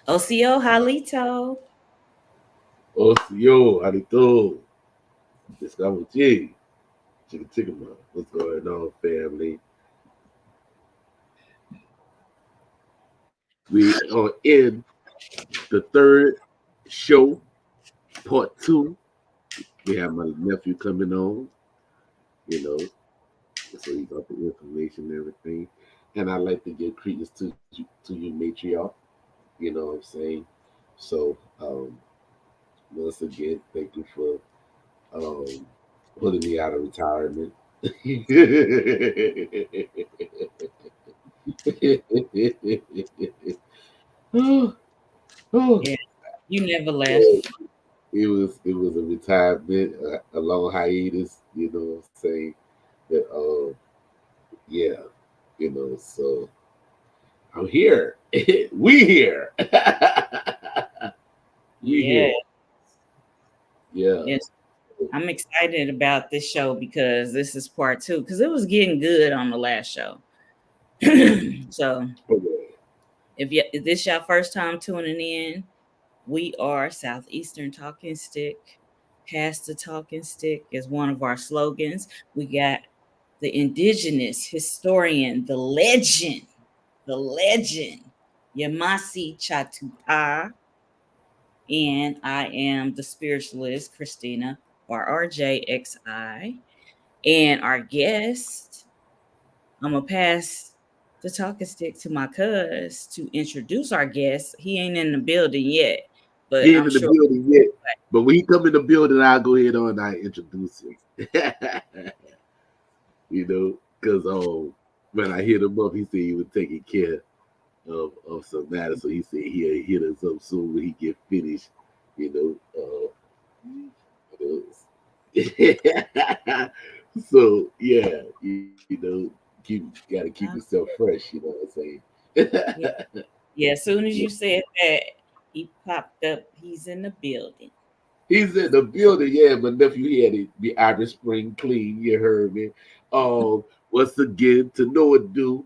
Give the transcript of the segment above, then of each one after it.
Ocio Halito. Ocio Halito. Estamos G. ChitoPa. What's going on, family? We are in the third show, part 2. We have my nephew coming on, you know, so he got the information and everything. And I like to give credence to you, matriarch. You know what I'm saying? So, once again, thank you for um, pulling me out of retirement. Oh, oh. Yeah, you never left. It was a retirement, a long hiatus. You know what I'm saying? But yeah, so I'm here. We here. You Yeah. here? Yeah. Yes. I'm excited about this show because this is part 2, because it was getting good on the last show. So Okay. if this your first time tuning in, we are Southeastern Talking Stick. Pass the Talking Stick is one of our slogans. We got the Indigenous historian, the legend, Yvmvse ChitoPa. And I am the spiritualist, Christina, RRJXi. And our guest, I'm going to pass the talking stick to my cuz to introduce our guest. He ain't in the building yet, but He ain't I'm in the sure. building yet, but when he come in the building, I'll go ahead on and I introduce him. Because when I hit him up, he said he was taking care of some matters, so he said he'll hit us up soon when he get finished. So yeah, gotta keep yourself fresh. You know what I'm saying? Yeah, as soon as you said that, he popped up. He's in the building. He's in the building. Yeah, my nephew, he had it be Irish Spring clean. You heard me. Once again, to know it do,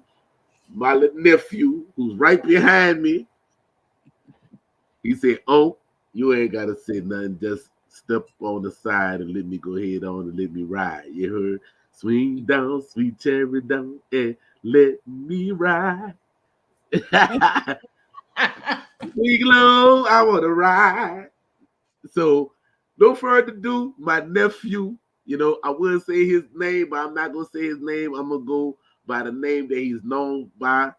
my little nephew who's right behind me. He said, "Oh, you ain't gotta say nothing. Just step on the side and let me go ahead on and let me ride." You heard? Swing down, sweet cherry down, and let me ride. Swing low, I wanna ride. So, no further ado, my nephew. I would say his name, but I'm not gonna say his name. I'm gonna go by the name that he's known by.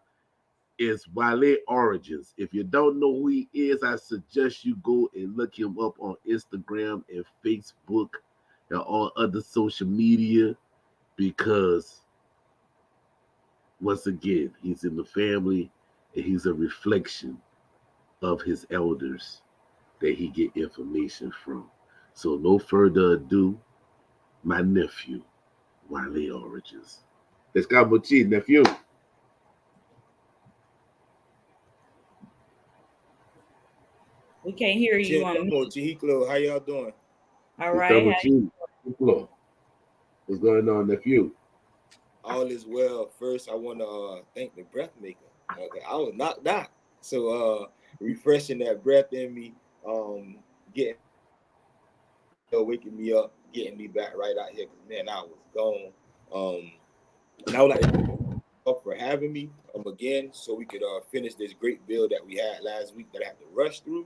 Is Wale Origins. If you don't know who he is, I suggest you go and look him up on Instagram and Facebook and all other social media, because once again, he's in the family and he's a reflection of his elders that he get information from. So no further ado, my nephew, Wale Origins. Let's go, Mochi, nephew. We can't hear you on me. How y'all doing? All right. What's going on, nephew? All is well. First, I want to thank the breath maker. Okay, I was knocked out, so refreshing that breath in me, getting waking me up, getting me back right out here. Cause man, I was gone. And I would like to thank you for having me again, so we could finish this great build that we had last week that I had to rush through.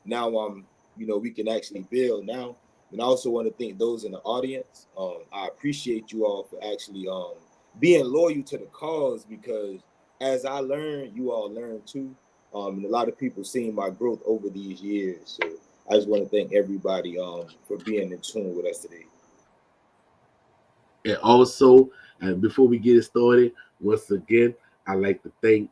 Now we can actually build now. And I also want to thank those in the audience. I appreciate you all for actually being loyal to the cause, because as I learn, you all learn too. And a lot of people seeing my growth over these years. So I just want to thank everybody for being in tune with us today. And also, and before we get started, once again, I'd like to thank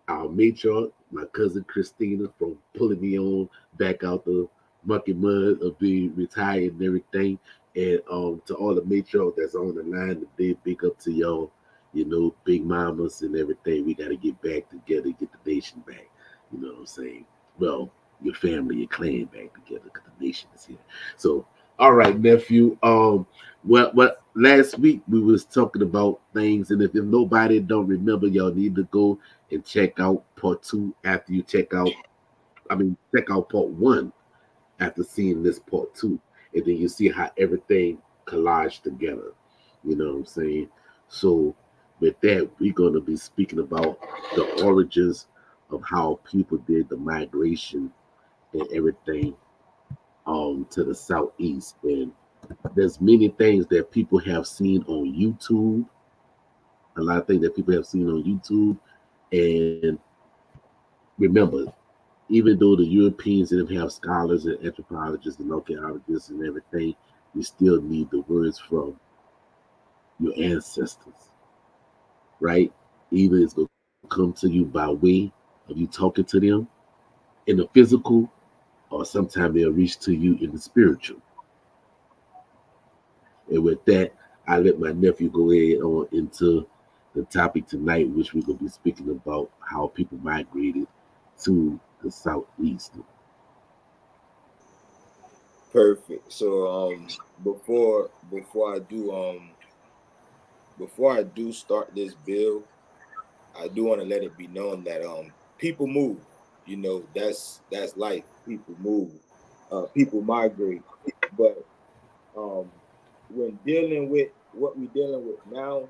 our matriarch, my cousin Christina, for pulling me on back out the mucky mud of being retired and everything. And to all the matriarchs that's on the line today, big up to y'all, big mamas and everything. We got to get back together, get the nation back. You know what I'm saying? Well, your family, your clan back together, because the nation is here. So, all right, nephew. What last week we was talking about things, and if nobody don't remember, y'all need to go and check out part 2 after you check out check out part 1 after seeing this part 2, and then you see how everything collaged together. You know what I'm saying? So with that, we're gonna be speaking about the origins of how people did the migration and everything to the southeast. And there's many things that people have seen on YouTube, a lot of things that people have seen on YouTube. And remember, even though the Europeans didn't have scholars and anthropologists and archaeologists and everything, you still need the words from your ancestors, right? Either it's going to come to you by way of you talking to them in the physical, or sometimes they'll reach to you in the spiritual. And with that, I let my nephew go ahead on into the topic tonight, which we're going to be speaking about how people migrated to the southeast. Perfect. So before I do start this bill, I do want to let it be known that people move. You know, that's life. People move. People migrate. But when dealing with what we're dealing with now,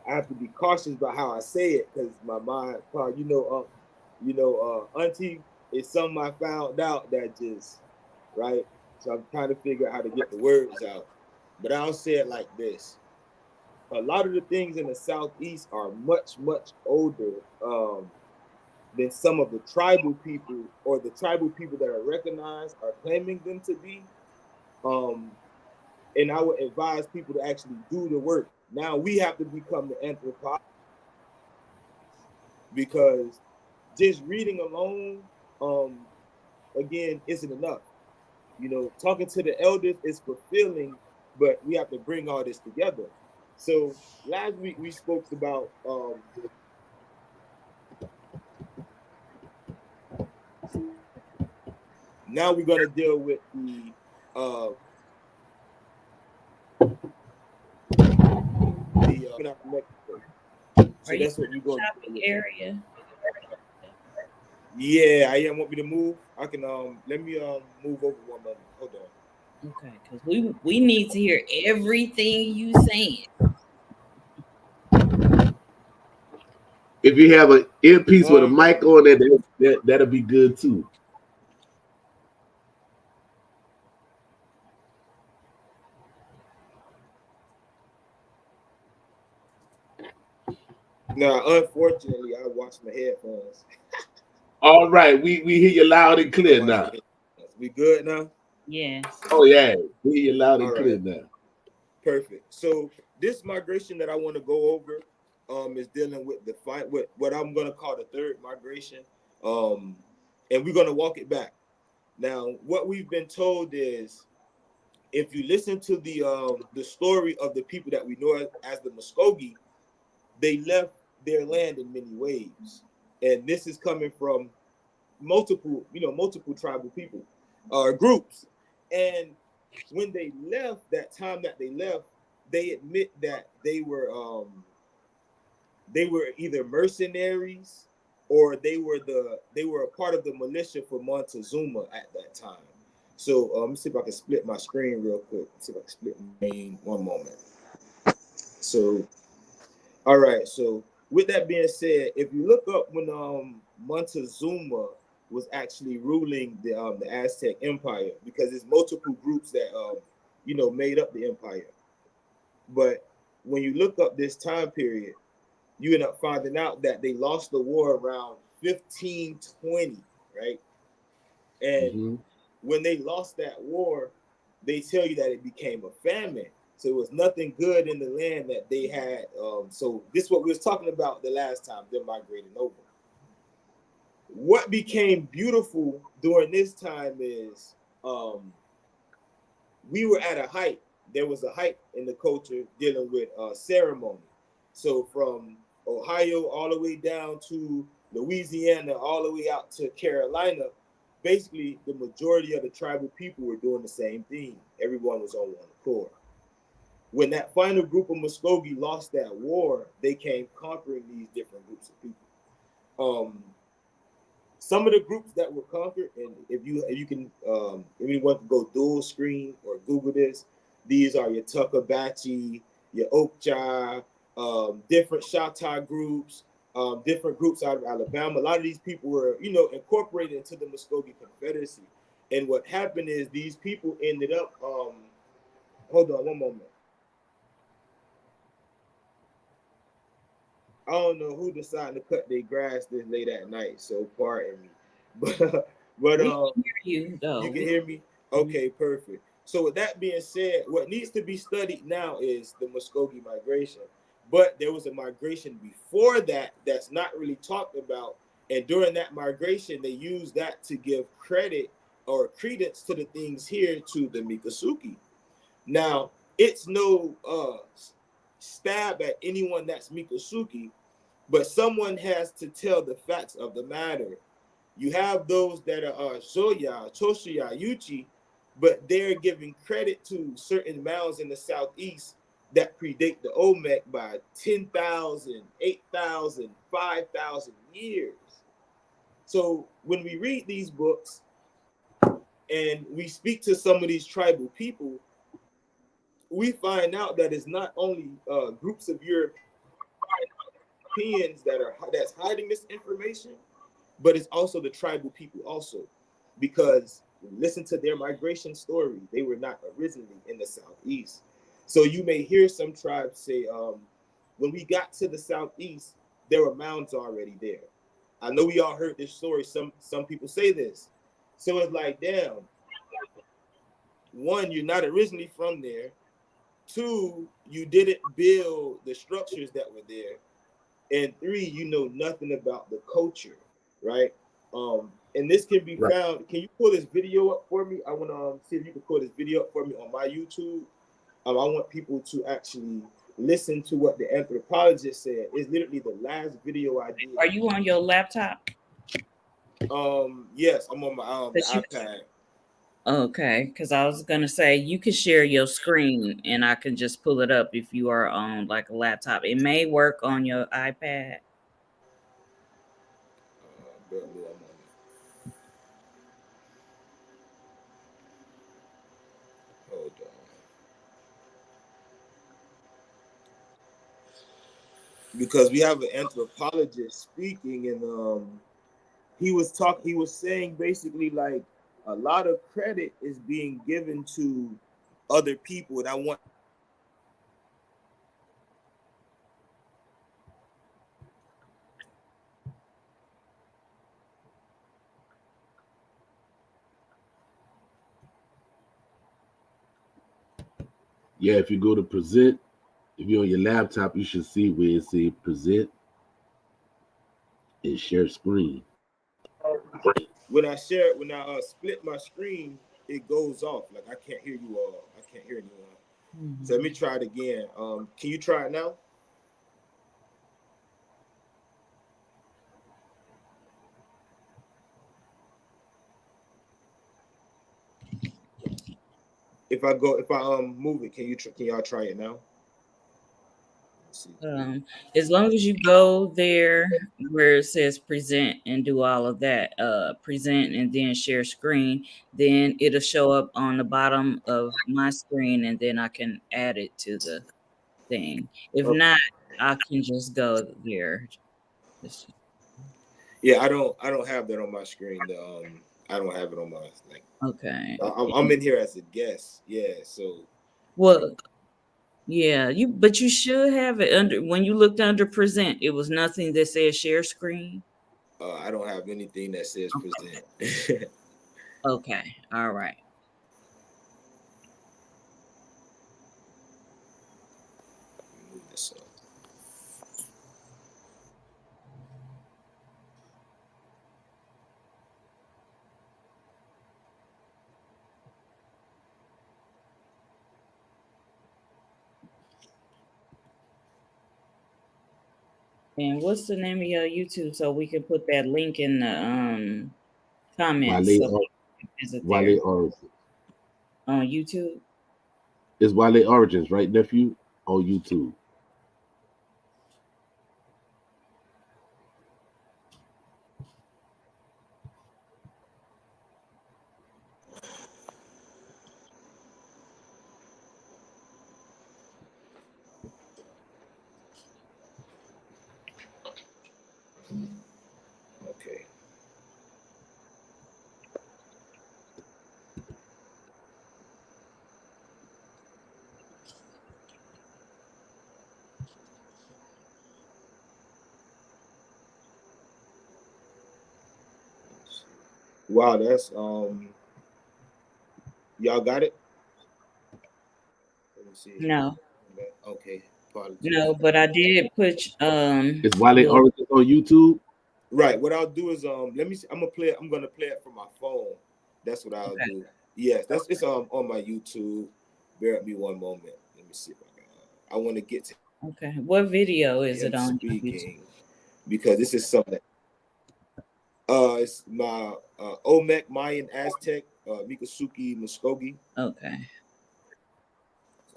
I have to be cautious about how I say it because my mind, Auntie is something I found out that just right. So I'm trying to figure out how to get the words out. But I'll say it like this: a lot of the things in the southeast are much older than some of the tribal people or the tribal people that are recognized are claiming them to be. And I would advise people to actually do the work. Now we have to become the anthropologists because just reading alone, again, isn't enough. You know, talking to the elders is fulfilling, but we have to bring all this together. So last week we spoke about now we're gonna deal with the so that's what we're going shopping area. Yeah, I am. Want me to move? I can let me move over one moment. Hold on. Okay, because we need to hear everything you saying. If you have an earpiece with a mic on it, that'll be good too. Now, unfortunately, I watched my headphones. All right, we hear you loud and clear now. We good now? Yes. Oh yeah, we hear you loud and clear now. Perfect. So this migration that I want to go over is dealing with with what I'm gonna call the third migration. And we're gonna walk it back. Now, what we've been told is if you listen to the story of the people that we know as the Muskogee, they left their land in many ways. And this is coming from multiple tribal people groups. And when they left, that time that they left, they admit that they were either mercenaries or they were a part of the militia for Montezuma at that time. So let me see if I can split my screen real quick. Let's see if I can split my screen. One moment. So, all right. So with that being said, if you look up when Montezuma was actually ruling the Aztec Empire, because there's multiple groups that made up the empire. But when you look up this time period, you end up finding out that they lost the war around 1520, right? And when they lost that war, they tell you that it became a famine. So it was nothing good in the land that they had. So this is what we was talking about the last time, them migrating over. What became beautiful during this time is we were at a height. There was a height in the culture dealing with ceremony. So from Ohio all the way down to Louisiana, all the way out to Carolina, basically the majority of the tribal people were doing the same thing. Everyone was on one accord. When that final group of Muskogee lost that war, they came conquering these different groups of people. some of the groups that were conquered, and if you can, if you want to go dual screen or Google this, these are your Tuckabachi, your Okja, different Shatta groups, different groups out of Alabama. A lot of these people were, incorporated into the Muskogee Confederacy. And what happened is these people ended up, hold on one moment. I don't know who decided to cut their grass this late at night, so pardon me. But We can hear you though. you can hear me? Okay, perfect. So with that being said, what needs to be studied now is the Muskogee migration. But there was a migration before that that's not really talked about. And during that migration, they used that to give credit or credence to the things here to the Miccosukee. Now, it's no stab at anyone that's Miccosukee, but someone has to tell the facts of the matter. You have those that are Zoya, Toshiya, Yuchi, but they're giving credit to certain mounds in the southeast that predate the Olmec by 10,000, 8,000, 5,000 years. So when we read these books and we speak to some of these tribal people, we find out that it's not only groups of Europeans that's hiding this information, but it's also the tribal people also, because listen to their migration story. They were not originally in the southeast. So you may hear some tribes say, when we got to the southeast, there were mounds already there. I know we all heard this story. Some people say this. So it's like, damn, one, you're not originally from there. Two, you didn't build the structures that were there. And three, you know nothing about the culture, right? And this can be found. Can you pull this video up for me? I want to see if you can pull this video up for me on my YouTube. I want people to actually listen to what the anthropologist said. It's literally the last video I did. Are you on your laptop? Yes, I'm on my the iPad. Okay, because I was gonna say you could share your screen and I can just pull it up if you are on like a laptop. It may work on your iPad. Hold on. Because we have an anthropologist speaking, and he was saying basically like a lot of credit is being given to other people, and I want Yeah, if you go to present, if you're on your laptop, you should see where it says present and share screen. when I split my screen, it goes off. Like I can't hear you all. I can't hear anyone. Mm-hmm. So let me try it again. Can you try it now? If I move it, can y'all try it now? As long as you go there where it says present and do all of that, present and then share screen, then it'll show up on the bottom of my screen and then I can add it to the thing. If not, I can just go there. Yeah, I don't have that on my screen. I don't have it on my like. Okay. I'm in here as a guest. Yeah, so. Well, yeah, but you should have it under when you looked under present. It was nothing that says share screen. I don't have anything that says present. Okay, all right. Move this up. And what's the name of your YouTube so we can put that link in the comments? Wale Origins. On YouTube? It's Wale Origins, right, nephew? On YouTube. Okay. Wow, that's y'all got it? Let me see. No, Okay, apologies. no, but I did put It's Wale your Origins on YouTube. Right. What I'll do is let me see. I'm gonna play it from my phone. That's what I'll okay. do. Yes, that's it's on my YouTube. Bear with me one moment. Let me see if I can. I want to get to Okay. What video is him it on your YouTube? speaking because this is something. It's my Olmec, Mayan, Aztec, Miccosukee, Muskogee. Okay.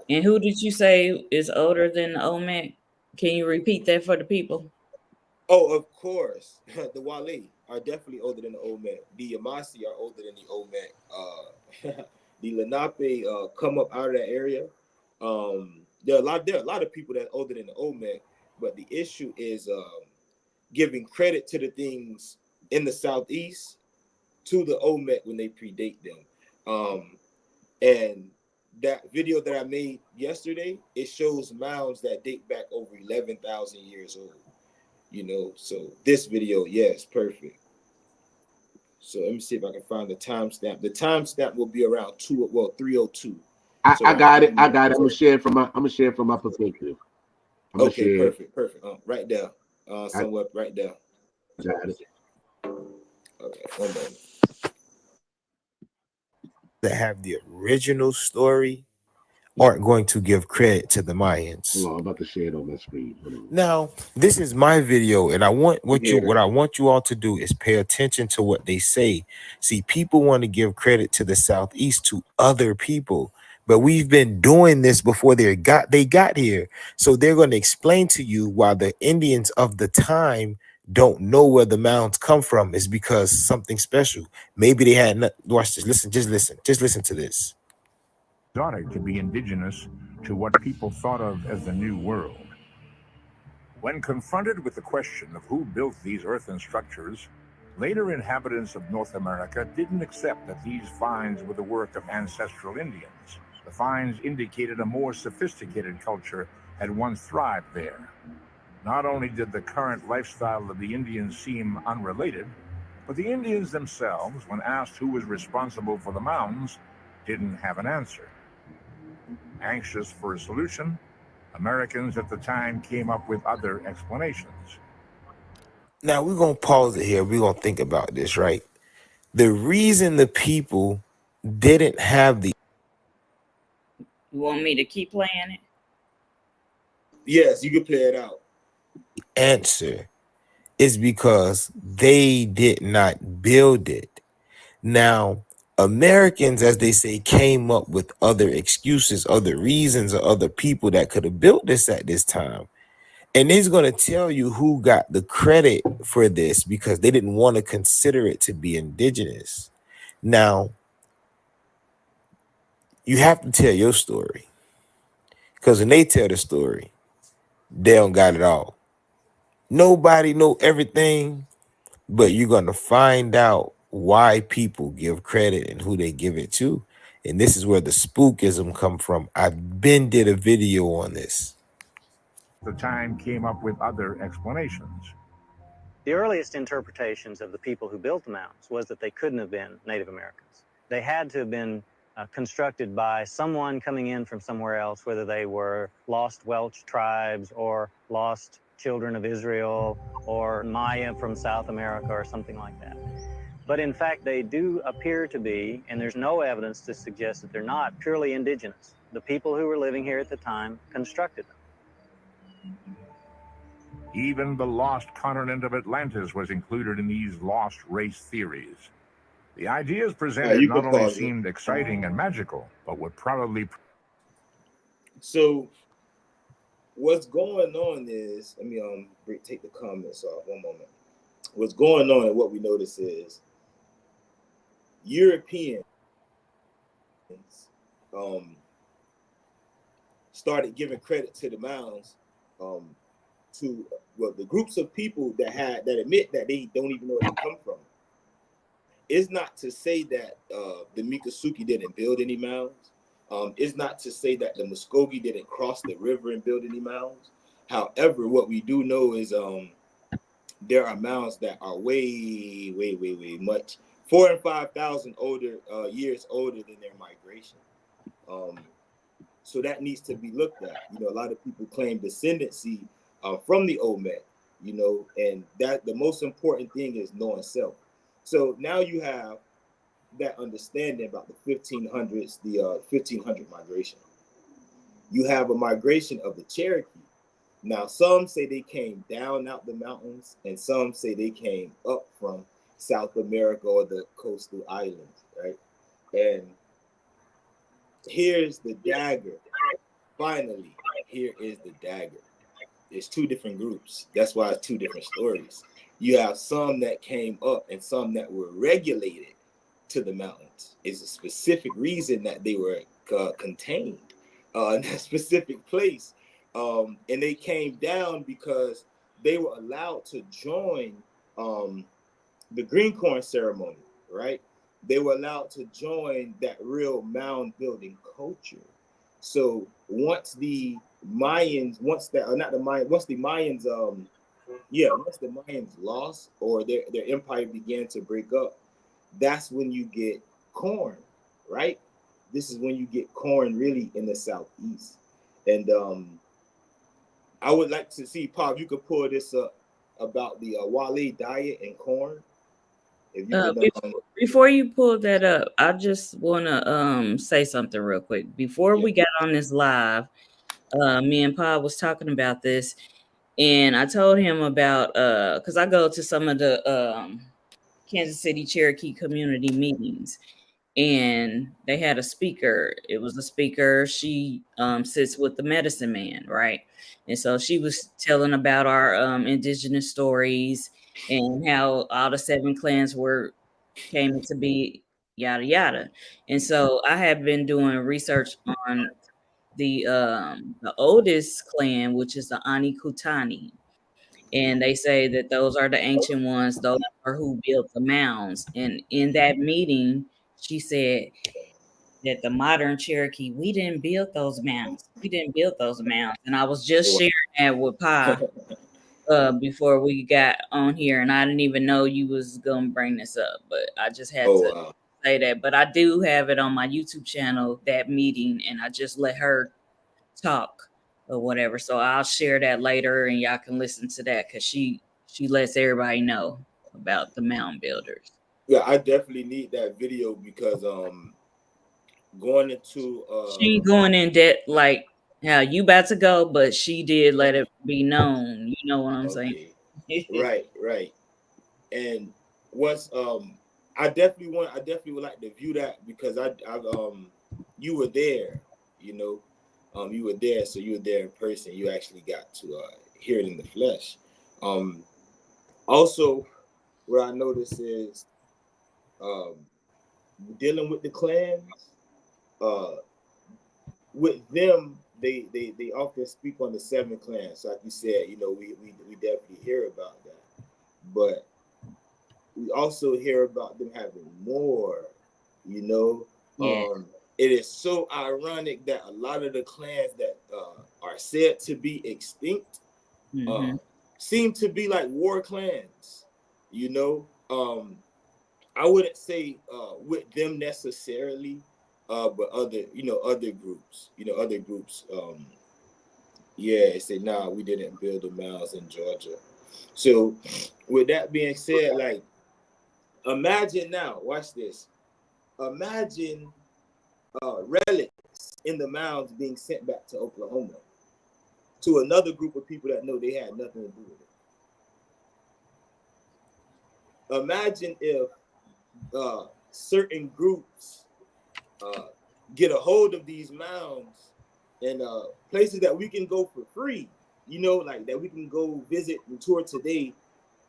And who did you say is older than the Olmec? Can you repeat that for the people? Oh, of course. The Wale are definitely older than the Olmec. The Yvmvse are older than the Olmec. The Lenape come up out of that area. There are a lot of people that are older than the Olmec, but the issue is giving credit to the things in the southeast to the Olmec when they predate them. And that video that I made yesterday, it shows mounds that date back over 11,000 years old. So this video, yes, perfect. So let me see if I can find the timestamp. The timestamp will be around 302. So I around got 3 it. I got it. minutes. I'm gonna share it from my perspective. I'm gonna Okay, share it. perfect. Right there. I Somewhere right there. got it. Okay, one moment. That have the original story aren't going to give credit to the Mayans. Hold on, I'm about to share it on my screen. Hold on. Now, this is my video, and I want what Here. I want you all to do is pay attention to what they say. See, people want to give credit to the Southeast to other people, but we've been doing this before they got here. So they're going to explain to you why the Indians of the time don't know where the mounds come from is because something special. Maybe they had watch this. Just listen to this. Exotic to be indigenous to what people thought of as the New World. When confronted with the question of who built these earthen structures, later inhabitants of North America didn't accept that these finds were the work of ancestral Indians. The finds indicated a more sophisticated culture had once thrived there. Not only did the current lifestyle of the Indians seem unrelated, but the Indians themselves, when asked who was responsible for the mounds, didn't have an answer. Anxious for a solution, Americans at the time came up with other explanations. Now we're gonna pause it here. We're gonna think about this, right? The reason the people didn't have the You want me to keep playing it? Yes, you can play it out. answer is because they did not build it. Now, Americans, as they say, came up with other excuses, other reasons, or other people that could have built this at this time. And he's going to tell you who got the credit for this because they didn't want to consider it to be indigenous. Now, you have to tell your story because when they tell the story, they don't got it all. Nobody know everything, but you're going to find out why people give credit and who they give it to. And this is where the spookism come from. I've been did a video on this. The time came up with other explanations. The earliest interpretations of the people who built the mounds was that they couldn't have been Native Americans. They had to have been constructed by someone coming in from somewhere else, whether they were lost Welsh tribes or lost children of Israel or Maya from South America or something like that. But in fact, they do appear to be, and there's no evidence to suggest that they're not, purely indigenous. The people who were living here at the time constructed them. Even the lost continent of Atlantis was included in these lost race theories. The ideas presented You not can only pause it. seemed exciting and magical, but would probably... So what's going on is, let me take the comments off one moment. What's going on and what we notice is Europeans started giving credit to the mounds to the groups of people that admit that they don't even know where they come from. It's not to say that the Miccosukee didn't build any mounds. It's not to say that the Muskogee didn't cross the river and build any mounds. However, what we do know is there are mounds that are way much 4,000 and 5,000 years older than their migration. So that needs to be looked at. You know, a lot of people claim descendancy from the Olmec, you know, and that the most important thing is knowing self. So now you have that understanding about the 1500s, the 1500 migration. You have a migration of the Cherokee. Now, some say they came down out the mountains, and some say they came up from South America or the coastal islands, right? And here's the dagger. Finally, here is the dagger. There's two different groups. That's why it's two different stories. You have some that came up and some that were regulated to the mountains. It's a specific reason that they were contained in that specific place. And they came down because they were allowed to join the green corn ceremony, right? They were allowed to join that real mound building culture. So once the Mayans, once the Mayans lost or their empire began to break up, that's when you get corn, right? This is when you get corn really in the Southeast. And I would like to see, Pop, you could pull this up about the Wale diet and corn. If you could, before you pull that up, I just want to say something real quick. Before we got on this live, me and Pa was talking about this, and I told him about because I go to some of the Kansas City Cherokee community meetings, and they had a speaker. It was a speaker. She sits with the medicine man, right? And so she was telling about our indigenous stories and how all the 7 clans came to be, yada yada. And so I have been doing research on the oldest clan, which is the Ani Kutani. And they say that those are the ancient ones, those are who built the mounds. And in that meeting, she said that the modern Cherokee, we didn't build those mounds. We didn't build those mounds. And I was just sharing that with Pa before we got on here, and I didn't even know you was gonna bring this up, but I just had to say that. But I do have it on my YouTube channel, that meeting, and I just let her talk or whatever. So I'll share that later, and y'all can listen to that because she lets everybody know about the mound builders. Yeah, I definitely need that video because going into she going in debt like how you about to go, but she did let it be known. You know what I'm saying? Right. And once I definitely would like to view that because I you were there, you know, you were there, so you were there in person. You actually got to hear it in the flesh. Also, what I noticed is dealing with the clans, with them, they often speak on the 7 clans. Like you said, you know, we definitely hear about that, but we also hear about them having more, you know. It is so ironic that a lot of the clans that are said to be extinct seem to be like war clans, you know. I wouldn't say with them necessarily, but other groups, say, nah, we didn't build the mounds in Georgia. So with that being said, like, imagine now, watch this. Imagine relics in the mounds being sent back to Oklahoma to another group of people that know they had nothing to do with it. Imagine if certain groups get a hold of these mounds and places that we can go for free, you know, like that we can go visit and tour today.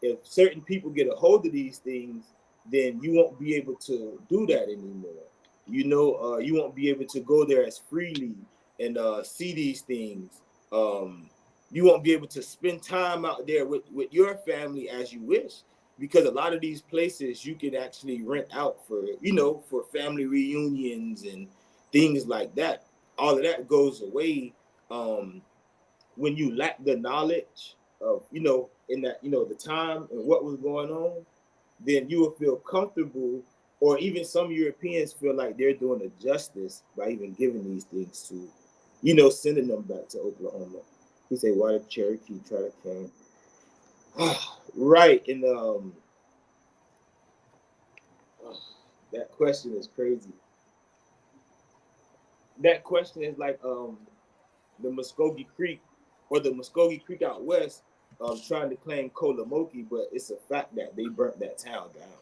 If certain people get a hold of these things, then you won't be able to do that anymore. You know, you won't be able to go there as freely and see these things You won't be able to spend time out there with your family as you wish, because a lot of these places you can actually rent out for, for family reunions and things like that. All of that goes away when you lack the knowledge of, in that, the time and what was going on. Then you will feel comfortable, or even some Europeans feel like they're doing a justice by even giving these things to, sending them back to Oklahoma. He say, why did Cherokee try to claim? Right. And that question is crazy. That question is like the Muskogee Creek, or the Muskogee Creek out west, trying to claim Kolamoki, but it's a fact that they burnt that town down.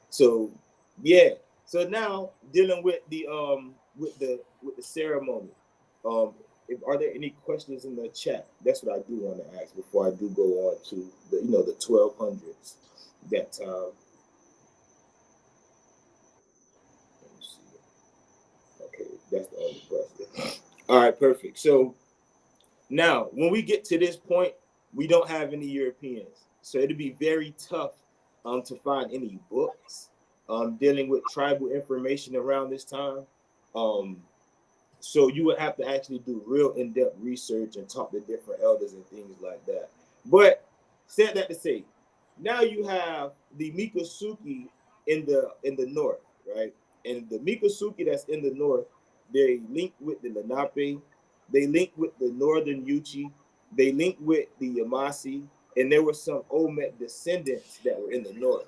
So yeah. So now dealing with the ceremony. Are there any questions in the chat? That's what I do want to ask before I do go on to the the 1200s. That let me see. Okay, that's the only question. All right, perfect. So now when we get to this point, we don't have any Europeans, so it'd be very tough to find any books dealing with tribal information around this time. So you would have to actually do real in-depth research and talk to different elders and things like that. But said that to say, now you have the Miccosukee in the north, right? And the Miccosukee that's in the north, they link with the Lenape, they link with the northern Yuchi, they link with the Yvmvse, and there were some Olmec descendants that were in the north.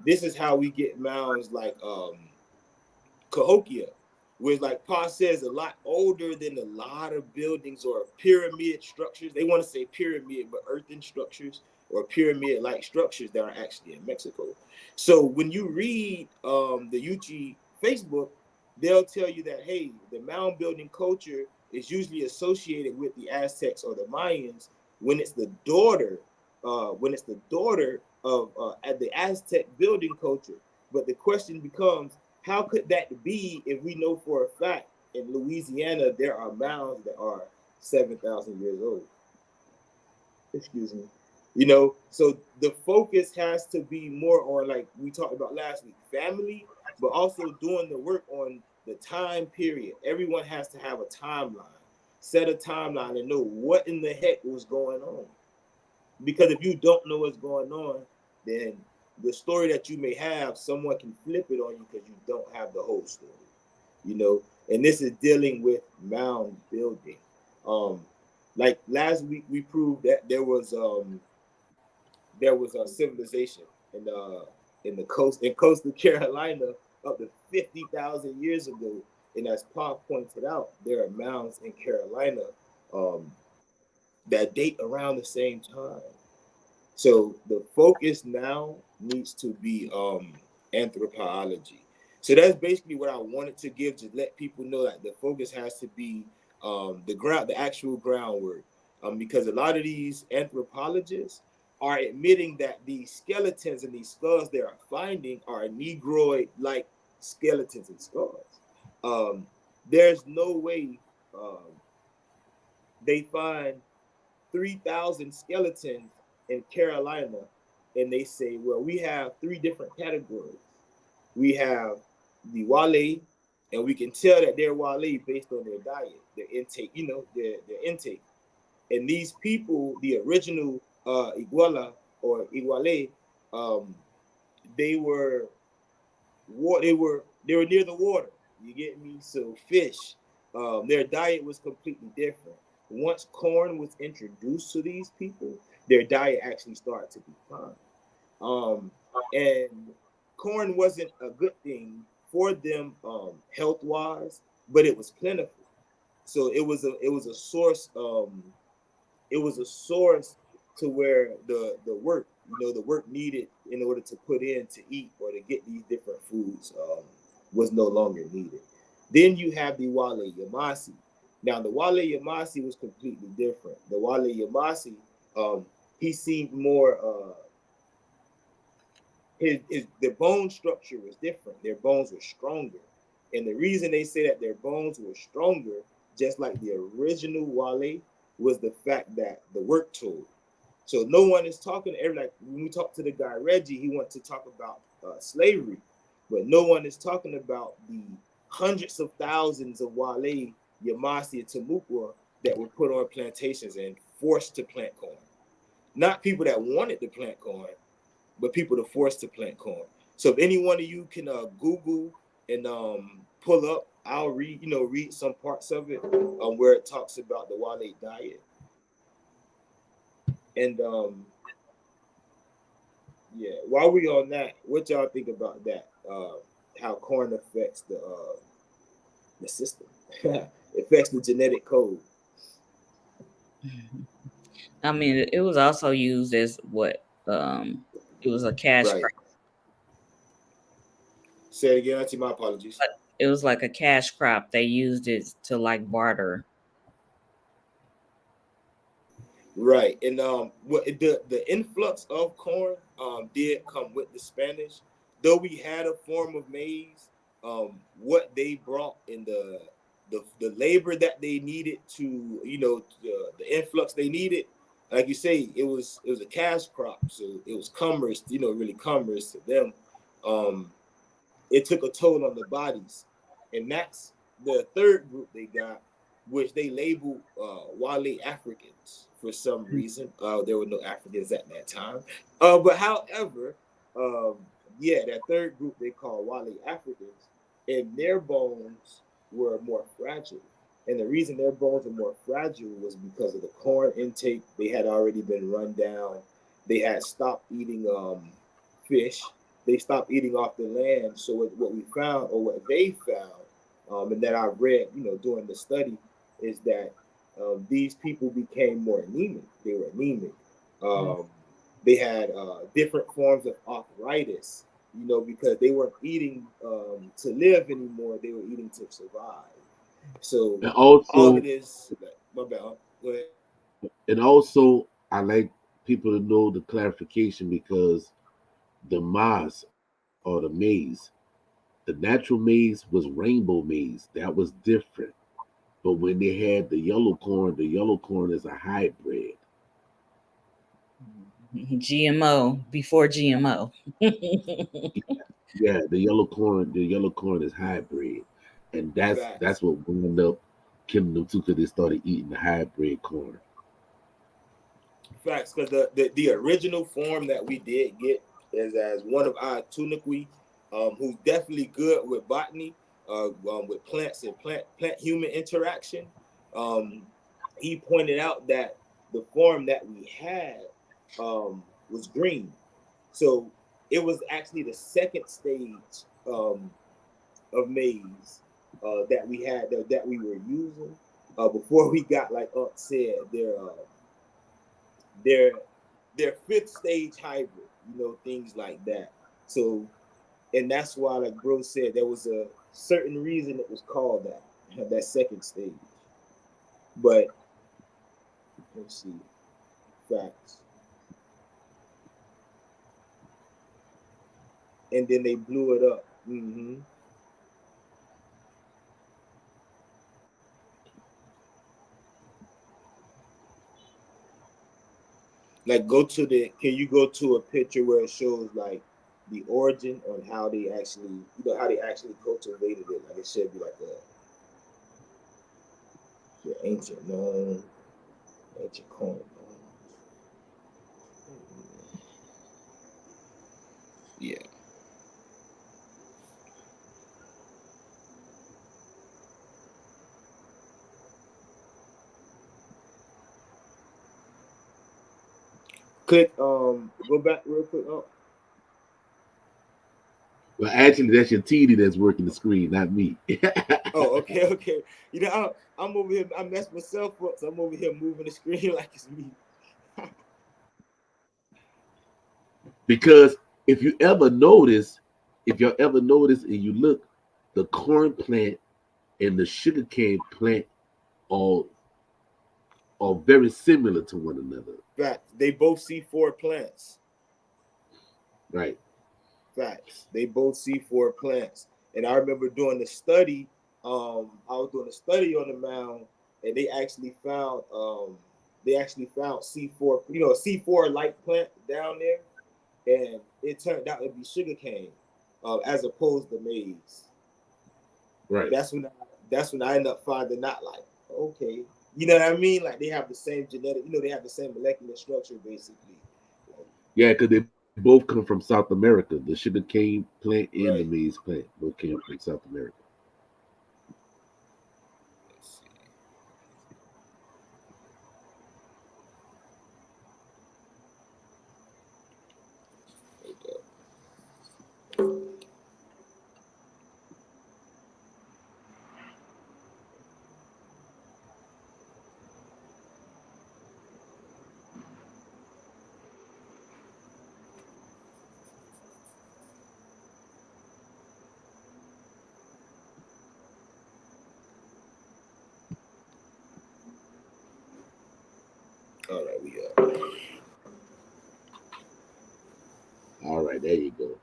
This is how we get mounds like Cahokia, which, like Pa says, a lot older than a lot of buildings or pyramid structures. They want to say pyramid, but earthen structures or pyramid-like structures that are actually in Mexico. So when you read the Yuchi Facebook, they'll tell you that, hey, the mound building culture is usually associated with the Aztecs or the Mayans when it's the daughter of the Aztec building culture. But the question becomes, how could that be if we know for a fact in Louisiana there are mounds that are 7,000 years old? Excuse me. So the focus has to be more on, like we talked about last week, family, but also doing the work on the time period. Everyone has to have a timeline, set a timeline, and know what in the heck was going on. Because if you don't know what's going on, then the story that you may have, someone can flip it on you because you don't have the whole story, And this is dealing with mound building. Like last week, we proved that there was a civilization in coastal Carolina up to 50,000 years ago, and as Pa pointed out, there are mounds in Carolina that date around the same time. So the focus now needs to be anthropology. So that's basically what I wanted to give, to let people know that the focus has to be the actual groundwork, because a lot of these anthropologists are admitting that these skeletons and these skulls they are finding are Negroid-like skeletons and skulls. There's no way they find 3,000 skeletons in Carolina, and they say, well, we have 3 different categories. We have the Wale, and we can tell that they're Wale based on their diet, their intake, their intake. And these people, the original Iguala or Iguale, they were near the water. You get me? So fish, their diet was completely different. Once corn was introduced to these people, their diet actually started to decline. And corn wasn't a good thing for them health-wise, but it was plentiful. So it was a source. It was a source to where the work, the work needed in order to put in to eat or to get these different foods was no longer needed. Then you have the Wale Yvmvse. Now the Wale Yvmvse was completely different. The Wale Yvmvse, he seemed more their bone structure was different. Their bones were stronger. And the reason they say that their bones were stronger, just like the original Wale, was the fact that the work tool. So no one is talking, like when we talk to the guy Reggie, he wants to talk about slavery, but no one is talking about the hundreds of thousands of Wale, Yvmvse, and Timucua that were put on plantations and forced to plant corn. Not people that wanted to plant corn, but people that forced to plant corn. So if any one of you can Google and pull up, I'll read some parts of it where it talks about the Wale diet. And yeah, while we on that, what y'all think about that? How corn affects the system, affects the genetic code. I mean, it was also used as what? It was a cash Right. crop. Say it again, Auntie, my apologies. It was like a cash crop. They used it to like barter. Right, and what the influx of corn did come with the Spanish, though we had a form of maize. What they brought in the labor that they needed to, the influx they needed, like you say, it was a cash crop, so it was commerce, really commerce to them. It took a toll on the bodies, and that's the third group they got, which they labeled Wale Africans for some reason. There were no Africans at that time. But however, that third group they call Wale Africans, and their bones were more fragile. And the reason their bones were more fragile was because of the corn intake. They had already been run down. They had stopped eating fish. They stopped eating off the land. So what we found, or what they found, and that I read, during the study, is that these people became more anemic. They were anemic. They had different forms of arthritis, because they weren't eating to live anymore. They were eating to survive. So And also, all of this, my bad. Go ahead. and also, I like people to know the clarification, because the maize or the maize, the natural maize was rainbow maize. That was different. But when they had the yellow corn is a hybrid. GMO before GMO. Yeah, the yellow corn is hybrid, and that's Facts. what wound up killing them too, because they started eating the hybrid corn. Facts, because the original form that we did get is as one of our Tuniqui, who's definitely good with botany, with plants and plant human interaction. He pointed out that the form that we had was green, so it was actually the second stage of maize that we had that we were using before we got, like Unc said, their fifth stage hybrid, things like that. So, and that's why, like bro said, there was a certain reason it was called that second stage. But let's see, facts. And then they blew it up. Like, can you go to a picture where it shows like the origin on how they actually, cultivated it? Like, it should be like the ancient known, ancient corn. Yeah. Click, go back real quick. Oh, Well, actually, that's your TD that's working the screen, not me. okay, okay. I'm over here. I messed myself up, so I'm over here moving the screen like it's me. Because if y'all ever notice and you look, the corn plant and the sugarcane plant are very similar to one another. Facts. They both C4 plants. Right. Facts. They both C4 plants. And I remember doing the study. I was doing a study on the mound, and they actually found they actually found C4, a C4 like plant down there, and it turned out to be sugarcane, as opposed to maize. Right. That's when I end up finding out, like, okay, you know what I mean? Like, they have the same genetic, they have the same molecular structure, basically. Yeah, because they both come from South America. The sugarcane plant and the Right. maize plant both came from South America. Let's see. All right, we got. All right, there you go.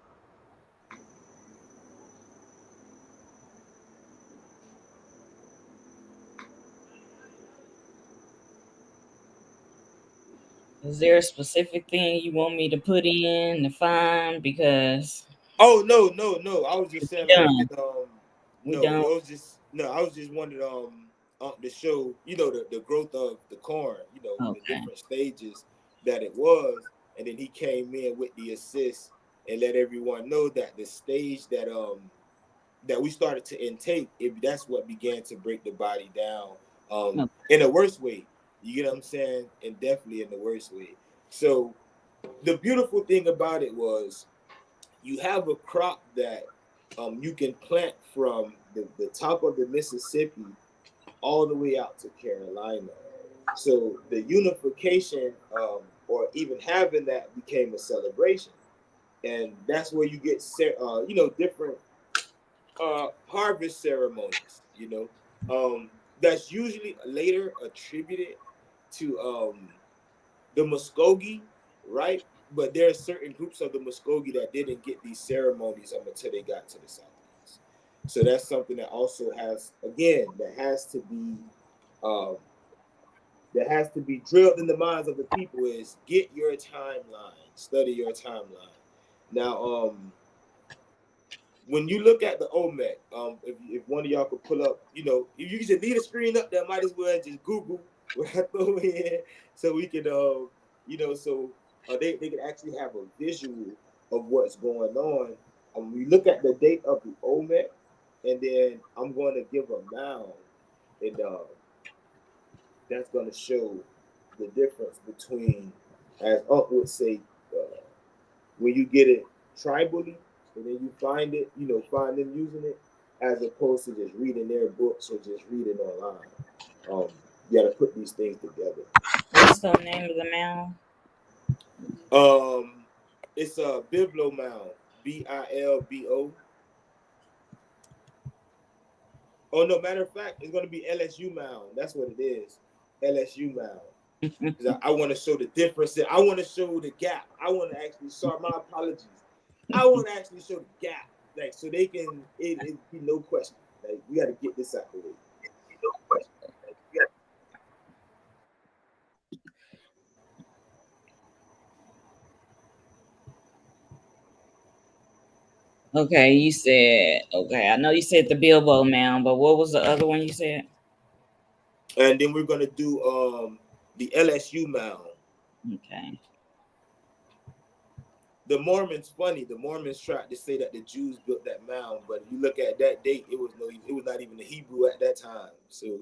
Is there a specific thing you want me to put in to find? Because Oh, no. I was just saying, like, we done. I was just wanting to show, the growth of the corn, the Okay. different stages that it was, and then he came in with the assist and let everyone know that the stage that we started to intake, that's what began to break the body down, Okay. in a worse way. You get what I'm saying? And definitely in the worst way. So the beautiful thing about it was, you have a crop that you can plant from the top of the Mississippi all the way out to Carolina. So the unification, or even having that, became a celebration, and that's where you get different harvest ceremonies. That's usually later attributed to the Muskogee, right? But there are certain groups of the Muskogee that didn't get these ceremonies until they got to the Southeast. So that's something that also has, again, um, that has to be drilled in the minds of the people, is get your timeline, study your timeline. Now, when you look at the Olmec, if one of y'all could pull up, if you just leave the screen up there, might as well just Google what I throw in, so we could, they could actually have a visual of what's going on. We look at the date of the Olmec, and then I'm going to give a mound, and that's going to show the difference between, as Unc would say, when you get it tribally, and then you find find them using it, as opposed to just reading their books or just reading online. You got to put these things together. What's the name of the mound? It's a Biblo mound, Bilbo. Oh no, matter of fact, it's going to be LSU mound. That's what it is, LSU mound. Because I want to show the difference. I want to show the gap. I want to actually. Sorry, my apologies. I want to actually show the gap, like, so they can. It be no question. Like, we got to get this out the way. No question. Okay, you said, okay, I know you said the Bilbo mound, but what was the other one you said? And then we're gonna do the LSU mound. Okay. The Mormons, funny. The Mormons tried to say that the Jews built that mound, but if you look at that date, it was not even the Hebrew at that time. So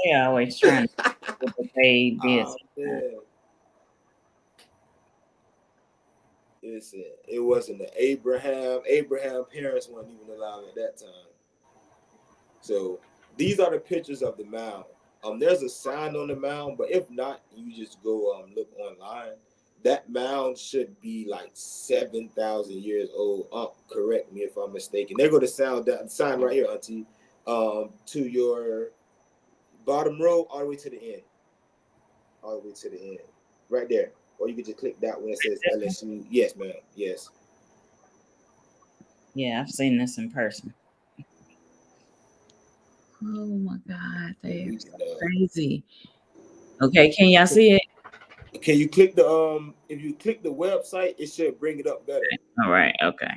They always trying to do what they did. man. It wasn't the Abraham. Abraham parents weren't even alive at that time. So these are the pictures of the mound. There's a sign on the mound, but if not, you just go look online. That mound should be like 7,000 years old. Correct me if I'm mistaken. There go the sign right here, Auntie. To your bottom row, all the way to the end. All the way to the end. Right there. Or you can just click that when it says LSU. Yes, ma'am. Yes. Yeah, I've seen this in person. Oh my God, they are so crazy. Okay, can y'all see it? Can you click the if you click the website, it should bring it up better. All right, okay.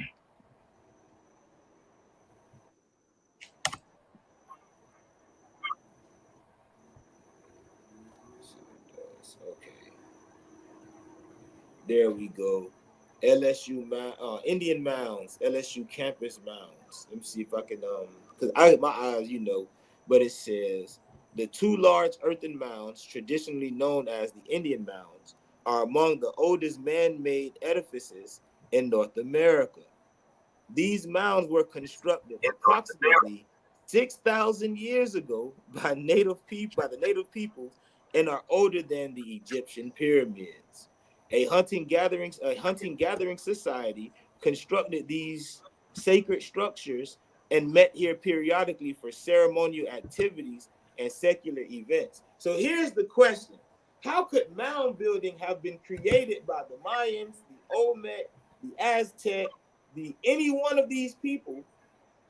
Okay. There we go. LSU Indian Mounds, LSU campus mounds. Let me see if I can because my eyes, but it says the two large earthen mounds, traditionally known as the Indian mounds, are among the oldest man-made edifices in North America. These mounds were constructed approximately 6,000 years ago by the native peoples and are older than the Egyptian pyramids. A hunting-gathering society constructed these sacred structures and met here periodically for ceremonial activities and secular events. So here's the question. How could mound building have been created by the Mayans, the Olmec, the Aztec, any one of these people?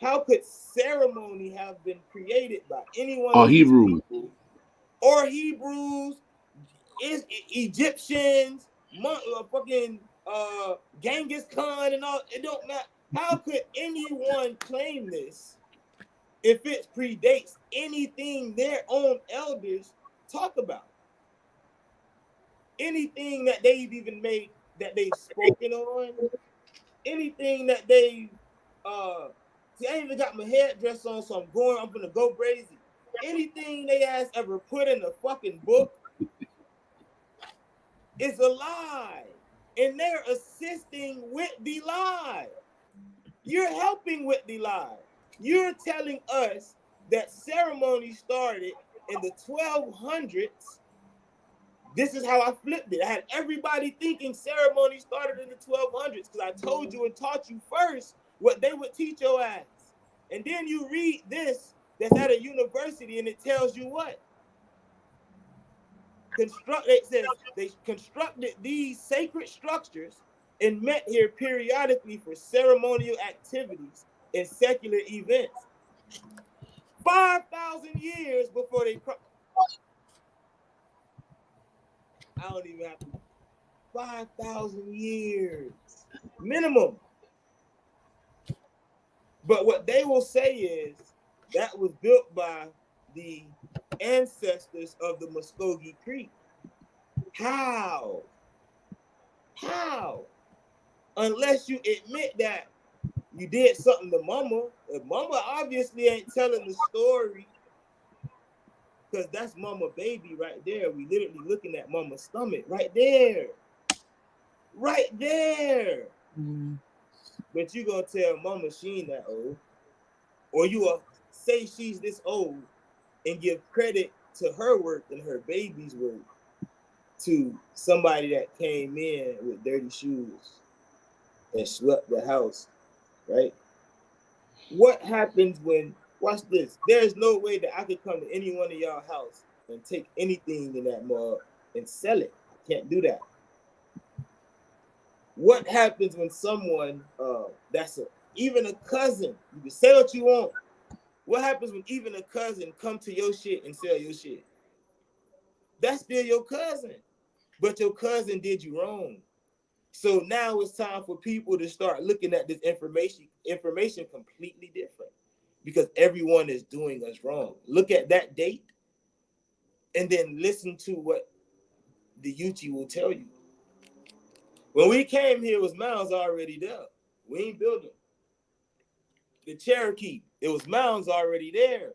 How could ceremony have been created by any one of these people, or Hebrews, Egyptians, fucking Genghis Khan, and all? It don't matter. How could anyone claim this if it predates anything their own elders talk about? Anything that they've even made, that they've spoken on, anything that they see, I ain't even got my headdress on, so I'm gonna go crazy. Anything they ass ever put in a fucking book is a lie, and they're assisting with the lie. You're helping with the lie. You're telling us that ceremony started in the 1200s. This is how I flipped it. I had everybody thinking ceremony started in the 1200s because I told you and taught you first what they would teach your ass. And then you read this that's at a university and it tells you what? It says they constructed these sacred structures and met here periodically for ceremonial activities and secular events. 5,000 years before they... I don't even have to... 5,000 years minimum. But what they will say is that was built by the ancestors of the Muskogee Creek. How? Unless you admit that you did something to mama. If mama obviously ain't telling the story, because that's mama baby right there. We literally looking at mama's stomach right there. But you gonna tell mama she ain't that old, or you will say she's this old and give credit to her work and her baby's work to somebody that came in with dirty shoes and swept the house, right? What happens when, watch this, there's no way that I could come to any one of y'all house and take anything in that mug and sell it. I can't do that. What happens when someone even a cousin, you can say what you want. What happens when even a cousin come to your shit and sell your shit? That's still your cousin, but your cousin did you wrong. So now it's time for people to start looking at this information completely different, because everyone is doing us wrong. Look at that date and then listen to what the Yuchi will tell you. When we came here, it was mounds already there. We ain't building. The Cherokee, it was mounds already there.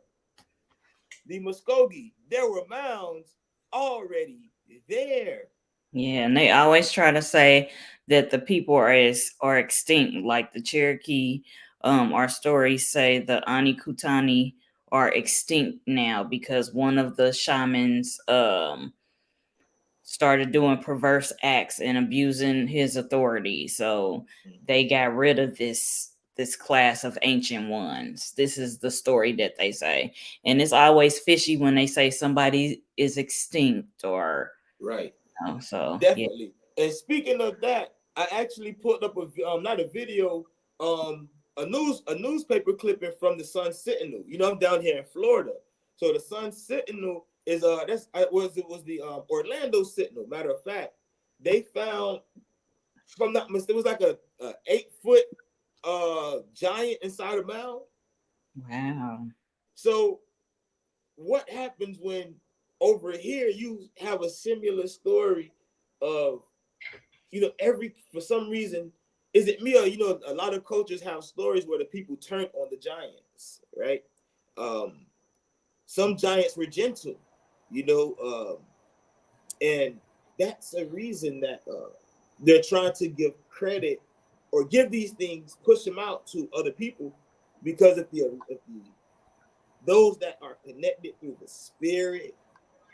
The Muskogee, there were mounds already there. Yeah, and they always try to say that the people are extinct, like the Cherokee. Our stories say the Anikutani are extinct now because one of the shamans started doing perverse acts and abusing his authority. So they got rid of this class of ancient ones. This is the story that they say. And it's always fishy when they say somebody is extinct or right. So definitely. Yeah. And speaking of that, I actually put up not a video, a newspaper clipping from the Sun Sentinel. You know, I'm down here in Florida. So the Sun Sentinel is was the Orlando Sentinel. Matter of fact, they found, if I'm not mistaken, it was like a 8-foot giant inside a mound. Wow. So what happens when over here you have a similar story of, for some reason, is it me, or a lot of cultures have stories where the people turn on the giants, right? Some giants were gentle, and that's a reason that they're trying to give credit or give these things, push them out to other people, because if those that are connected through the spirit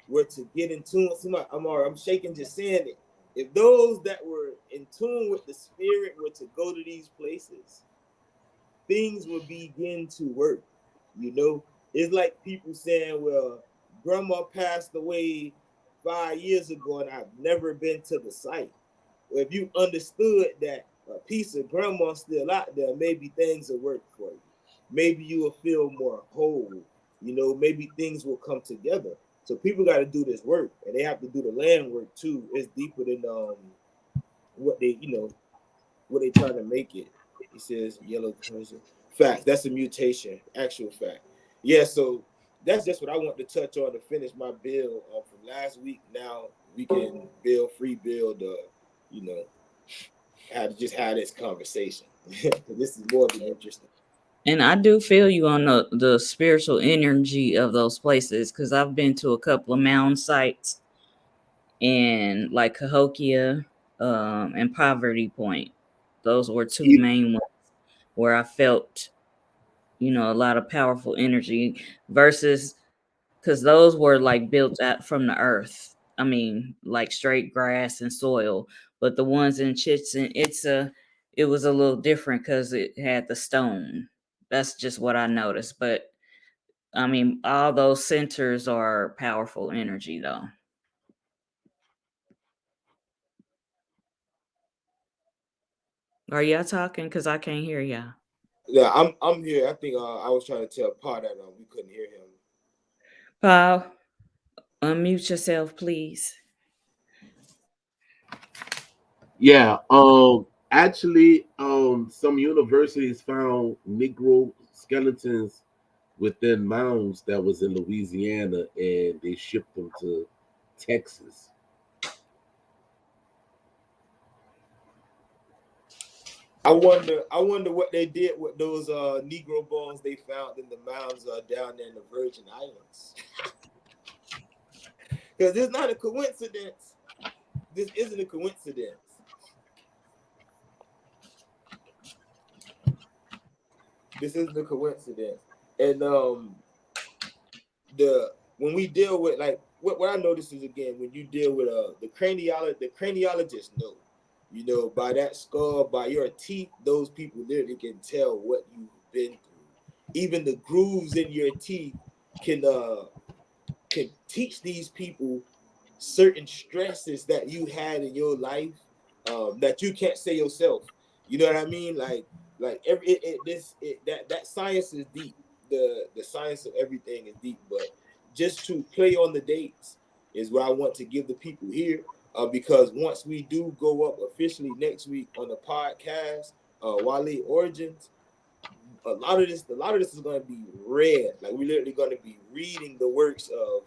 were to get in tune. I'm shaking just saying it. If those that were in tune with the spirit were to go to these places, things would begin to work. It's like people saying, well, grandma passed away 5 years ago and I've never been to the site. Well, if you understood that a piece of grandma's still out there, maybe things will work for you. Maybe you will feel more whole. Maybe things will come together. So people got to do this work, and they have to do the land work too. It's deeper than what they trying to make it. He says yellow person. Fact. That's a mutation. Actual fact. Yeah. So that's just what I want to touch on to finish my bill from last week. Now we can free build. Have this conversation. This is more than interesting. And I do feel you on the spiritual energy of those places, because I've been to a couple of mound sites in like Cahokia and Poverty Point. Those were two main ones where I felt, a lot of powerful energy versus, because those were like built out from the earth. I mean, like straight grass and soil. But the ones in Chichen Itza, it was a little different because it had the stone. That's just what I noticed. But I mean, all those centers are powerful energy, though. Are y'all talking? Because I can't hear y'all. Yeah, I'm here. I think I was trying to tell Pa that we couldn't hear him. Paul, unmute yourself, please. Yeah. Actually, some universities found Negro skeletons within mounds that was in Louisiana, and they shipped them to Texas. I wonder what they did with those Negro bones they found in the mounds down there in the Virgin Islands. Because it's not a coincidence. This isn't a coincidence. This isn't a coincidence. And when we deal with, like, what I notice is, again, when you deal with the craniologists know, by that skull, by your teeth, those people literally can tell what you've been through. Even the grooves in your teeth can teach these people certain stresses that you had in your life that you can't say yourself. You know what I mean? Like that science is deep. The science of everything is deep, but just to play on the dates is what I want to give the people here. Because once we do go up officially next week on the podcast, Wale Origins, a lot of this is going to be read. Like, we're literally going to be reading the works of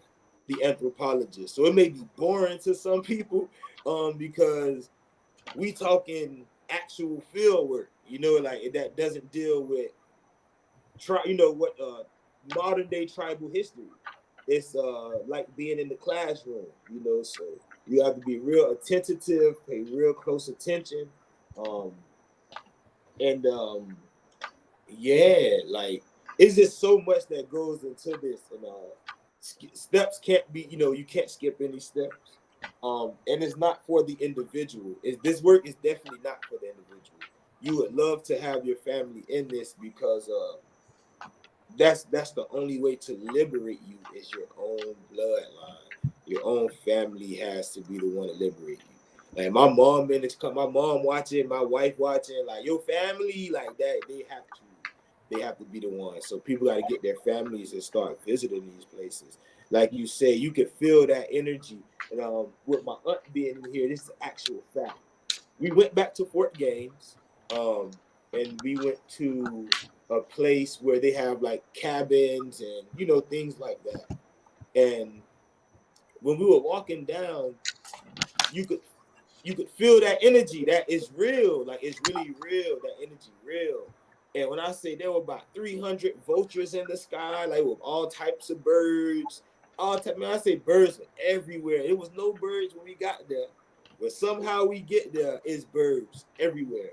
the anthropologist. So it may be boring to some people, because we talking actual field work, like that doesn't deal with modern day tribal history. It's like being in the classroom, so you have to be real attentive, pay real close attention. Yeah, like, it's just so much that goes into this, and steps can't be, you can't skip any steps. And it's not for the individual. This work is definitely not for the individual. You would love to have your family in this, because that's the only way to liberate you is your own bloodline. Your own family has to be the one to liberate you. Like, my mom watching, my wife watching, like, your family, like that, they have to be the ones. So people got to get their families and start visiting these places. Like you say, you can feel that energy. And with my aunt being in here, this is actual fact. We went back to Fort Gaines, and we went to a place where they have like cabins and things like that. And when we were walking down, you could feel that energy that is real, like it's really real. That energy real. And when I say there were about 300 vultures in the sky, like with all types of birds, man, I say birds were everywhere. It was no birds when we got there, but somehow we get there, it's birds everywhere.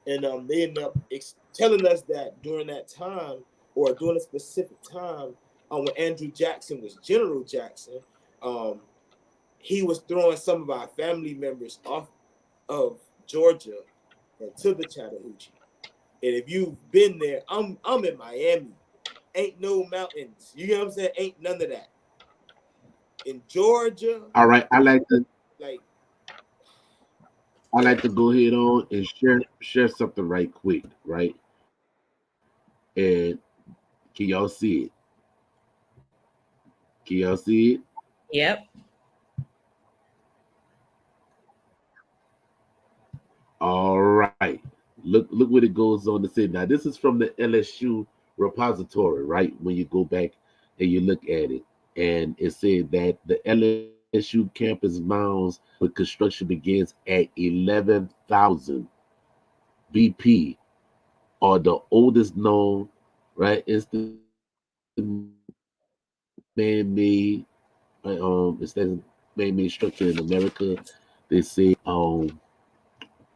And they end up telling us that during that time, or during a specific time, when Andrew Jackson was General Jackson, he was throwing some of our family members off of Georgia and to the Chattahoochee. And if you've been there, I'm in Miami. Ain't no mountains. You know what I'm saying? Ain't none of that. In Georgia, All right, I like like to go ahead on and share something right quick, right? And can y'all see it? Can y'all see it? Yep. All right. Look what it goes on to say. Now, this is from the LSU repository, right? When you go back and you look at it. And it said that the LSU campus mounds with construction begins at 11,000 BP, are the oldest known, right, instant man-made instead of man-made structure in America. They say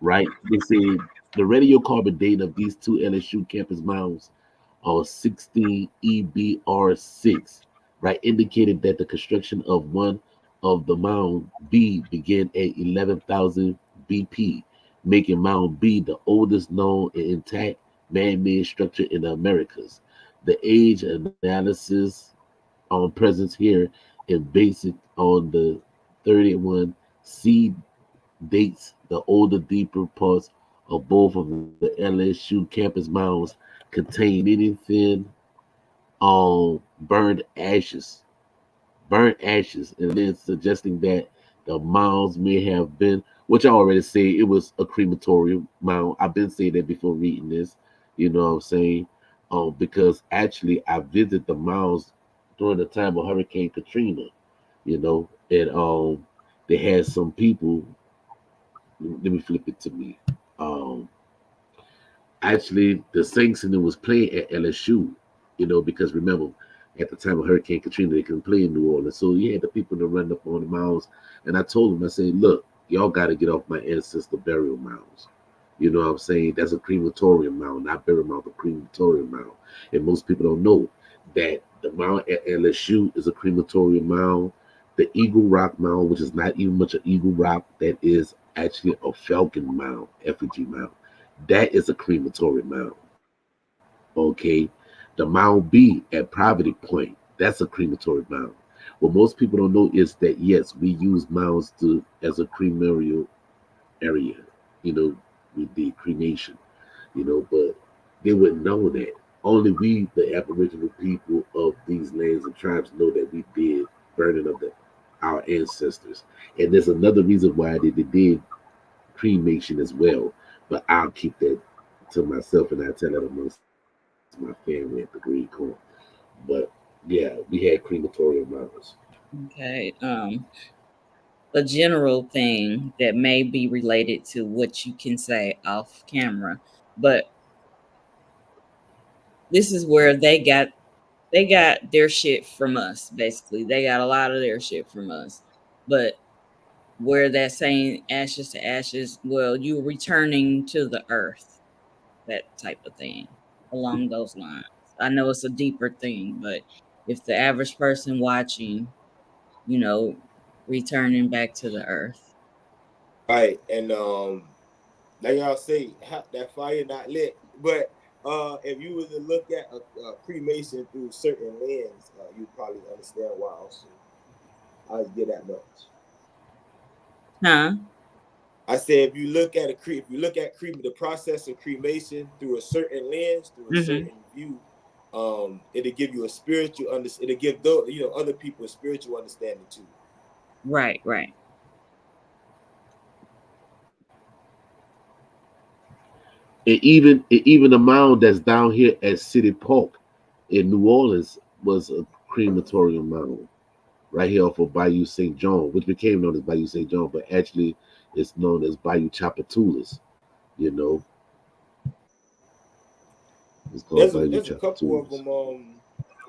right? They say the radiocarbon dating of these two LSU campus mounds are 16 EBR6, right? Indicated that the construction of one of the mound B began at 11,000 BP, making mound B the oldest known and intact man-made structure in the Americas. The age analysis on presence here is based on the 31 C dates the older, deeper parts of both of the LSU campus mounds contain many thin, burned ashes, and then suggesting that the mounds may have been, which I already say it was a crematorium mound. I've been saying that before reading this, you know what I'm saying? Because actually I visited the mounds during the time of Hurricane Katrina, and they had some people. Let me flip it to me. Um, Actually, the Saints and it was playing at LSU, because remember, at the time of Hurricane Katrina, they couldn't play in New Orleans. So you had the people to run up on the mounds. And I told them, I said, look, y'all got to get off my ancestor burial mounds. You know what I'm saying? That's a crematorium mound, not burial mound, but crematorium mound. And most people don't know that the mound at LSU is a crematorium mound. The Eagle Rock mound, which is not even much an Eagle Rock, that is actually a Falcon mound, effigy mound. That is a crematorium mound. Okay. The mound B at Poverty Point, that's a crematorium mound. What most people don't know is that yes, we use mounds as a cremarial area, with the cremation, but they wouldn't know that. Only we, the Aboriginal people of these lands and tribes, know that we did burning of our ancestors. And there's another reason why they did cremation as well. But I'll keep that to myself and I tell it amongst my family at the Green Corn. But yeah, we had crematorium mounds. Okay. A general thing that may be related to what you can say off camera, but this is where they got their shit from us. Basically, they got a lot of their shit from us. But where that saying ashes to ashes, well, you're returning to the earth, that type of thing, along those lines. I know it's a deeper thing, but if the average person watching, you know, returning back to the earth. right. And like y'all say, that fire not lit. But if you were to look at a cremation through certain lens, you probably understand why. Also, I get that much. Huh? I said if you look at the process of cremation through a certain lens, through a certain view, it'll give you a spiritual it'll give other people a spiritual understanding too. Right, right. And even the mound that's down here at City Park in New Orleans was a crematorium mound right here off of Bayou St. John, which became known as Bayou St. John, but actually it's known as Bayou Chapatulas. You know, it's called Bayou There's a couple of Chapatulas. them.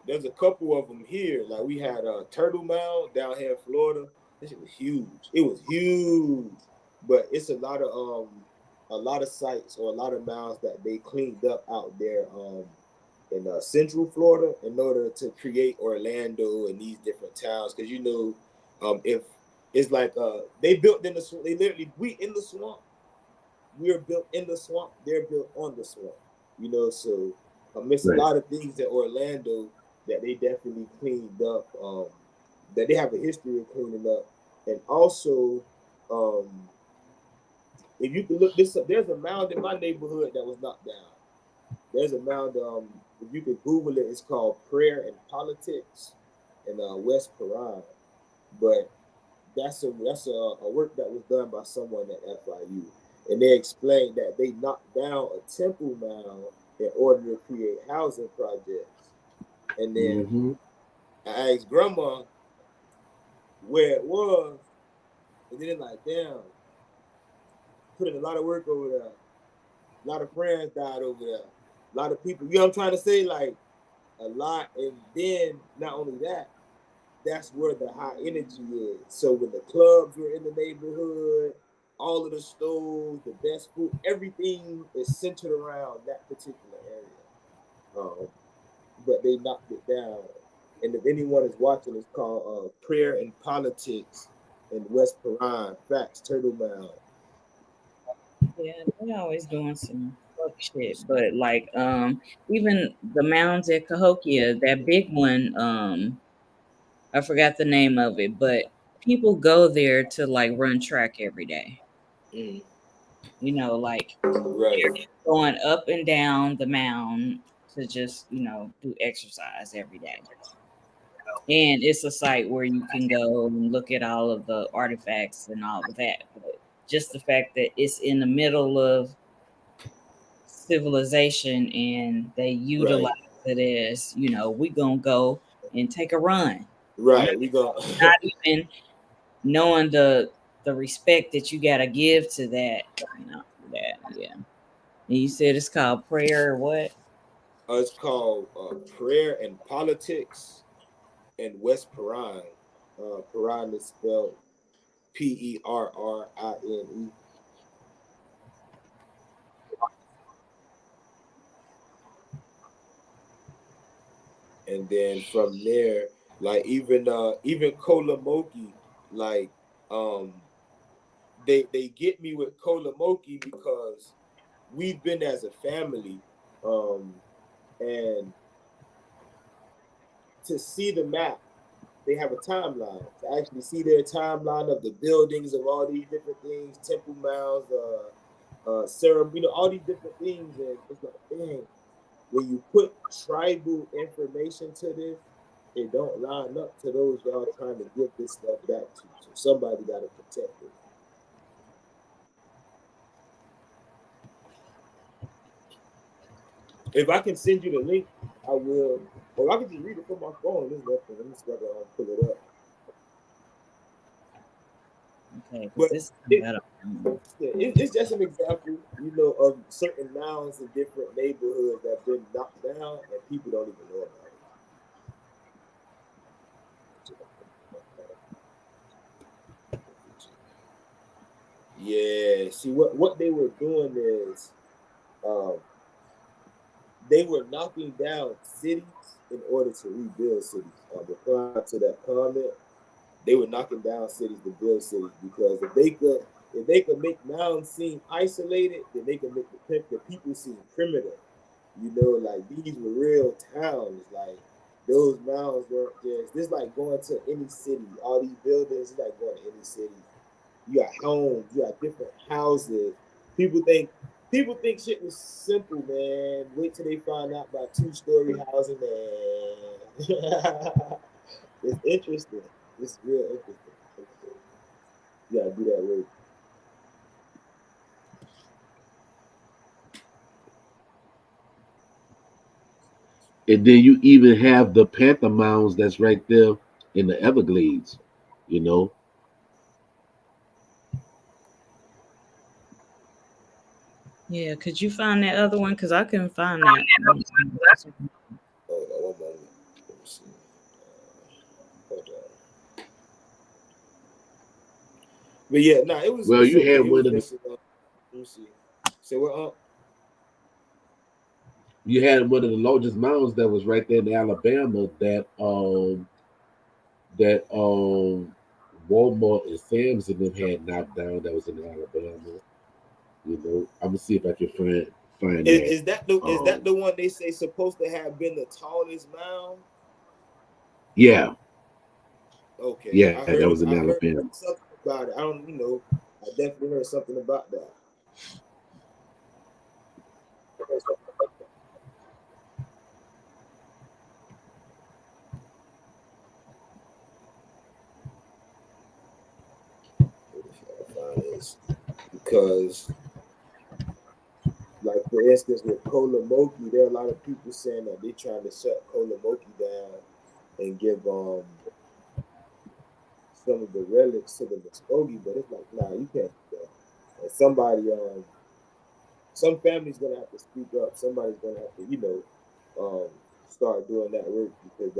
There's a couple of them here. Like we had a Turtle Mound down here in Florida. This shit was huge. It was huge, but it's a lot of sites or a lot of mounds that they cleaned up out there in Central Florida in order to create Orlando and these different towns. Because if it's like they built in the swamp, we in the swamp. We're built in the swamp. They're built on the swamp. So it's Right. a lot of things in Orlando that they definitely cleaned up. That they have a history of cleaning up, and also, if you can look this up, there's a mound in my neighborhood that was knocked down. There's a mound. If you could Google it, it's called Prayer and Politics in West Paran. But that's a work that was done by someone at FIU, and they explained that they knocked down a temple mound in order to create housing projects. And then I asked Grandma where it was, and then like, damn, put in a lot of work over there. A lot of friends died over there. A lot of people, what I'm trying to say, like a lot. And then not only that, that's where the high energy is. So when the clubs were in the neighborhood, all of the stores, the best food, everything is centered around that particular area. But they knocked it down. And if anyone is watching, it's called Prayer and Politics in West Paran. Facts, Turtle Mound. Yeah, they're always doing some fuck shit. But like even the mounds at Cahokia, that big one, I forgot the name of it, but people go there to like run track every day. Mm. Like Right. going up and down the mound to just, do exercise every day. And it's a site where you can go and look at all of the artifacts and all of that. But just the fact that it's in the middle of civilization and they utilize Right. it as, we gonna go and take a run. Right. We go. Not even knowing the respect that you gotta give to that, that, yeah. And you said it's called prayer or what? It's called Prayer and Politics in West Paran. Paran is spelled Perrine. And then from there, like even Kolamoki, like they get me with Kolamoki because we've been as a family, and to see the map, they have a timeline. To actually see their timeline of the buildings of all these different things, temple mounds, ceremony, all these different things, and it's like, dang, when you put tribal information to this, it don't line up to those y'all trying to give this stuff back to. So somebody got to protect it. If I can send you the link, I will. Or I can just read it from my phone. There's nothing. Let me see if I can pull it up. Okay, But it's just an example, of certain mounds in different neighborhoods that have been knocked down and people don't even know about it. Yeah, see what they were doing is they were knocking down cities in order to rebuild cities. Replying to that comment, they were knocking down cities to build cities because if they could make mounds seem isolated, then they could make the people seem primitive. Like these were real towns. Like those mounds weren't just. This like going to any city. All these buildings, it's like going to any city. you got homes, you got different houses. People think shit was simple, man. Wait till they find out about 2-story housing, man. It's interesting. It's real interesting. You gotta do that work. And then you even have the Panther Mounds that's right there in the Everglades, you know. Yeah, could you find that other one? Because I couldn't find that. Hold on, one moment. Let me see. Hold on. But yeah, nah, it was Well, you okay. had It one was of the, just let me see. So what you had one of the largest mounds that was right there in Alabama that Walmart and Sam's and them had knocked down that was in Alabama. You know, I'm gonna see if I can find that. is that the one they say supposed to have been the tallest mound? Yeah, Okay, yeah, I that heard was in heard Alabama. something about it. I don't, I definitely heard something about that. Because, like for instance, with Kolamoki, there are a lot of people saying that they're trying to shut Kolamoki down and give some of the relics to the Muskogee, but it's like, nah, you can't do that. And somebody, some family's gonna have to speak up. Somebody's gonna have to, start doing that work because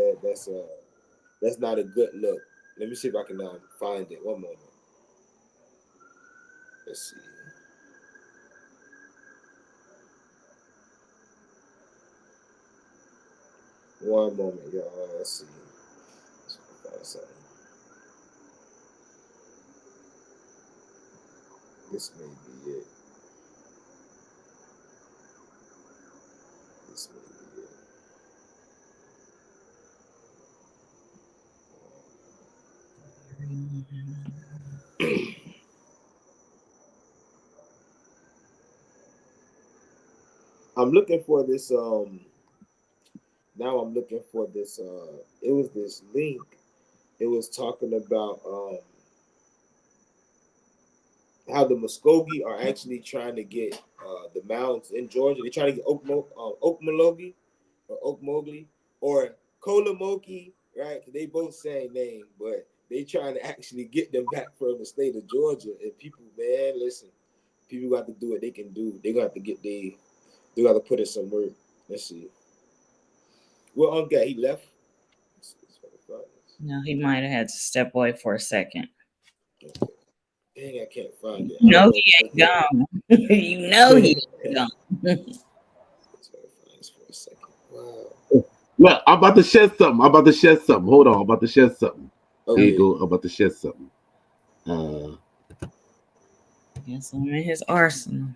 that's not a good look. Let me see if I can find it. One moment. Let's see. One moment, y'all. Let's see. Let's find something. This may be it. This may be it. I'm looking for this. Now I'm looking for this. It was this link. It was talking about how the Muskogee are actually trying to get the mounds in Georgia. They're trying to get Okmulgee or Okmulgee or Kolamoki, right? They both same name, but they trying to actually get them back from the state of Georgia. And people, man, listen, people got to do what they can do. They got to they got to put in some work. Let's see. Well, okay, he left. No, he might have had to step away for a second. Okay. Dang, I can't find it. No, he ain't gone. You know he ain't gone. Let's find this for a second. Wow. Well, I'm about to shed something. Hold on, I'm about to shed something. Okay. There you go. I'm about to shed something. Guess I'm in his arsenal.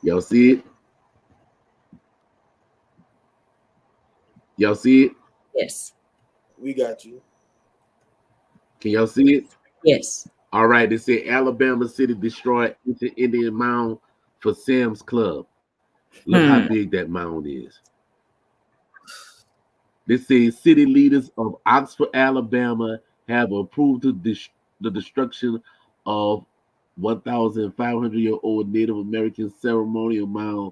Y'all see it? Y'all see it? Yes. We got you. Can y'all see it? Yes. All right. They say Alabama City destroyed ancient Indian mound for Sam's Club. Look how big that mound is. They say city leaders of Oxford, Alabama have approved the destruction of 1,500-year-old Native American ceremonial mound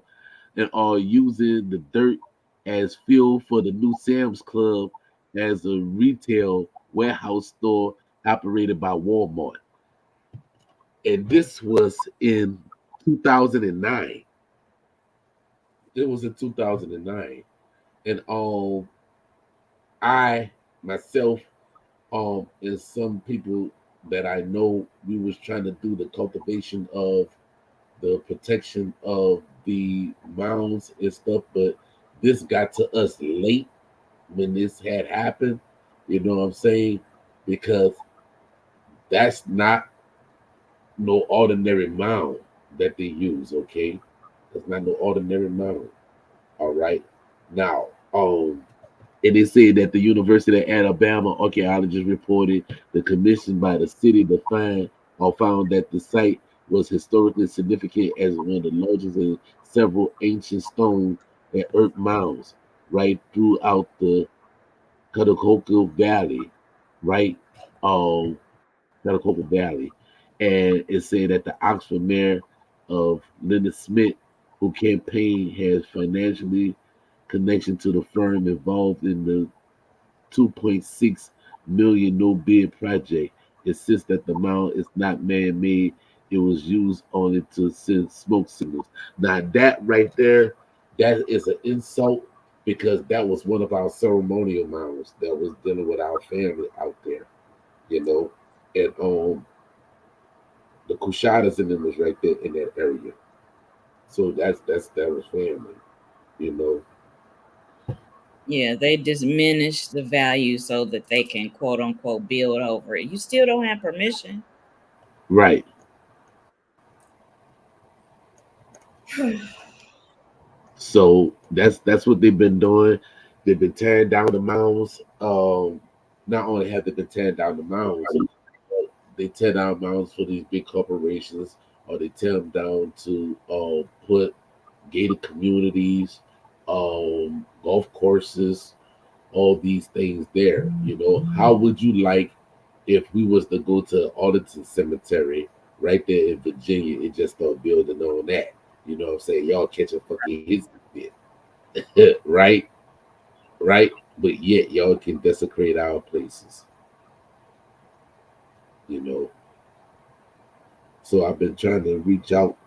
and are using the dirt as fuel for the new Sam's Club as a retail warehouse store operated by Walmart. And this was in 2009. It was in 2009. And I myself and some people that I know, we was trying to do the cultivation of the protection of the mounds and stuff, but this got to us late when this had happened. You know what I'm saying? Because that's not no ordinary mound that they use. Okay, it's not no ordinary mound. All right. Now, and they say that the University of Alabama archaeologists reported the commission by the city to find or found that the site was historically significant as one of the largest in several ancient stone and earth mounds right throughout the Cudahoga Valley, right? Cudahoga Valley. And it said that the Oxford mayor of Linda Smith, who campaigned, has financially connection to the firm involved in the 2.6 million no bid project, insists that the mound is not man made. It was used only to send smoke signals. Now, that right there, that is an insult because that was one of our ceremonial mounds that was dealing with our family out there, you know. And the Kushatas in them was right there in that area. So that was family, you know. Yeah, they diminish the value so that they can quote unquote build over it. You still don't have permission. Right. So that's what they've been doing. They've been tearing down the mounds. Not only have they been tearing down the mounds, but they tear down mounds for these big corporations, or they tear them down to put gated communities, golf courses, all these things there. You know, how would you like if we was to go to Arlington Cemetery right there in Virginia and just start building on that? You know what I'm saying? Y'all catch a fucking hit, right? Right? But yet y'all can desecrate our places, you know. So I've been trying to reach out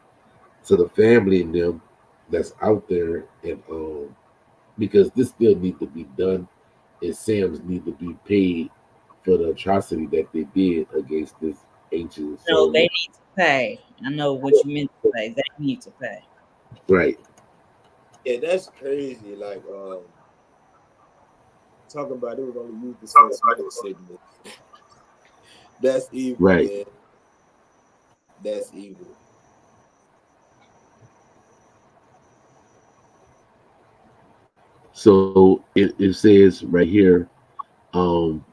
to the family and them that's out there, and because this still need to be done, and Sam's need to be paid for the atrocity that they did against this ancient No, they ceremony. need to pay. I know what you meant to say. They need to pay. Right, Yeah, that's crazy. Like talking about it was only used to send smoke signals. That's evil, right. man. That's evil. So it says right here, um,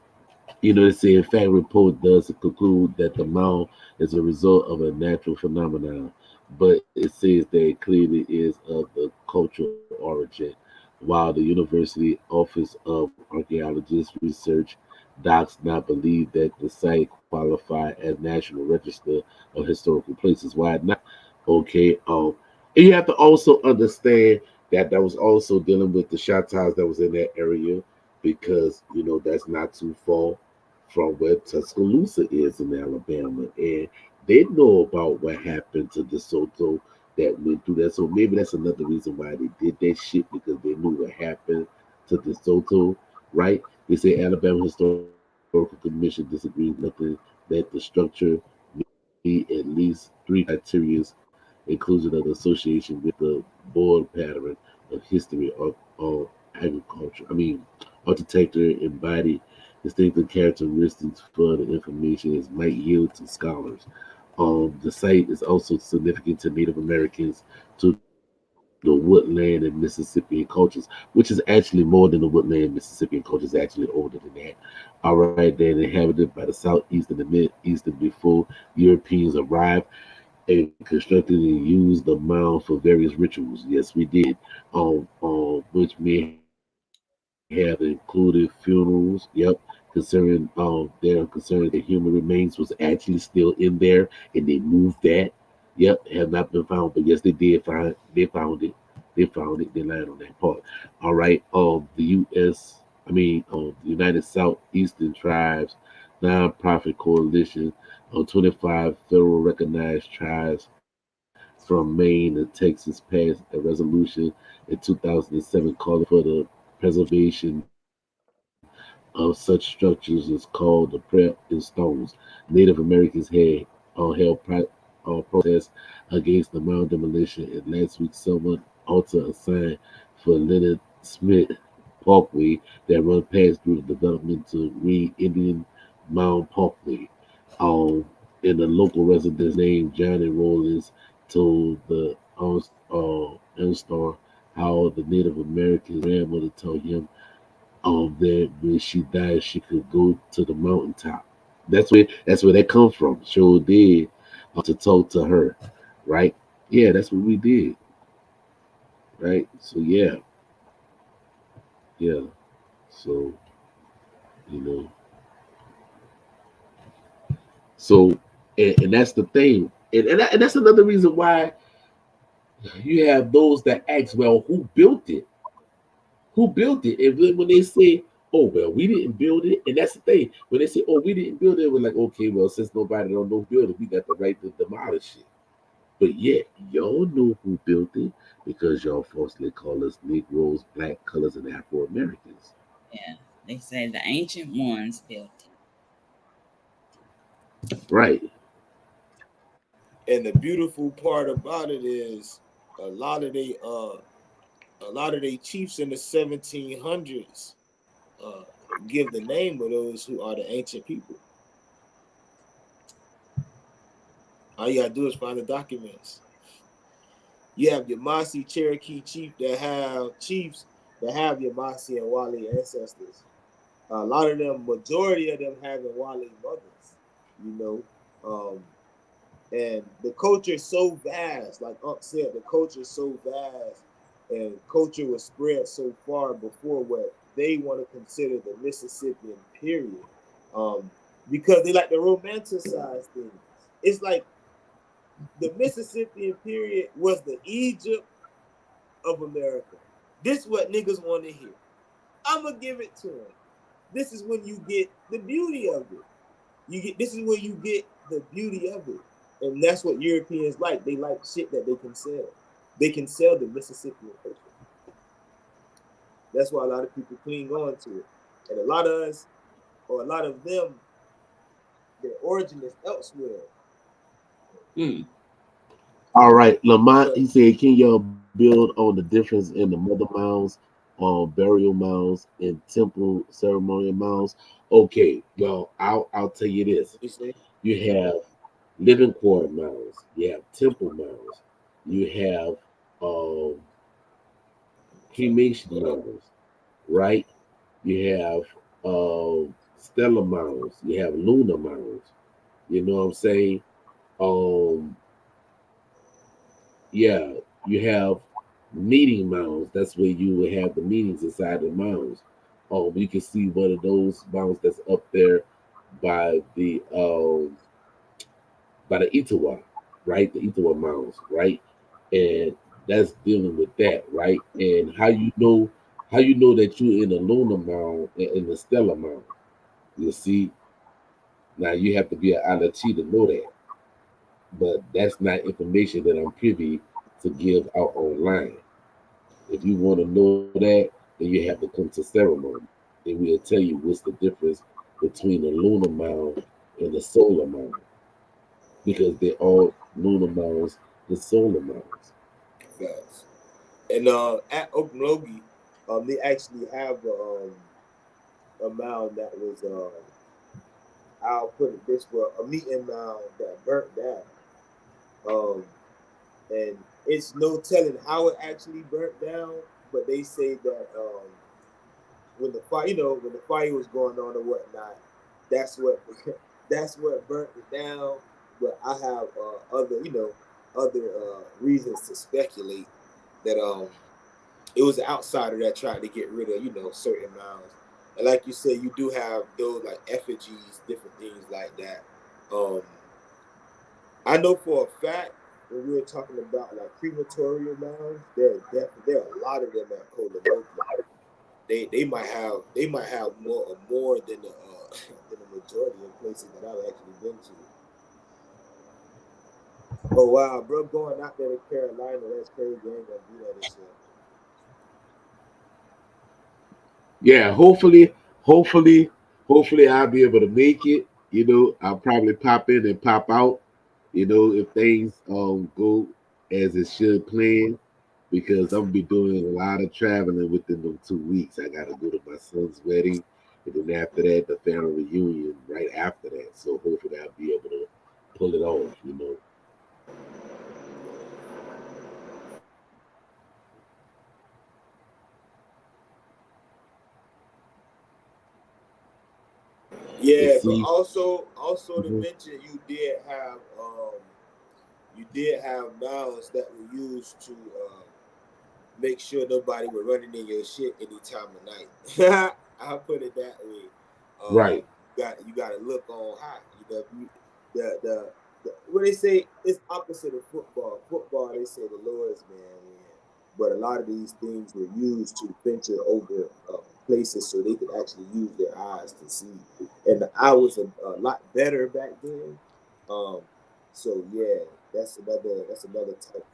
you know, it says, in fact, report does conclude that the mound is a result of a natural phenomenon, but it says that it clearly is of the cultural origin. While the University Office of Archaeologists Research docs not believe that the site qualify as National Register of Historical Places. Why not? Okay, and you have to also understand that that was also dealing with the Shatas that was in that area, because you know that's not too far from where Tuscaloosa is in Alabama, and they know about what happened to DeSoto that went through that. So maybe that's another reason why they did that shit, because they knew what happened to DeSoto, right? They say Alabama Historical Commission disagrees nothing that the structure meet at least three criteria, inclusion of the association with the board pattern of history of agriculture. I mean, architecture embodied distinctive characteristics for the information as might yield to scholars. The site is also significant to Native Americans, to the woodland and Mississippian cultures, which is actually more than the woodland and Mississippian culture, is actually older than that. All right, they're inhabited by the southeastern and mideastern before Europeans arrived and constructed and used the mound for various rituals. Yes, we did. Which may have included funerals. Yep, there are concerns that human remains was actually still in there, and they moved that. Yep, have not been found, but yes, they did find. They found it. They found it. They lied on that part. All right. The U.S. The United Southeastern Tribes nonprofit coalition of 25 federal recognized tribes from Maine and Texas passed a resolution in 2007 calling for the preservation of such structures is called the prayer in stones. Native Americans held protests against the mound demolition, and last week someone altered a sign for Leonard Smith Parkway that run past through the development to Green Indian Mound Parkway. Um, and the local residents named Johnny Rollins told the Star how the Native American grandmother told him that when she died, she could go to the mountaintop. That's where that come from. Sure did to talk to her, right? Yeah, that's what we did, right? So yeah. So you know, so and that's the thing, and that's another reason why you have those that ask, well, who built it? Who built it? And then when they say, oh well, we didn't build it, and that's the thing. When they say, oh, we didn't build it, we're like, okay, well, since nobody don't know who built it, we got the right to demolish it. But yet, y'all know who built it because y'all falsely call us Negroes, black colors, and Afro Americans. Yeah, they say the ancient ones built Right. And the beautiful part about it is a lot of they chiefs in the 1700s uh, give the name of those who are the ancient people. All you gotta do is find the documents. You have Yvmvse Cherokee chiefs that have Yvmvse and Wale ancestors. A lot of them, majority of them having Wale mothers, you know. And the culture is so vast, like Unc said, the culture is so vast, and culture was spread so far before what they want to consider the Mississippian period, because they like to romanticize things. It's like the Mississippian period was the Egypt of America. This is what niggas want to hear. I'm gonna give it to them. This is when you get the beauty of it. This is where you get the beauty of it. And that's what Europeans like. They like shit that they can sell. They can sell the Mississippian culture. That's why a lot of people cling on to it. And a lot of us, or a lot of them, their origin is elsewhere. it. All right, Lamont, he said, can y'all build on the difference in the mother mounds, burial mounds, and temple ceremonial mounds? Okay, well, I'll tell you this. You see? You have living quarter mounds, you have temple mounds, you have cremation mounds, right? You have stellar mounds, you have lunar mounds. You know what I'm saying? Um, yeah, you have meeting mounds. That's where you would have the meetings inside the mounds. You can see one of those mounds that's up there by the Itawa, right? The Itawa mounds, right? And that's dealing with that, right? And how you know that you're in a lunar mound and in the stellar mound. You see, now you have to be an Alachi to know that, but that's not information that I'm privy to give out online. If you want to know that, then you have to come to ceremony, and we'll tell you what's the difference between the lunar mound and the solar mound, because they're all lunar mounds and solar mounds. Facts. And at Okmulgee, they actually have a mound that was I'll put it this way, a meeting mound that burnt down. Um, and it's no telling how it actually burnt down, but they say that when the fire, when the fire was going on or whatnot, that's what that's what burnt it down. But I have other reasons to speculate that it was an outsider that tried to get rid of certain mounds. And like you said, you do have those like effigies, different things like that. Um, I know for a fact when we were talking about like crematorial mounds, there are a lot of them at Kodomoki. They might have more than the than the majority of places that I've actually been to. Oh wow, bro, going out there to Carolina, that's crazy. I ain't gonna do that this year. Yeah, hopefully I'll be able to make it. I'll probably pop in and pop out. If things go as it should plan, because I'm gonna be doing a lot of traveling within them 2 weeks. I gotta go to my son's wedding, and then after that, the family reunion right after that. So hopefully I'll be able to pull it off, you know. And Yeah, but see, also to mhm. mention, you did have mounds that were used to make sure nobody were running in your shit any time of night. I'll put it that way. Right. You got to look on high. You know, the what they say is opposite of football. Football, they say the Lord's man win, but a lot of these things were used to venture over places so they could actually use their eyes to see. And the eye was a lot better back then. So yeah, that's another type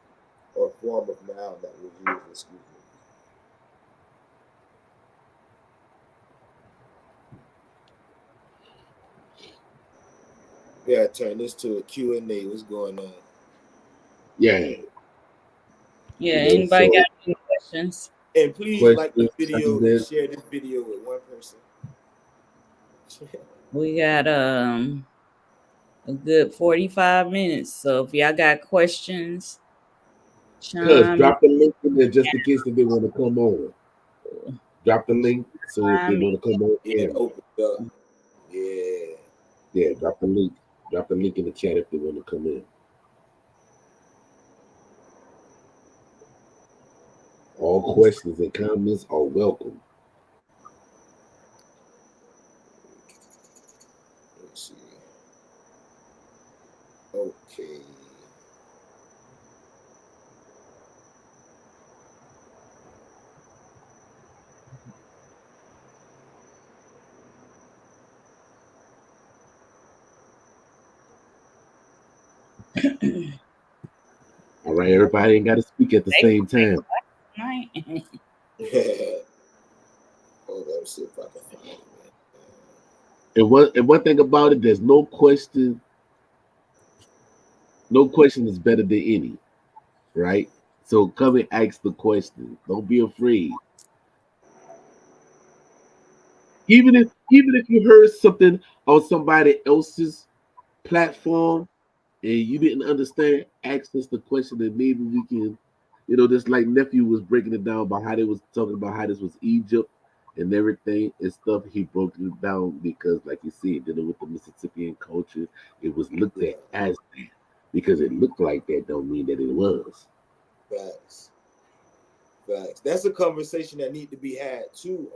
or form of noun that was used. Excuse me. Yeah, turn this to a Q&A. What's going on? Yeah. Yeah, You know, anybody so got any questions? And please like the questions, video and comments. share this video with one person. We got a good 45 minutes. So if y'all got questions, Cuz chime drop the link in there just in case that they want to come on. Drop the link so if they chime want to come on Yeah, in. open it up. Yeah. Yeah, drop the link. Drop the link in the chat if they want to come in. All questions and comments are welcome. Let's see. Okay. All right, everybody ain't got to speak at the same time. tonight. Hold on, see if I can find it, man. And one thing about it, there's no question. No question is better than any, right? So come and ask the question. Don't be afraid. Even if you heard something on somebody else's platform and you didn't understand, ask us the question and maybe we can, just like nephew was breaking it down about how they was talking about how this was Egypt and everything and stuff. He broke it down because, like you said, dealing with the Mississippian culture, it was looked Yeah, at as that. Because it looked like that don't mean that it was. facts. Facts. That's a conversation that need to be had too.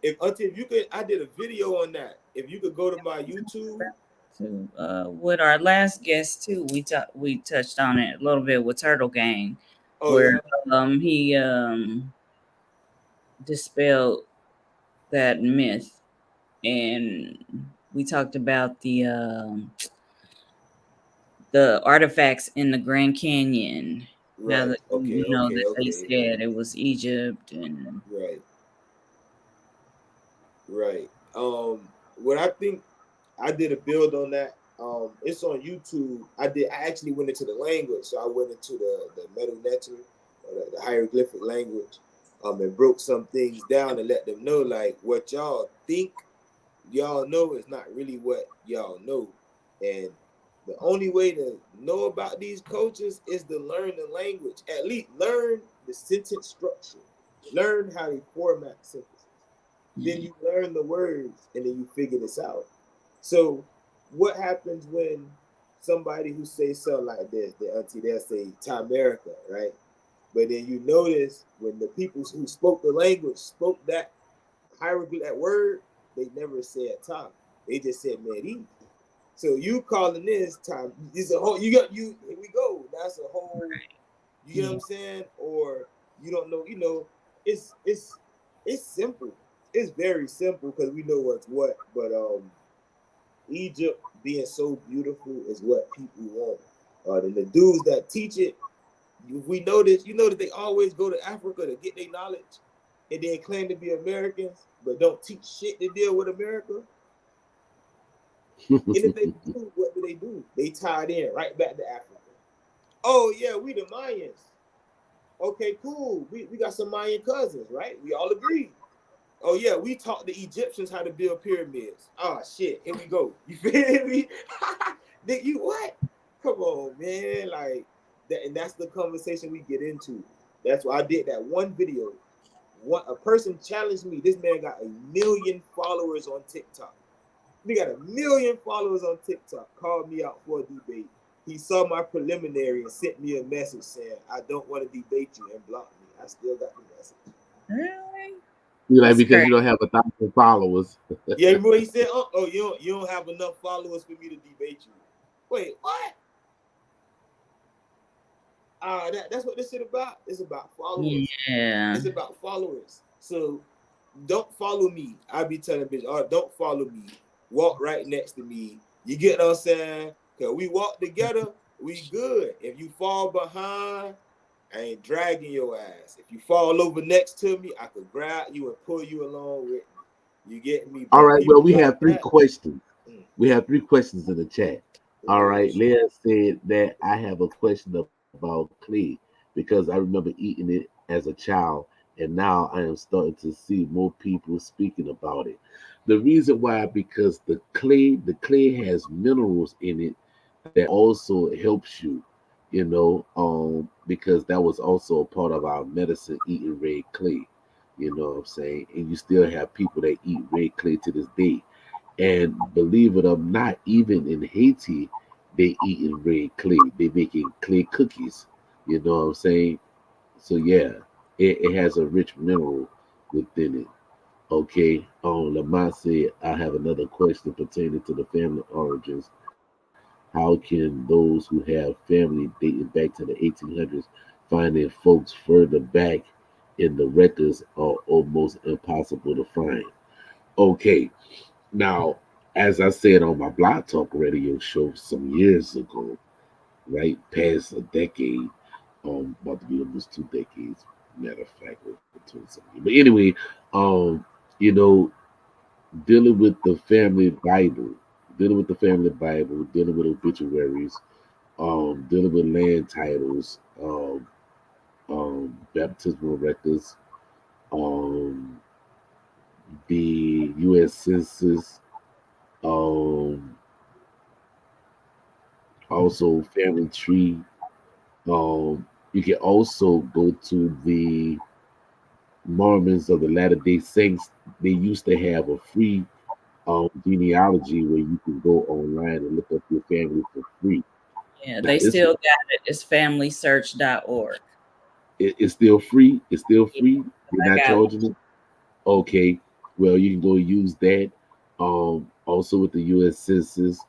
If you could, I did a video on that. If you could go to my YouTube. With our last guest too, we touched on it a little bit with Turtle Gang, Oh where yeah. he dispelled that myth, and we talked about the artifacts in the Grand Canyon. How Right. that Okay. that they Okay. said it was Egypt and Right. Right. What I think I did a build on that. It's on YouTube. I actually went into the language, so I went into the Medu Neter, or the hieroglyphic language, and broke some things down and let them know like what y'all think y'all know is not really what y'all know, and the only way to know about these cultures is to learn the language. At least learn the sentence structure, learn how they format sentences. Then you learn the words and then you figure this out. So what happens when somebody who says something like this, the auntie, they'll say Tamerica, right? But then you notice when the people who spoke the language spoke that hieroglyph, that word, they never said time. They just said Medi. So you calling this time? It's a whole. You got you. Here we go. That's a whole. You know what I'm saying? Or you don't know. It's simple. It's very simple because we know what's what. But Egypt being so beautiful is what people want. And the dudes that teach it, we know this. You know that they always go to Africa to get their knowledge, and then claim to be Americans, but don't teach shit to deal with America. And if they do, what do? They tied in right back to Africa. Oh yeah, we the Mayans. Okay, cool. We got some Mayan cousins, right? We all agree. Oh yeah, we taught the Egyptians how to build pyramids. Oh shit, here we go. You feel me? Did you what? Come on, man. Like that, and that's the conversation we get into. That's why I did that one video. A person challenged me. This man got 1 million followers on TikTok. He got 1 million followers on TikTok. Called me out for a debate. He saw my preliminary and sent me a message saying, "I don't want to debate you," and blocked me. I still got the message. Really? You like That's because crazy. you don't have 1,000 followers. Yeah, remember he said, "Oh, you don't have enough followers for me to debate you." Wait, what? That's what this shit about. It's about followers. Yeah. It's about followers. So don't follow me. I be telling bitch, don't follow me. Walk right next to me. You get what I'm saying? Cause we walk together, we good. If you fall behind, I ain't dragging your ass. If you fall over next to me, I could grab you and pull you along with me. You get me? All But right. Well, people we like have 3 that. questions. We have 3 questions in the chat. All right. Sure. Leah said that I have a question about clay because I remember eating it as a child, and now I am starting to see more people speaking about it. The reason why, because the clay has minerals in it that also helps you, because that was also a part of our medicine eating red clay. You know what I'm saying? And you still have people that eat red clay to this day. And believe it or not, even in Haiti, they eating red clay. They making clay cookies. You know what I'm saying? So yeah, it has a rich mineral within it. Okay. Lamont said, I have another question pertaining to the family origins. How can those who have family dating back to the 1800s finding folks further back in the records are almost impossible to find? Okay. Now, as I said on my Blog Talk radio show some years ago, right past a decade, about to be almost 2 decades, matter of fact, or 20 something. But anyway, um, you know, dealing with the family Bible, dealing with obituaries, dealing with land titles, baptismal records, um, the U.S. Census, um, also family tree. You can also go to the Mormons of the Latter Day Saints. They used to have a free genealogy where you can go online and look up your family for free. Yeah, Now they this still got it. It's familysearch.org. it's still free. It's still Yeah, free. They're I not got one. charging it. Okay, well you can go use that. Also with the U.S. Census,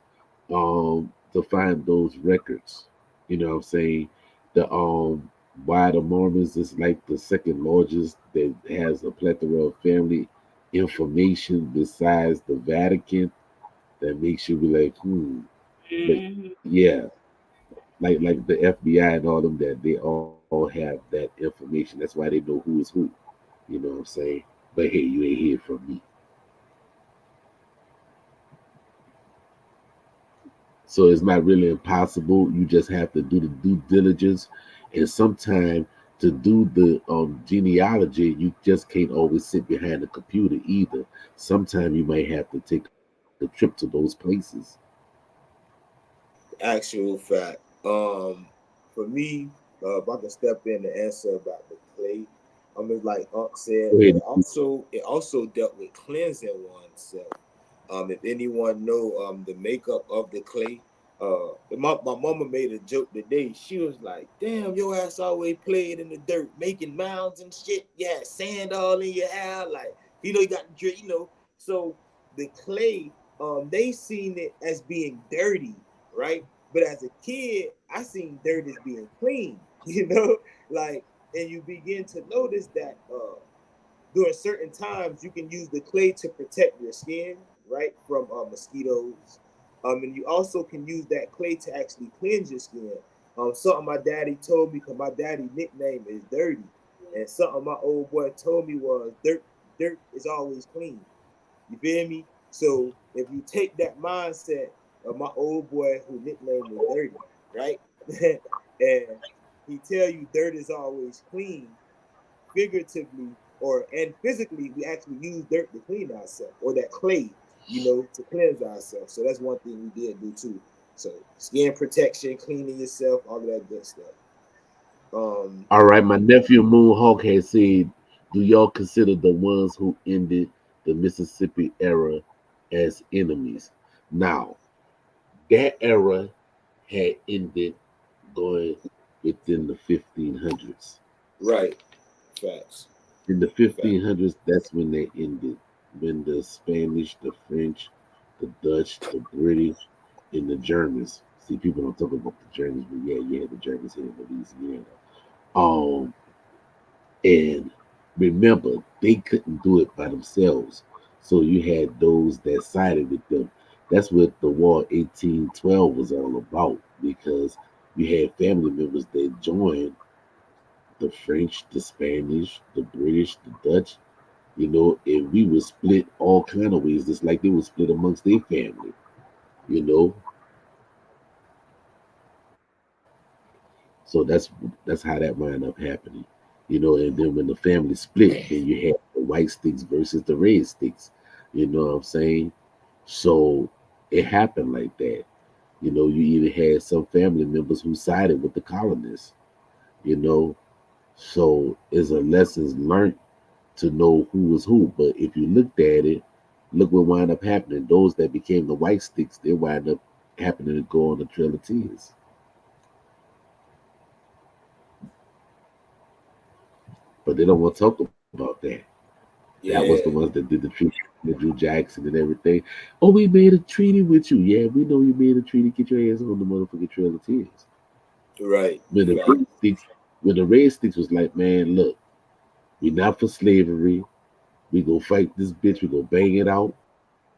to find those records. You know what I'm saying? The why the Mormons is like the second largest that has a plethora of family information besides the Vatican that makes you be like, But Mhm. yeah, like the FBI and all them that they all have that information. That's why they know who is who. You know what I'm saying? But hey, you ain't hear from me. So it's not really impossible. You just have to do the due diligence. And sometimes to do the genealogy, you just can't always sit behind a computer either. Sometimes you might have to take a trip to those places. Actual fact. For me, if I can step in and answer about the clay, it's like Unc said, Go but ahead. it also dealt with cleansing oneself. If anyone know the makeup of the clay, my mama made a joke today. She was like, "Damn, your ass always played in the dirt, making mounds and shit. You had sand all in your hair, like you got So the clay, they seen it as being dirty, right? But as a kid, I seen dirt as being clean, like, and you begin to notice that during certain times you can use the clay to protect your skin, right, from mosquitoes. And you also can use that clay to actually cleanse your skin. Something my daddy told me, because my daddy nickname is Dirty, and something my old boy told me was dirt is always clean. You feel me? So if you take that mindset of my old boy who nicknamed was Dirty, right? And he tell you dirt is always clean, figuratively and physically, we actually use dirt to clean ourselves, or that clay, to cleanse ourselves. So that's one thing we did do too. So skin protection, cleaning yourself, all of that good stuff. All right, my nephew Moonhawk has said, do y'all consider the ones who ended the Mississippi era as enemies? Now, that era had ended going within the 1500s. Right. Facts. In the 1500s, that's when they ended. When the Spanish, the French, the Dutch, the British, and the Germans. See, people don't talk about the Germans, but yeah, the Germans here in Louisiana. Um, and remember, they couldn't do it by themselves. So you had those that sided with them. That's what the War 1812 was all about, because you had family members that joined the French, the Spanish, the British, the Dutch, and we were split all kind of ways, just like they were split amongst their family, you know. So that's how that wound up happening, And then when the family split, then you had the white sticks versus the red sticks. You know what I'm saying? So it happened like that. You even had some family members who sided with the colonists. You know, so it's a lessons learned to know who was who. But if you looked at it, look what wound up happening. Those that became the white sticks, they wind up happening to go on the Trail of Tears. But they don't want to talk about that. Yeah. That was the ones that did the treaty with Andrew Jackson and everything. Oh, we made a treaty with you. Yeah, we know you made a treaty. Get your hands on the motherfucking Trail of Tears. Right. When the red sticks was like, man, look, we not for slavery. We gonna fight this bitch. We gonna bang it out.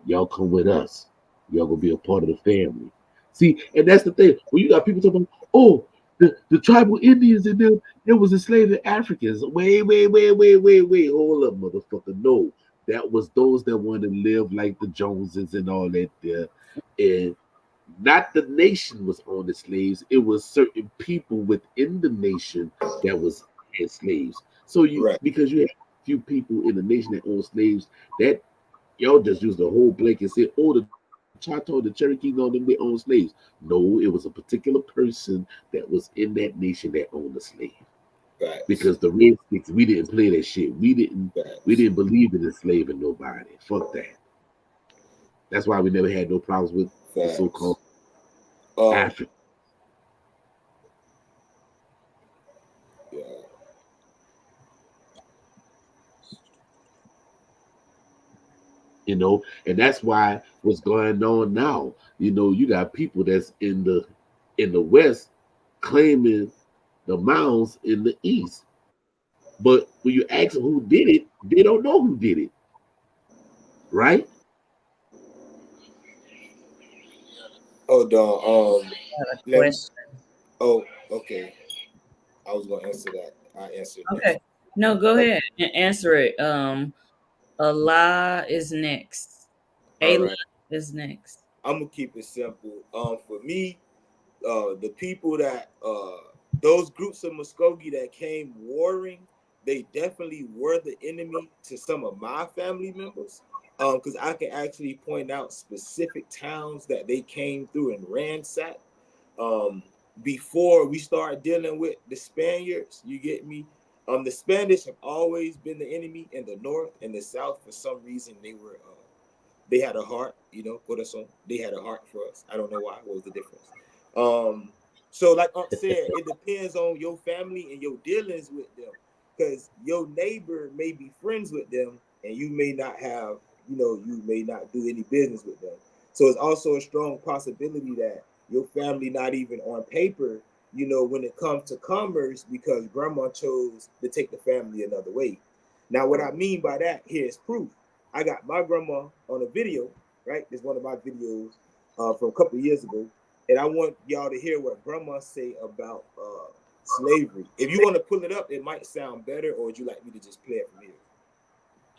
Y'all come with us. Y'all gonna be a part of the family. See, and that's the thing. When you got people talking about, oh, the tribal Indians and them, it was enslaved Africans. Wait. Hold up, motherfucker. No. That was those that wanted to live like the Joneses and all that there. And not the nation was on the slaves. It was certain people within the nation that was had slaves. So Right. because you had a few people in the nation that owned slaves, that y'all just used the whole blanket and said, oh, the Choctaw, the Cherokee, all them, they own slaves. No, it was a particular person that was in that nation that owned a slave. Facts. Because the red sticks, we didn't play that shit. We didn't Facts. believe in enslaving nobody. Fuck that. That's why we never had no problems with the Facts. so-called African. Yeah. And that's why what's going on now. You got people that's in the West claiming the mounds in the East. But when you ask them who did it, they don't know who did it. Right? Hold on. Question. Oh, okay. I was gonna answer that. I answered. Okay. No, go ahead and answer it. Allah is next. Allah is next. I'm gonna keep it simple. For me, the people that those groups of Muskogee that came warring, they definitely were the enemy to some of my family members. Because I can actually point out specific towns that they came through and ransacked. Before we start dealing with the Spaniards, you get me? The Spanish have always been the enemy in the north and the south. For some reason, they had a heart, corazón. They had a heart for us. I don't know why. What was the difference? So like Unc said, it depends on your family and your dealings with them, because your neighbor may be friends with them and you may not have, you may not do any business with them. So it's also a strong possibility that your family not even on paper, when it comes to commerce, because grandma chose to take the family another way. Now, what I mean by that, here's proof. I got my grandma on a video, right? It's one of my videos from a couple of years ago. And I want y'all to hear what grandma say about slavery. If you want to pull it up, it might sound better, or would you like me to just play it from here?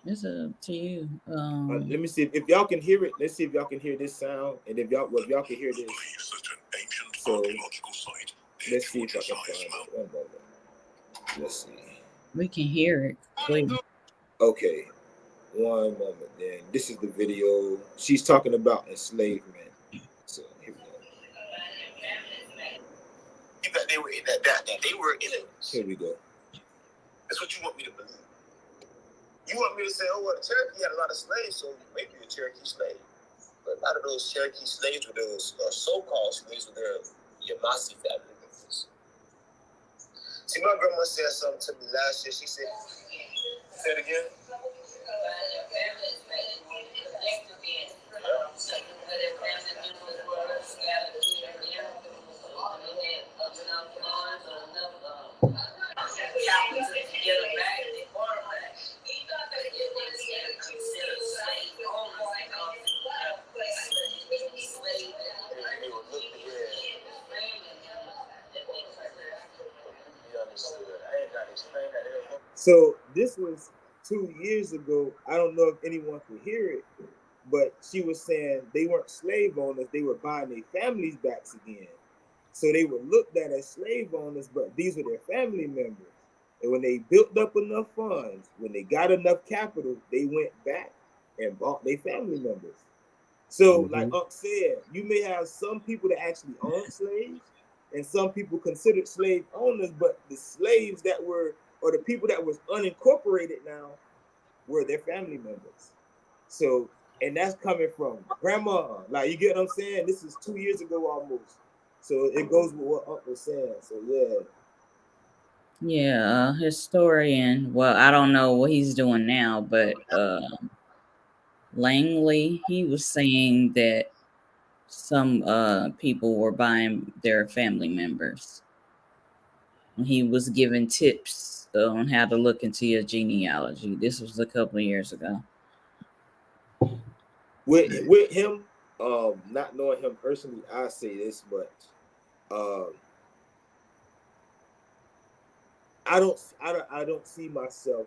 It's up to you. Let me see if y'all can hear it. Let's see if y'all can hear this sound, and if y'all can hear this. So let's see if I can find it. One moment. Let's see. We can hear it clearly. Okay. One moment then. This is the video. She's talking about enslavement. So here we go. that they were enemies. Here we go. That's what you want me to believe. You want me to say, oh, well, the Cherokee had a lot of slaves, so maybe a Cherokee slave. But a lot of those Cherokee slaves were those so-called slaves were their Yvmvse family members. See, my grandma said something to me last year. She said, say it again. So this was 2 years ago. I don't know if anyone could hear it, but she was saying they weren't slave owners. They were buying their families back again. So they were looked at as slave owners, but these were their family members. And when they built up enough funds, when they got enough capital, they went back and bought their family members. So like Unc said, you may have some people that actually own slaves and some people considered slave owners, but the slaves that were, or the people that was unincorporated now, were their family members. So, and that's coming from grandma. Like, you get what I'm saying? This is 2 years ago almost. So it goes with what Unc was saying. So yeah. Yeah, historian. Well, I don't know what he's doing now, but Langley, he was saying that some people were buying their family members. And he was giving tips on how to look into your genealogy. This was a couple of years ago. With him, not knowing him personally, I say this, but I don't see myself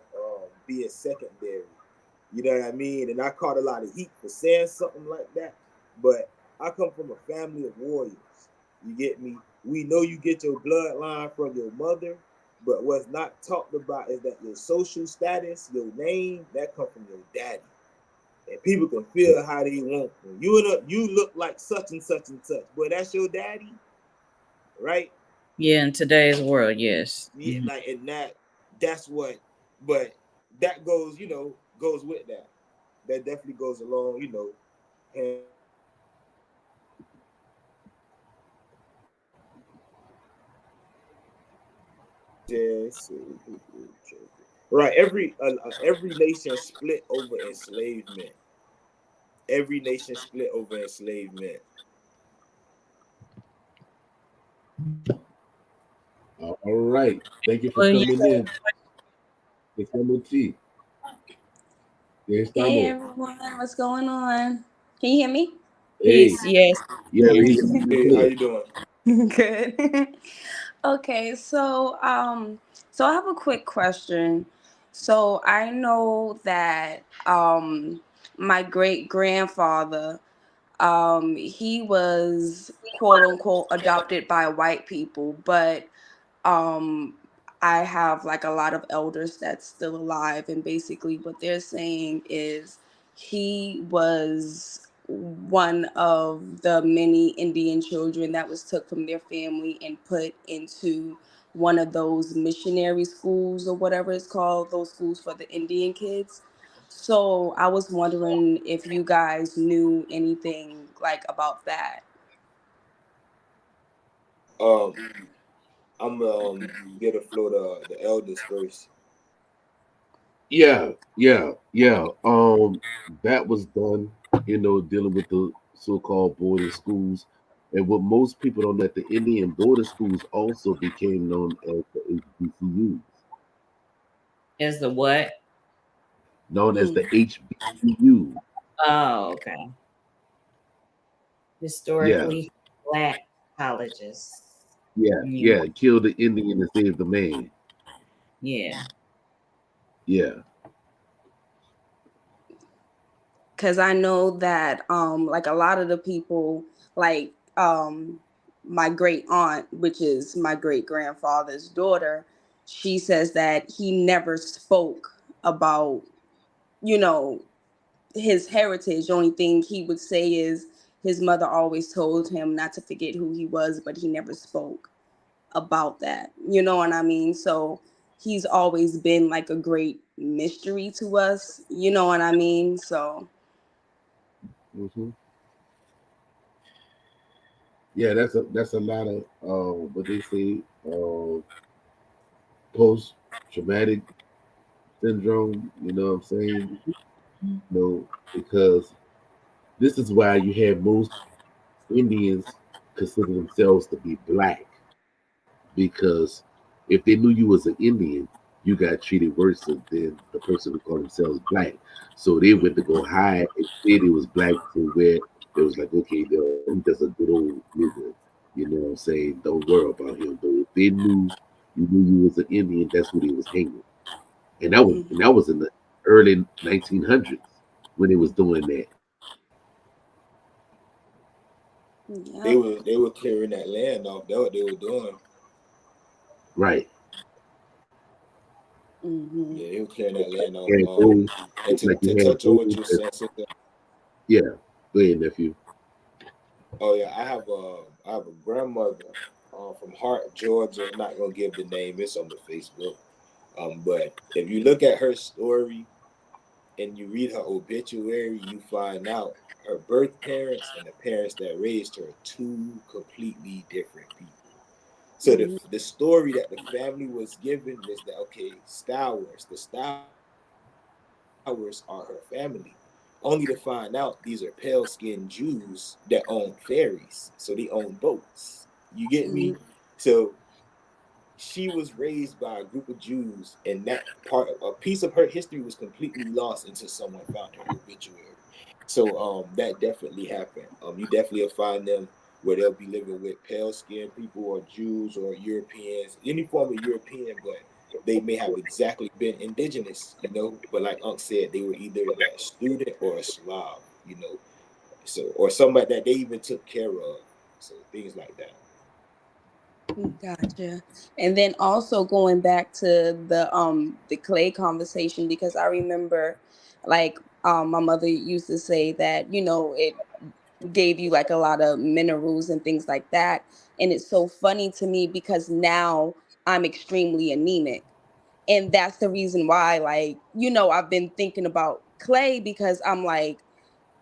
being secondary. You know what I mean? And I caught a lot of heat for saying something like that. But I come from a family of warriors. You get me? We know you get your bloodline from your mother, but what's not talked about is that your social status, your name, that comes from your daddy. And people can feel how they want. You look like such and such and such, but that's your daddy, right? Yeah, in today's world, yes. Yeah, like, and that's what, but that goes, goes with that. That definitely goes along, and right. Every nation split over enslavement. Every nation split over enslavement. All right. Thank you for Well, coming in. Estamos. Ya Hey estamos. everyone, what's going on? Can you hear me? Hey. peace, yes. Yeah, we hear you Hey, how clear. you doing? Good. Okay, so I have a quick question. So I know that my great grandfather he was quote unquote adopted by white people, but um I have like a lot of elders that's still alive, and basically what they're saying is he was one of the many Indian children that was took from their family and put into one of those missionary schools or whatever it's called, those schools for the Indian kids. So I was wondering if you guys knew anything like about that. I'm get a floor the elders first. Yeah. That was done, dealing with the so-called boarding schools. And what most people don't know, that the Indian boarding schools also became known as the HBCUs, As the what? known as the HBCU. Oh, okay. Yeah, Historically black colleges. Kill the Indian and save the man. Yeah. Yeah. Because I know that like a lot of the people, like my great aunt, which is my great grandfather's daughter, she says that he never spoke about, you know, his heritage. The only thing he would say is his mother always told him not to forget who he was, but he never spoke. about that. You know what I mean? So he's always been like a great mystery to us. You know what I mean? So Mm-hmm. Yeah, that's a lot of what they say post traumatic syndrome. You know what I'm saying? No, because this is why you have most Indians consider themselves to be black, because if they knew you was an Indian, you got treated worse than the person who called themselves black. So they went to go hide and say they was black to where it was like, okay, he's just a good old nigga. You know what I'm saying? Don't worry about him. But if they knew you was an Indian, that's who they was hanging. And that was in the early 1900s when they was doing that. yeah. They were clearing that land off. That's what they were doing. Right. Mm-hmm. Yeah, they were clearing that land off. And those, And like to you had touch on what those you that, said, sister. yeah. Go ahead, nephew. Oh yeah, I have a grandmother from Hart, Georgia. I'm not gonna give the name. It's on the Facebook. But if you look at her story and you read her obituary, you find out her birth parents and the parents that raised her are two completely different people. So Mm-hmm. the story that the family was given was that okay, the Stowers are her family. Only to find out these are pale skinned Jews that own ferries. So they own boats. You get Mm-hmm. me? So she was raised by a group of Jews, and that part, a piece of her history was completely lost until someone found her obituary. So that definitely happened. You definitely will find them where they'll be living with pale skinned people or Jews or Europeans, any form of European, but they may have exactly been indigenous, But like Unc said, they were either that student or a Slav. So or somebody that they even took care of. So things like that. Gotcha. And then also going back to the clay conversation, because I remember like my mother used to say that, it gave you like a lot of minerals and things like that. And it's so funny to me because now I'm extremely anemic. And that's the reason why, like, I've been thinking about clay because I'm like,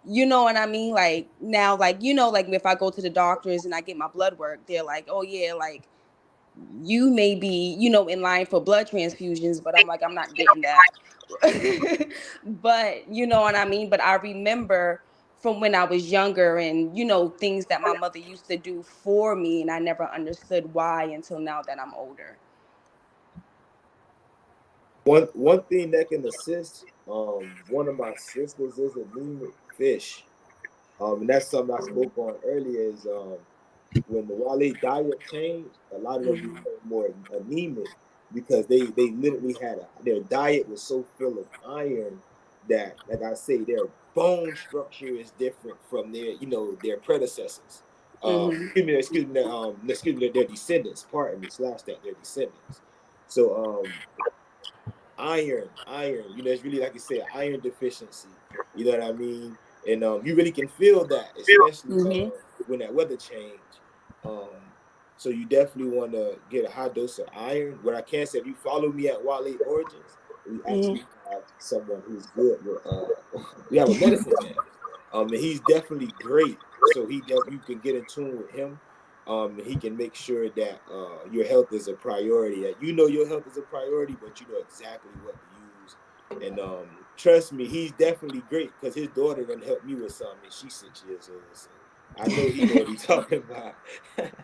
you know what I mean? Like now, like, like if I go to the doctors and I get my blood work, they're like, oh yeah, like you may be, in line for blood transfusions, but I'm like, I'm not getting that. But you know what I mean? But I remember from when I was younger and, things that my mother used to do for me, and I never understood why until now that I'm older. One thing that can assist, one of my sisters is anemic fish. And that's something I spoke on earlier is when the Wale diet changed, a lot of them Mm-hmm. became more anemic because they literally their diet was so full of iron that, like I say, their bone structure is different from their predecessors. Mm-hmm. Their descendants. Pardon me, slash that their descendants. So iron, it's really like you said, iron deficiency. You know what I mean? And you really can feel that, especially Mm-hmm. when that weather change. Um, so you definitely want to get a high dose of iron. What I can say, if you follow me at Wale Origins, we Mm-hmm. actually have someone who's good with we have a medicine man. And he's definitely great. So you can get in tune with him. And he can make sure that your health is a priority. That your health is a priority, but you know exactly what to use. And trust me, he's definitely great because his daughter done helped me with something, and she's 6 years old. So I know he know what he's talking about.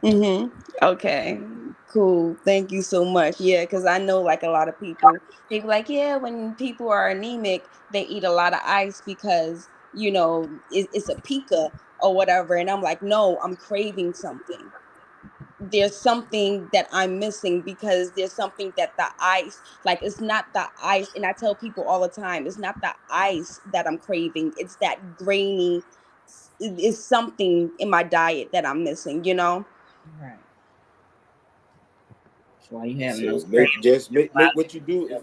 Mm-hmm. Okay. Cool. Thank you so much. Yeah, because I know like a lot of people, they be like, yeah, when people are anemic, they eat a lot of ice because, it's a pica or whatever. And I'm like, no, I'm craving something. There's something that I'm missing because there's something that the ice, like it's not the ice. And I tell people all the time, it's not the ice that I'm craving. It's that grainy, it's something in my diet that I'm missing. Right. That's why you having So those make cravings. just make what you do is,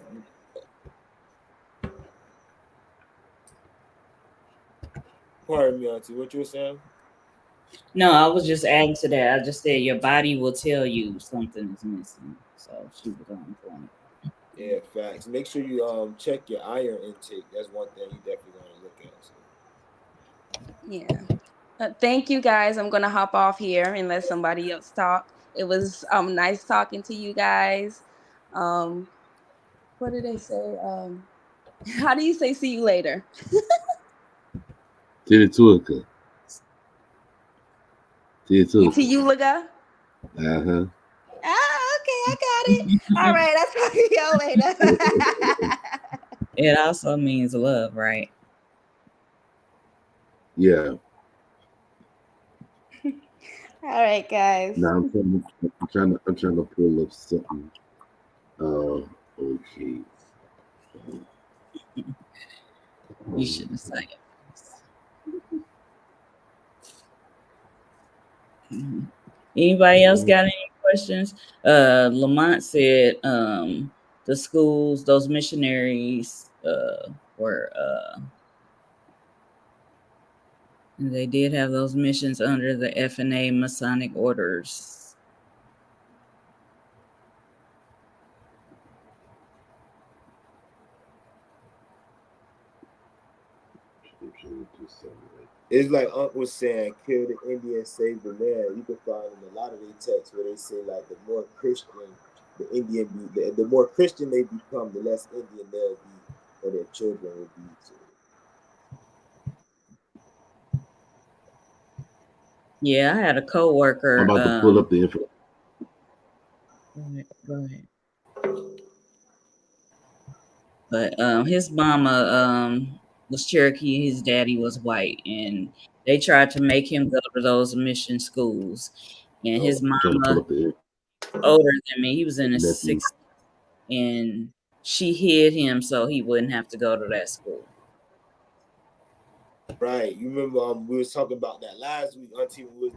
pardon me, Auntie, what you were saying? No, I was just adding to that. I just said your body will tell you something is missing. So she was on point. Yeah, facts. Make sure you check your iron intake. That's one thing you definitely want to look at. So. Yeah. Thank you guys. I'm gonna hop off here and let somebody else talk. It was nice talking to you guys. Um, what did they say? How do you say see you later? Tirituaka. Tiyulaga? Uh-huh. Ah, okay, I got it. All right, I'll talk to y'all later. It also means love, right? Yeah. All right, guys. Now I'm trying to pull up something. Okay. You shouldn't say it. Anybody else got any questions? Lamont said the schools, those missionaries were they did have those missions under the FNA Masonic orders. It's like Uncle was saying, kill the Indian, save the man. You can find in a lot of their texts where they say like the more Christian the Indian be, the more Christian they become, the less Indian they'll be, or their children will be. So. Yeah, I had a coworker. I'm about to pull up the info. Go ahead. But his mama was Cherokee, his daddy was white, and they tried to make him go to those mission schools. And his I'm trying to pull mama, up the older than me, he was in his nephew. 60s, and she hid him so he wouldn't have to go to that school. Right. You remember we was talking about that last week, Auntie. We was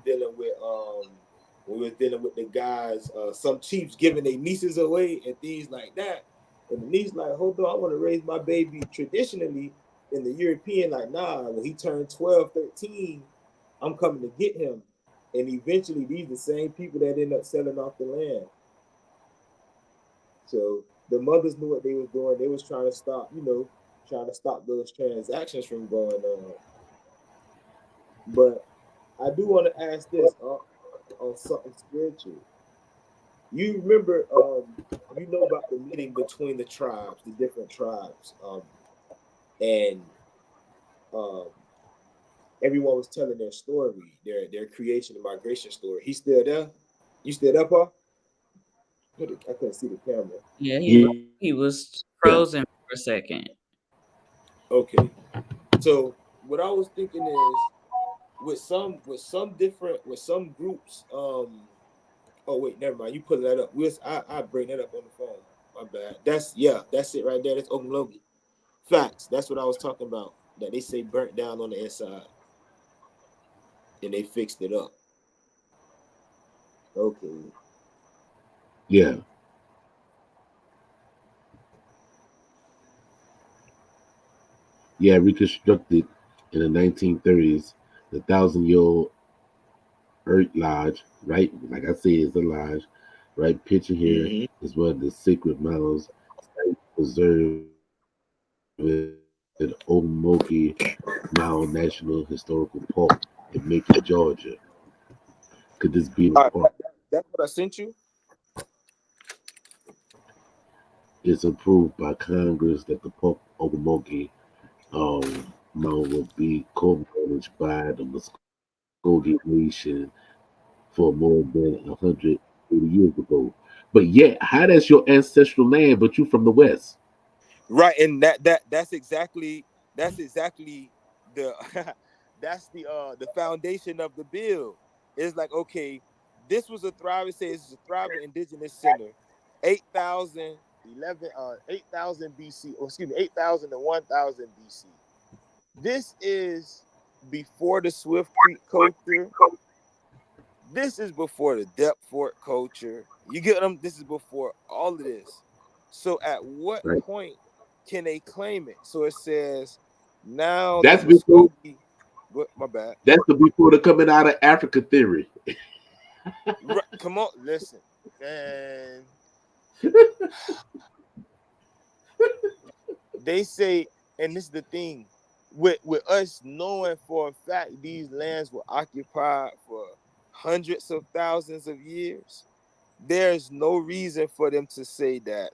dealing with the guys, some chiefs giving their nieces away and things like that. And the niece like, hold on, I want to raise my baby traditionally in the European, like, nah, when he turned 12, 13, I'm coming to get him. And eventually these the same people that end up selling off the land. So the mothers knew what they was doing. They was trying to stop, those transactions from going on. But I do want to ask this on something spiritual. You remember, you know about the meeting between the tribes, the different tribes, and everyone was telling their story, their creation and migration story. He's still there? You still there, Paul? I couldn't see the camera. Yeah, he was Yeah. frozen for a second. Okay. So what I was thinking is with some groups, oh wait, never mind. You put that up. I bring that up on the phone. My bad. That's it right there. That's Ogunlogi. Facts. That's what I was talking about. That they say burnt down on the inside. And they fixed it up. Okay. Yeah. Yeah, reconstructed in the 1930s, the 1,000-year-old Earth Lodge, right? Like I said, it's a lodge, right? Picture here is one of the sacred mounds preserved in Okeechobee Mound National Historical Park in Macon, Georgia. Could this be a park? That's what I sent you? It's approved by Congress that the Park Okeechobee mound will be co-managed by the Muskogee Nation for more than 180 years ago. But yet, how that's your ancestral land, but you from the West? Right, and that's exactly the that's the foundation of the bill. It's like, okay, this was a thriving, say it's a thriving indigenous center, 8,000 BC, or excuse me, 8,000 to 1,000 BC. This is before the Swift Creek culture. This is before the Depth Fort culture. You get them? This is before all of this. So at what Right. point can they claim it? So it says now the That's before. Muskogee. My bad. That's the before the coming out of Africa theory. Come on, listen, and they say, and this is the thing, with us knowing for a fact these lands were occupied for hundreds of thousands of years, there's no reason for them to say that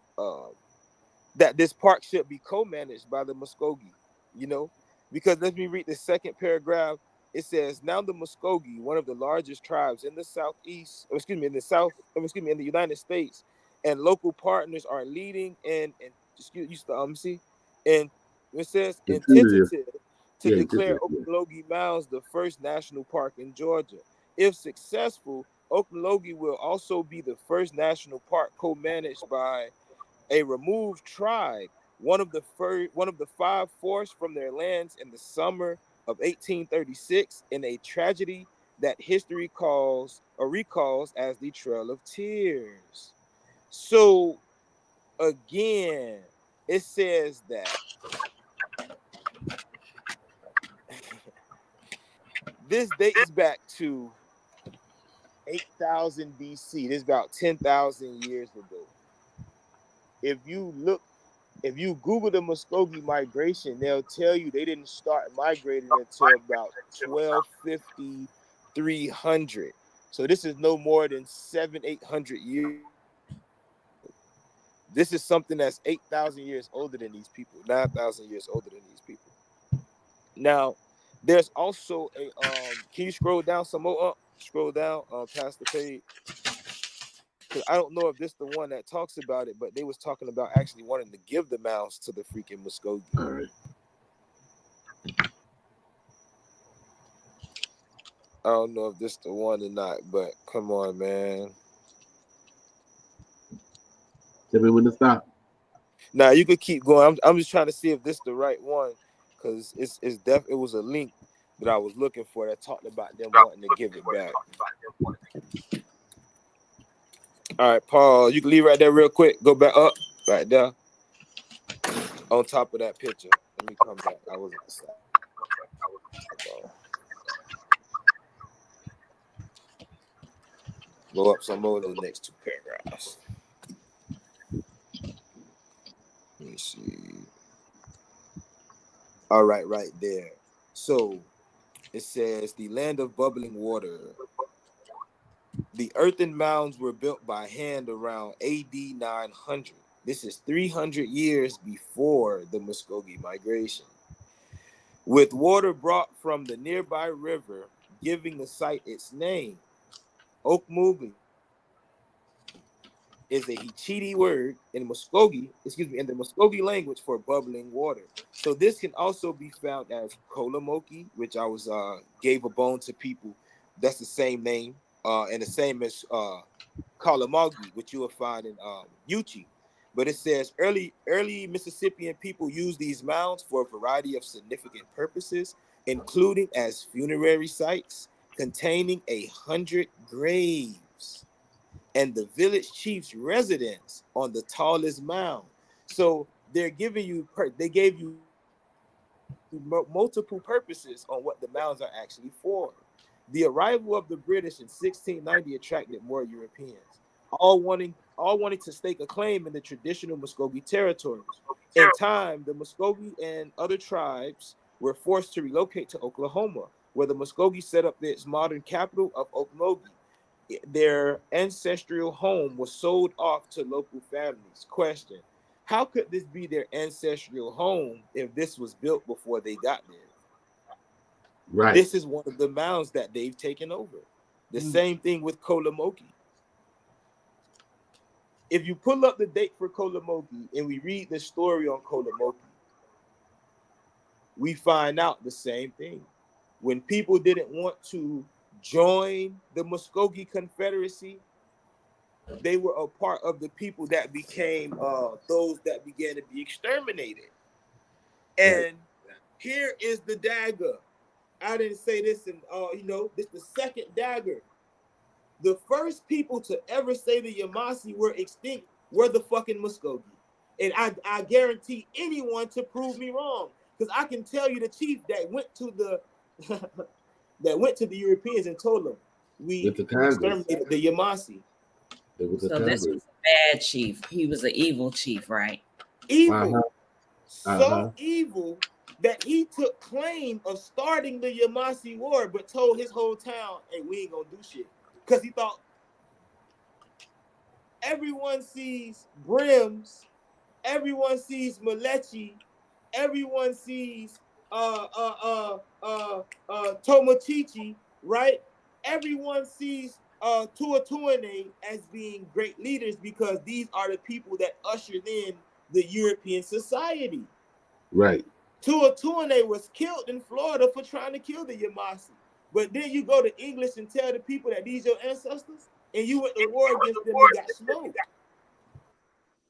that this park should be co-managed by the Muskogee, you know, because let me read the second paragraph. It says, now the Muskogee, one of the largest tribes in the southeast, in the south, in the United States, and local partners are leading and it says Intuitive. tentative to Yeah, declare intuitive. Yeah. Okmulgee Mounds the first national park in Georgia. If successful, Okmulgee will also be the first national park co-managed by a removed tribe, one of the five forced from their lands in the summer of 1836 in a tragedy that history recalls as the Trail of Tears. So again, it says that this dates back to 8,000 BC. This is about 10,000 years ago. If you Google the Muskogee migration, they'll tell you they didn't start migrating until about 1250, 300. So this is no more than 800 years. This is something that's 8,000 years older than these people, 9,000 years older than these people. Now, there's also a can you scroll down some more up? Scroll down past the page. Because I don't know if this the one that talks about it, but they was talking about actually wanting to give the mounds to the freaking Muskogee. All right. I don't know if this the one or not, but come on, man. Tell me when to stop. Now you could keep going. I'm just trying to see if this the right one, because it was a link that I was looking for that talked about them wanting to give it back. All right, Paul, you can leave right there real quick. Go back up right there on top of that picture. Let me come back. I was outside. Go up some more of the next two paragraphs. Let me see. All right, right there. So it says the land of bubbling water. The earthen mounds were built by hand around AD 900. This is 300 years before the Muskogee migration. With water brought from the nearby river, giving the site its name. Okmulgee is a Hichiti word in the Muskogee language for bubbling water. So this can also be found as Kolamoki, which I was gave a bone to people. That's the same name, and the same as Kalamagi, which you will find in Yuchi. But it says early Mississippian people used these mounds for a variety of significant purposes, including as funerary sites containing 100 graves and the village chief's residence on the tallest mound. So they gave you multiple purposes on what the mounds are actually for. The arrival of the British in 1690 attracted more Europeans, all wanting to stake a claim in the traditional Muskogee territories. In time, the Muskogee and other tribes were forced to relocate to Oklahoma, where the Muskogee set up its modern capital of Okmulgee. Their ancestral home was sold off to local families. Question: how could this be their ancestral home if this was built before they got there? Right. This is one of the mounds that they've taken over. The same thing with Kolamoki. If you pull up the date for Kolamoki and we read the story on Kolamoki, we find out the same thing. When people didn't want to join the Muskogee Confederacy, they were a part of the people that became those that began to be exterminated. And here is the dagger. I didn't say this, and this the second dagger. The first people to ever say the Yvmvse were extinct were the fucking Muskogee. And I guarantee anyone to prove me wrong. Because I can tell you the chief that went to the that went to the Europeans and told them we With the Congress. exterminated the Yvmvse. It was the So this Congress. was a bad chief. He was an evil chief, right? Evil. Uh-huh. So evil that he took claim of starting the Yvmvse war, but told his whole town, hey, we ain't gonna do shit. Because he thought everyone sees Brims, everyone sees Malechi, everyone sees Tomachichi, right? Everyone sees Tuatuane as being great leaders because these are the people that ushered in the European society. Right. Tuatuane was killed in Florida for trying to kill the Yvmvse. But then you go to English and tell the people that these your ancestors, and you went to war against them and got smoked.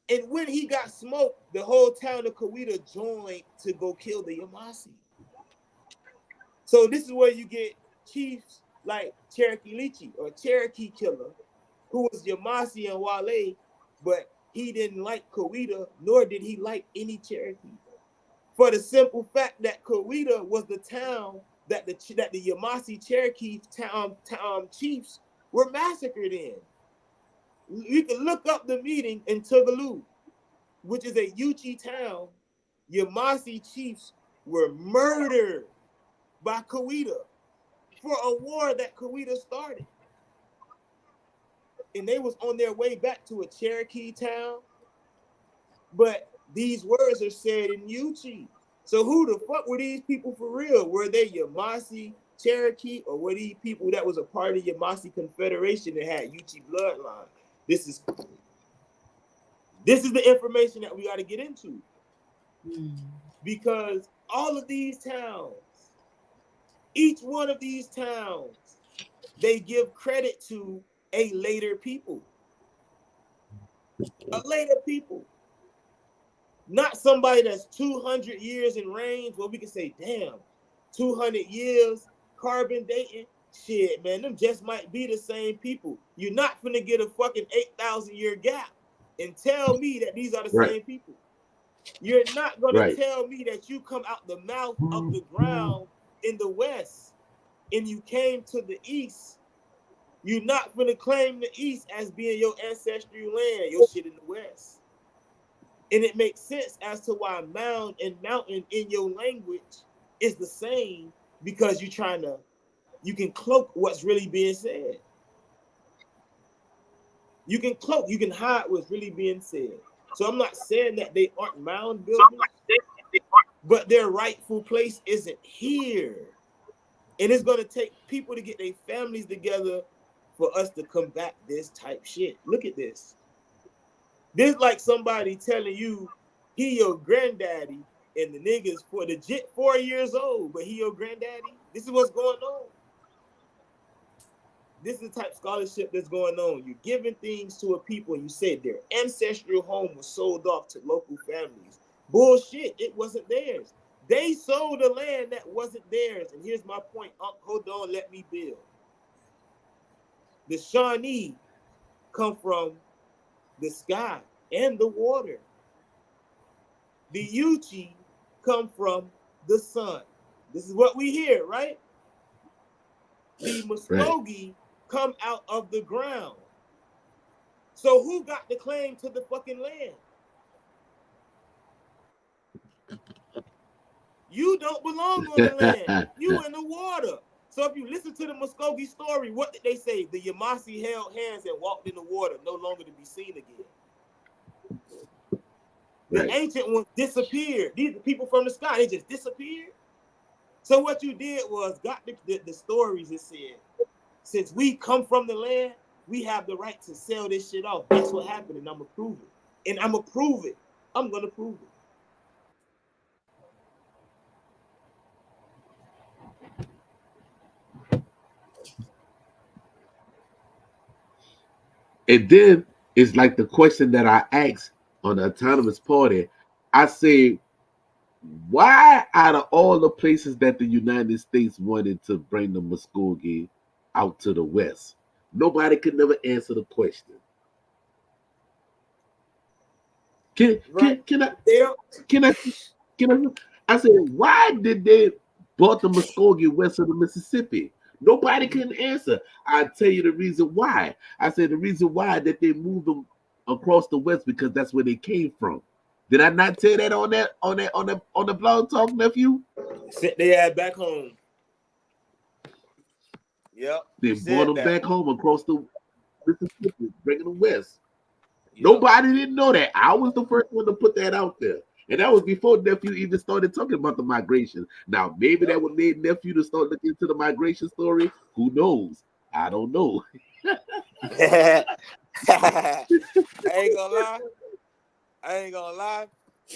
And when he got smoked, the whole town of Coweta joined to go kill the Yvmvse. So this is where you get chiefs like Cherokee Leachy or Cherokee Killer, who was Yvmvse and Wale, but he didn't like Coweta, nor did he like any Cherokee. For the simple fact that Coweta was the town that the Yvmvse Cherokee chiefs were massacred in. You can look up the meeting in Tougaloo, which is a Yuchi town. Yvmvse chiefs were murdered by Coweta for a war that Coweta started. And they was on their way back to a Cherokee town. But these words are said in Yuchi. So who the fuck were these people for real? Were they Yvmvse Cherokee, or were these people that was a part of Yvmvse Confederation that had Yuchi bloodline? This is the information that we got to get into. Because all of these towns, each one of these towns, they give credit to a later people. A later people. Not somebody that's 200 years in range where we can say, damn, 200 years, carbon dating. Shit, man, them just might be the same people. You're not finna get a fucking 8,000 year gap and tell me that these are the same people. You're not gonna tell me that you come out the mouth of the ground in the West and you came to the East. You're not gonna claim the East as being your ancestral land, your shit in the West. And it makes sense as to why mound and mountain in your language is the same, because you can cloak what's really being said. You can cloak, you can hide what's really being said. So I'm not saying that they aren't mound builders, but their rightful place isn't here. And it's going to take people to get their families together for us to combat this type shit. Look at this. This is like somebody telling you he your granddaddy and the nigga's for legit 4 years old, but he your granddaddy. This is what's going on. This is the type of scholarship that's going on. You're giving things to a people and you say their ancestral home was sold off to local families. Bullshit, it wasn't theirs. They sold the land that wasn't theirs. And here's my point. Hold on, let me build. The Shawnee come from the sky and the water. The Yuchi come from the sun. This is what we hear, right? The Muskogee come out of the ground. So who got the claim to the fucking land? You don't belong on the land. You in the water. So if you listen to the Muskogee story, what did they say? The Yvmvse held hands and walked in the water, no longer to be seen again. The ancient ones disappeared. These are people from the sky, they just disappeared. So what you did was got the stories that said, since we come from the land, we have the right to sell this shit off. That's what happened, and I'm gonna prove it. And I'm gonna prove it. I'm gonna prove it. And then it's like the question that I asked on the Autonomous Party. I say, why out of all the places that the United States wanted to bring the Muskogee out to the West, nobody could never answer the question. Can I? I said, why did they bought the Muskogee west of the Mississippi? Nobody couldn't answer. I tell you the reason why. I said the reason why that they moved them across the west because that's where they came from. Did I not tell that on the blog talk, nephew? Sent their ass back home. Yep. They brought them that. back home across the Mississippi, bringing them west. Yep. Nobody didn't know that. I was the first one to put that out there. And that was before nephew even started talking about the migration. Now, maybe that would made nephew to start looking into the migration story. Who knows? I don't know. I ain't gonna lie.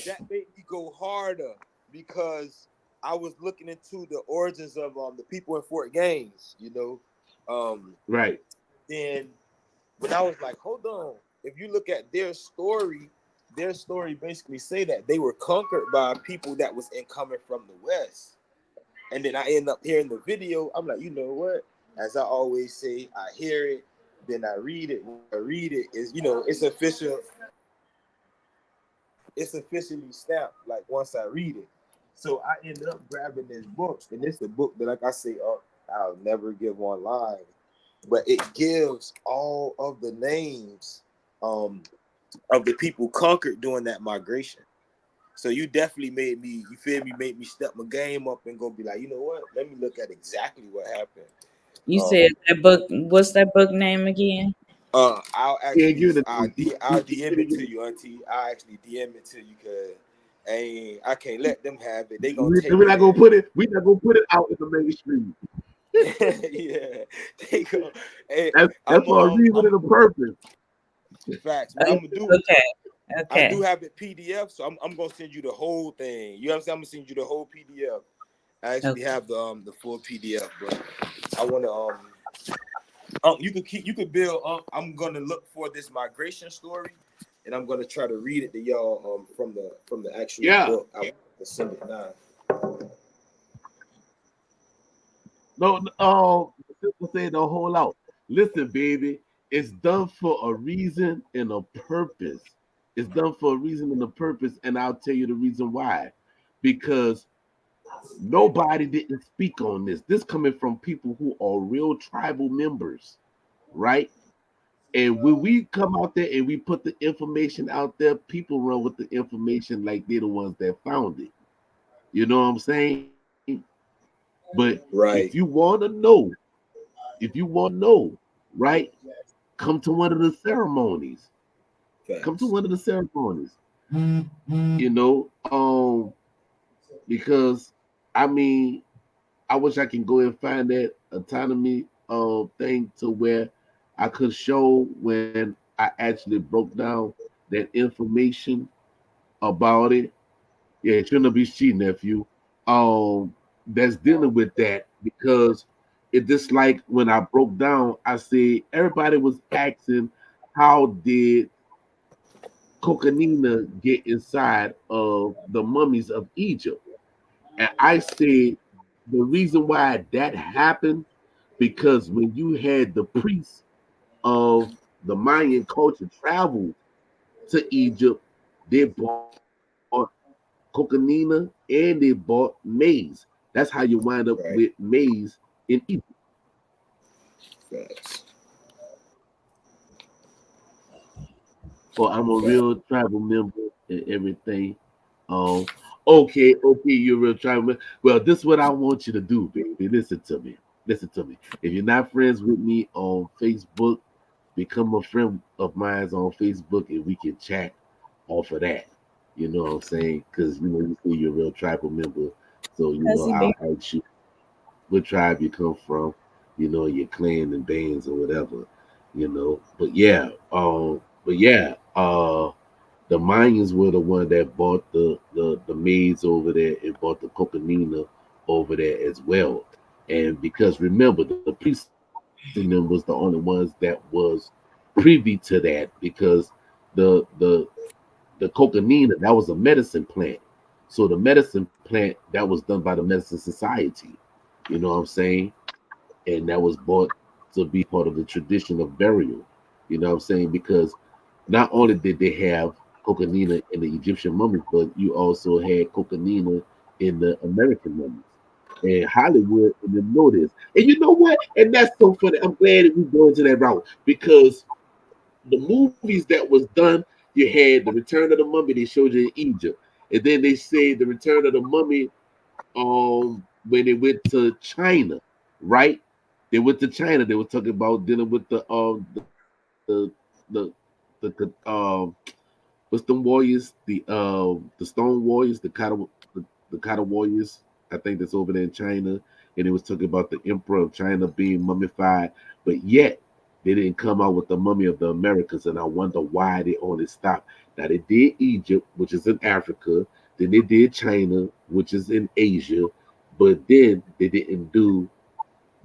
That made me go harder because I was looking into the origins of the people in Fort Gaines, Right. Then when I was like, hold on, if you look at their story basically say that they were conquered by people that was incoming from the West. And then I end up hearing the video. I'm like, you know what? As I always say, I hear it, then I read it. When I read it, it's official. It's officially stamped. Like once I read it, so I ended up grabbing this book, and it's a book that, like I say, I'll never give online, but it gives all of the names of the people conquered during that migration. So you definitely made me step my game up and go be like, you know what? Let me look at exactly what happened. You said that book. What's that book name again? I'll DM it to you, Auntie. I'll actually DM it to you because I can't let them have it. They gonna take we're not gonna put it. We're not gonna put it out in the mainstream. Yeah, they go. Hey, that's for a reason and a purpose. Facts. What I'm gonna do? Okay. I do have it PDF, so I'm gonna send you the whole thing. You know what I'm saying? I'm gonna send you the whole PDF. I actually have the full PDF, but I want to you could build. I'm gonna look for this migration story, and I'm gonna try to read it to y'all from the actual book. I want to send it now. No, say the whole out. Listen, baby, it's done for a reason and a purpose. It's done for a reason and a purpose, and I'll tell you the reason why. Because nobody didn't speak on this. This coming from people who are real tribal members, right? And when we come out there and we put the information out there, people run with the information like they're the ones that found it. You know what I'm saying? But if you want to know, right, come to one of the ceremonies. Come to one of the ceremonies. Because I mean, I wish I can go and find that autonomy thing to where I could show when I actually broke down that information about it. Yeah, it shouldn't be cheating, nephew. That's dealing with that because it just like when I broke down, I said everybody was asking how did Coconina get inside of the mummies of Egypt. And I said the reason why that happened because when you had the priests of the Mayan culture travel to Egypt, they bought coconina and they bought maize. That's how you wind up with maize in Egypt. Well, I'm a real tribal member and everything. Okay, you're a real tribal member. Well, this is what I want you to do, baby. Listen to me. If you're not friends with me on Facebook, become a friend of mine on Facebook and we can chat off of that. You know what I'm saying? Because you say you're a real tribal member. So I'll ask you what tribe you come from, your clan and bands or whatever, But the Mayans were the one that bought the maize over there and bought the coconina over there as well. And because remember, the priest was the only ones that was privy to that because the coconina, that was a medicine plant. So the medicine plant that was done by the medicine society, you know what I'm saying? And that was bought to be part of the tradition of burial, you know what I'm saying? Because not only did they have coconina in the Egyptian mummies, but you also had coconina in the American mummies. and Hollywood didn't know this. And you know what? And that's so funny. I'm glad that we go into that route because the movies that was done, you had the Return of the Mummy. They showed you in Egypt, and then they say the Return of the Mummy. When they went to China, right? They went to China. They were talking about dealing with what's them warriors? The Stone Warriors, the Kata Warriors. I think that's over there in China, and it was talking about the Emperor of China being mummified, but yet they didn't come out with the mummy of the Americas, and I wonder why they only stopped. Now they did Egypt, which is in Africa, then they did China, which is in Asia, but then they didn't do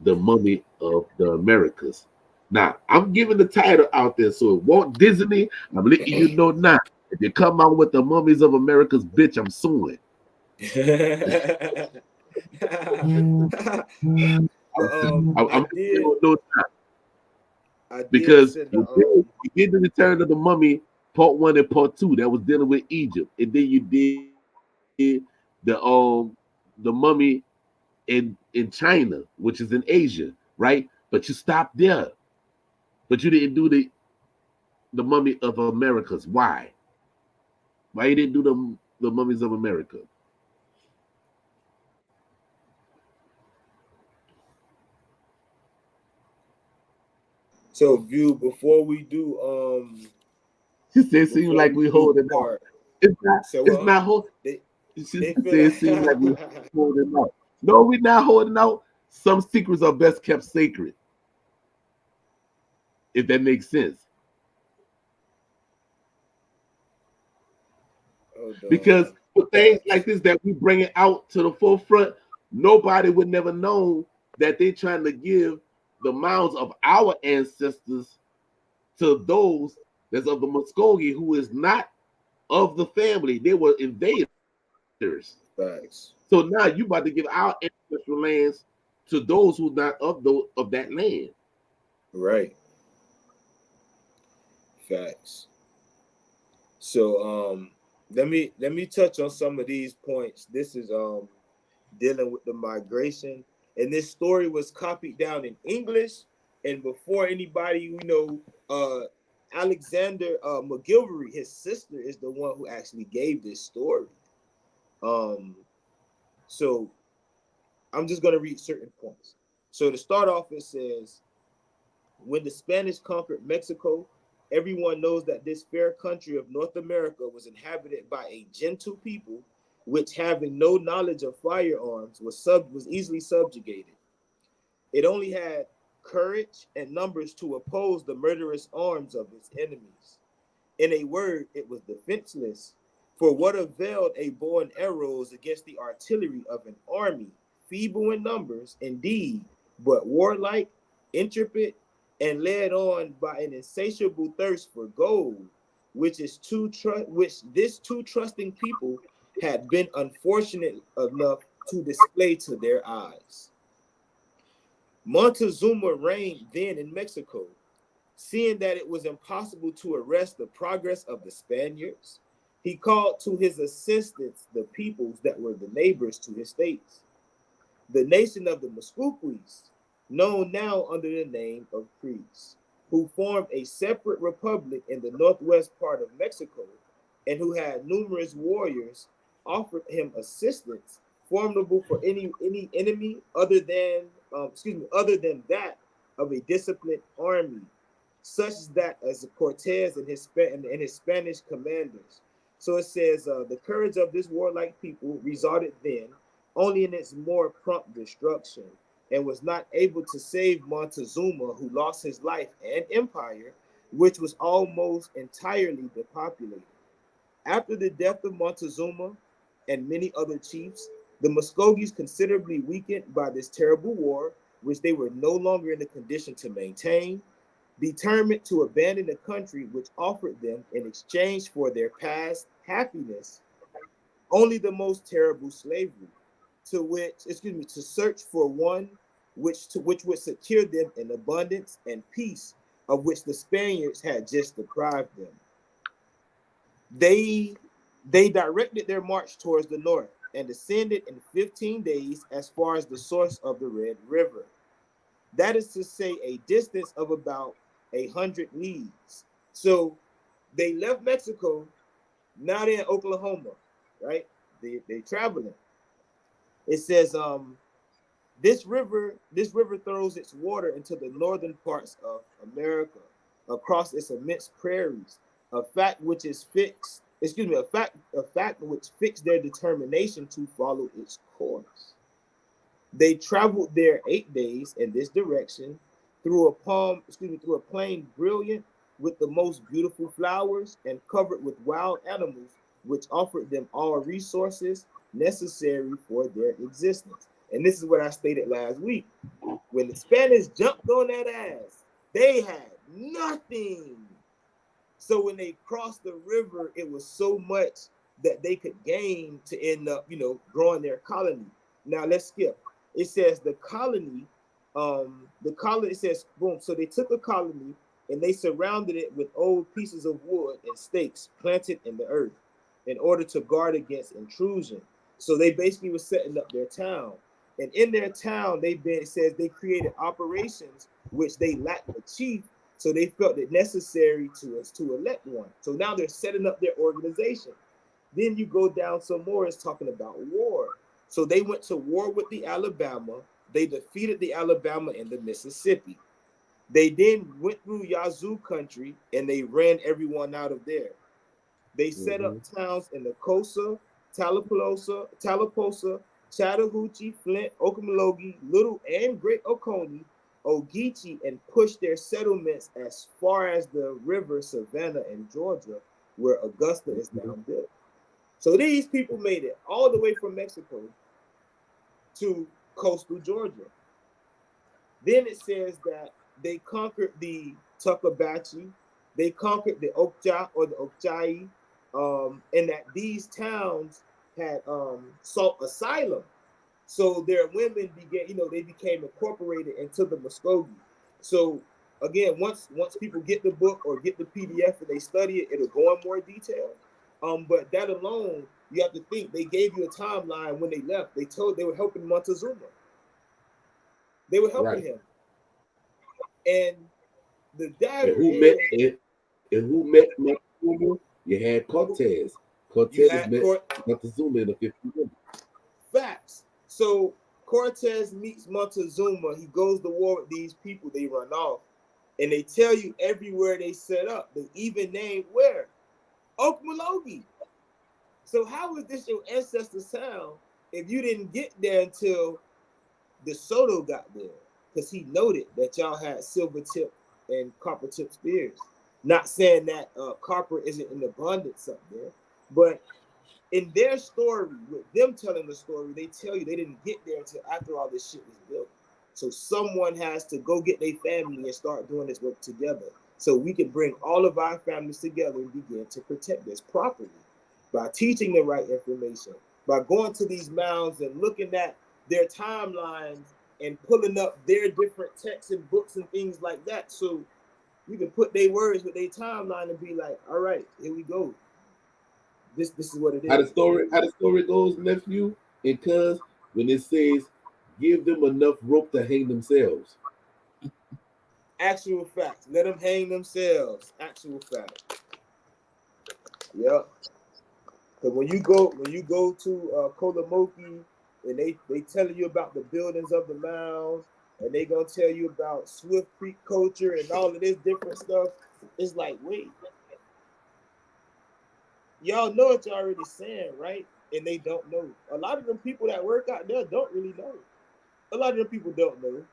the mummy of the Americas. Now, I'm giving the title out there, so Walt Disney, I'm letting you know now. If you come out with the mummies of America's, bitch, I'm suing. But I I'm did no I did because send you did the Return of the Mummy Part 1 and Part 2 that was dealing with Egypt, and then you did the mummy in China, which is in Asia, right? But you stopped there, but you didn't do the mummy of Americas. Why? Why you didn't do the mummies of America? so view before we do She said, "It seems before like we we do holding out. part. It's not. It's So not hold." they She they said, feel "It seems like we like holding out." No, we're not holding out. Some secrets are best kept sacred, if that makes sense. hold Because on. for things like Facts. this that we bring it out to the forefront, nobody would never know that they're trying to give the mounds of our ancestors to those that's of the Muskogee who is not of the family. They were invaders. Facts. So now you about to give our ancestral lands to those who not of that land. Right. Facts. So let me touch on some of these points. This is dealing with the migration, and this story was copied down in English, and before anybody, Alexander McGilvery, his sister, is the one who actually gave this story. um so I'm just going to read certain points. So to start off, it says, when the Spanish conquered Mexico, everyone knows that this fair country of North America was inhabited by a gentle people, which, having no knowledge of firearms, was easily subjugated. It only had courage and numbers to oppose the murderous arms of its enemies. In a word, it was defenseless. For what availed a bow and arrows against the artillery of an army, feeble in numbers, indeed, but warlike, intrepid, and led on by an insatiable thirst for gold, which this too trusting people had been unfortunate enough to display to their eyes. Montezuma reigned then in Mexico. Seeing that it was impossible to arrest the progress of the Spaniards, he called to his assistance the peoples that were the neighbors to his states. The nation of the Muscoquis, known now under the name of Crees, who formed a separate republic in the northwest part of Mexico, and who had numerous warriors, offered him assistance formidable for any enemy other than that of a disciplined army, such as that as Cortez and his Spanish commanders. So it says, the courage of this warlike people resulted then only in its more prompt destruction, and was not able to save Montezuma, who lost his life and empire, which was almost entirely depopulated. After the death of Montezuma and many other chiefs, the Muskogees, considerably weakened by this terrible war, which they were no longer in a condition to maintain, determined to abandon the country which offered them in exchange for their past happiness only the most terrible slavery, to search for one which would secure them in abundance and peace, of which the Spaniards had just deprived them. They directed their march towards the north, and descended in 15 days as far as the source of the Red River. That is to say, a distance of about 100 leagues. So they left Mexico, now they're in Oklahoma, right? They traveling. It says, this river throws its water into the northern parts of America, across its immense prairies, a fact which is fixed, a fact which fixed their determination to follow its course. They traveled there 8 days in this direction through a plain brilliant with the most beautiful flowers and covered with wild animals, which offered them all resources necessary for their existence. And this is what I stated last week. When the Spanish jumped on that ass, they had nothing. So when they crossed the river, it was so much that they could gain to end up, growing their colony. Now let's skip. It says the colony, it says, boom. So they took a colony and they surrounded it with old pieces of wood and stakes planted in the earth in order to guard against intrusion. So they basically were setting up their town. And in their town, it says they created operations which they lacked a chief, so they felt it necessary to elect one. So now they're setting up their organization. Then you go down some more, it's talking about war. So they went to war with the Alabama. They defeated the Alabama and the Mississippi. They then went through Yazoo country and they ran everyone out of there. They set up towns in the Cosa, Tallapoosa, Chattahoochee, Flint, Okmulgee, Little and Great Oconee, Ogeechee, and pushed their settlements as far as the river Savannah in Georgia, where Augusta is now built. So these people made it all the way from Mexico to coastal Georgia. Then it says that they conquered the Tuckabatchee, they conquered the Okja or the Okjai, and that these towns had sought asylum. So their women they became incorporated into the Muskogee. So again, once people get the book or get the PDF and they study it, it'll go in more detail. But that alone, you have to think they gave you a timeline when they left. They were helping Montezuma. They were helping him. And the dagger who met Montezuma? You had Cortez. Cortez met Montezuma in the 1500s. Facts. So Cortez meets Montezuma. He goes to war with these people. They run off. And they tell you everywhere they set up. They even named where? Okmulgee. So how is this your ancestor's town if you didn't get there until DeSoto got there? Because he noted that y'all had silver tip and copper tip spears. Not saying that copper isn't in abundance up there, but in their story, with them telling the story, they tell you they didn't get there until after all this shit was built. So someone has to go get their family and start doing this work together, so we can bring all of our families together and begin to protect this property by teaching the right information, by going to these mounds and looking at their timelines and pulling up their different texts and books and things like that, so you can put their words with their timeline and be like, all right, here we go. This is what it is. How the story goes, nephew, because when it says give them enough rope to hang themselves. Actual facts. Let them hang themselves. Actual facts. Yep. Because when you go to Kolamoki and they telling you about the buildings of the mounds, and they gonna tell you about Swift Creek culture and all of this different stuff, it's like, wait, y'all know what you're already saying, right? And they don't know. A lot of them people that work out there don't really know. A lot of them people don't know.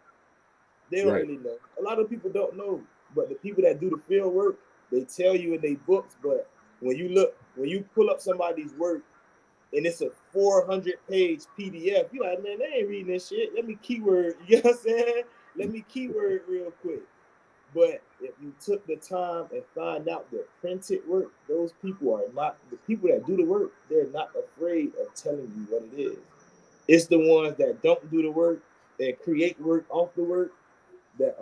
They don't really know. A lot of people don't know. But the people that do the field work, they tell you in their books. But when you pull up somebody's work and it's a 400-page PDF, you're like, man, they ain't reading this shit. Let me keyword, you know what I'm saying? Let me keyword real quick. But if you took the time and find out the printed work, those people are not, the people that do the work, they're not afraid of telling you what it is. It's the ones that don't do the work, that create work off the work, that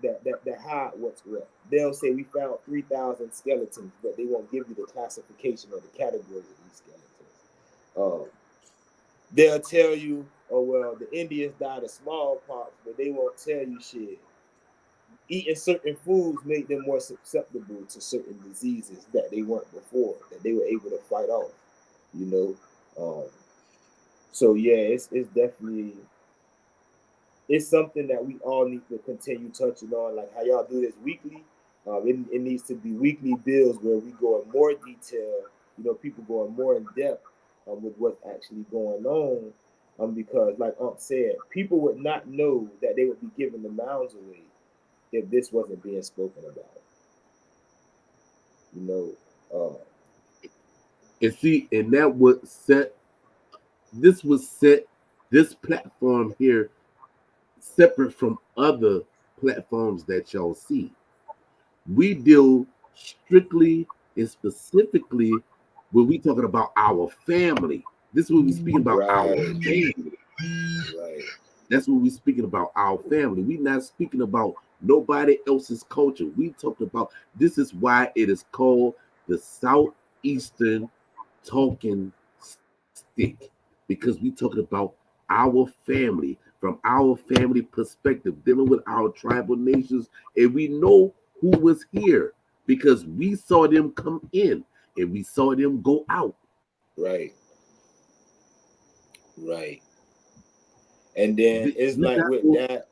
that hide what's what. They'll say we found 3,000 skeletons, but they won't give you the classification or the category of these skeletons. They'll tell you, oh well, the Indians died of smallpox, but they won't tell you shit. Eating certain foods made them more susceptible to certain diseases that they weren't before, that they were able to fight off. So yeah, it's definitely, it's something that we all need to continue touching on, like how y'all do this weekly. It needs to be weekly bills where we go in more detail. People going more in depth with what's actually going on. Because, like said, people would not know that they would be giving the mounds away if this wasn't being spoken about. And see, and that would set this platform here separate from other platforms that y'all see. We deal strictly and specifically when we talking about our family. This is what we speaking about, our family. Right. That's what we speaking about, our family. We not speaking about nobody else's culture. We talking about, this is why it is called the Southeastern Talking Stick, because we talking about our family, from our family perspective, dealing with our tribal nations, and we know who was here because we saw them come in and we saw them go out. Right. And then it's like with that,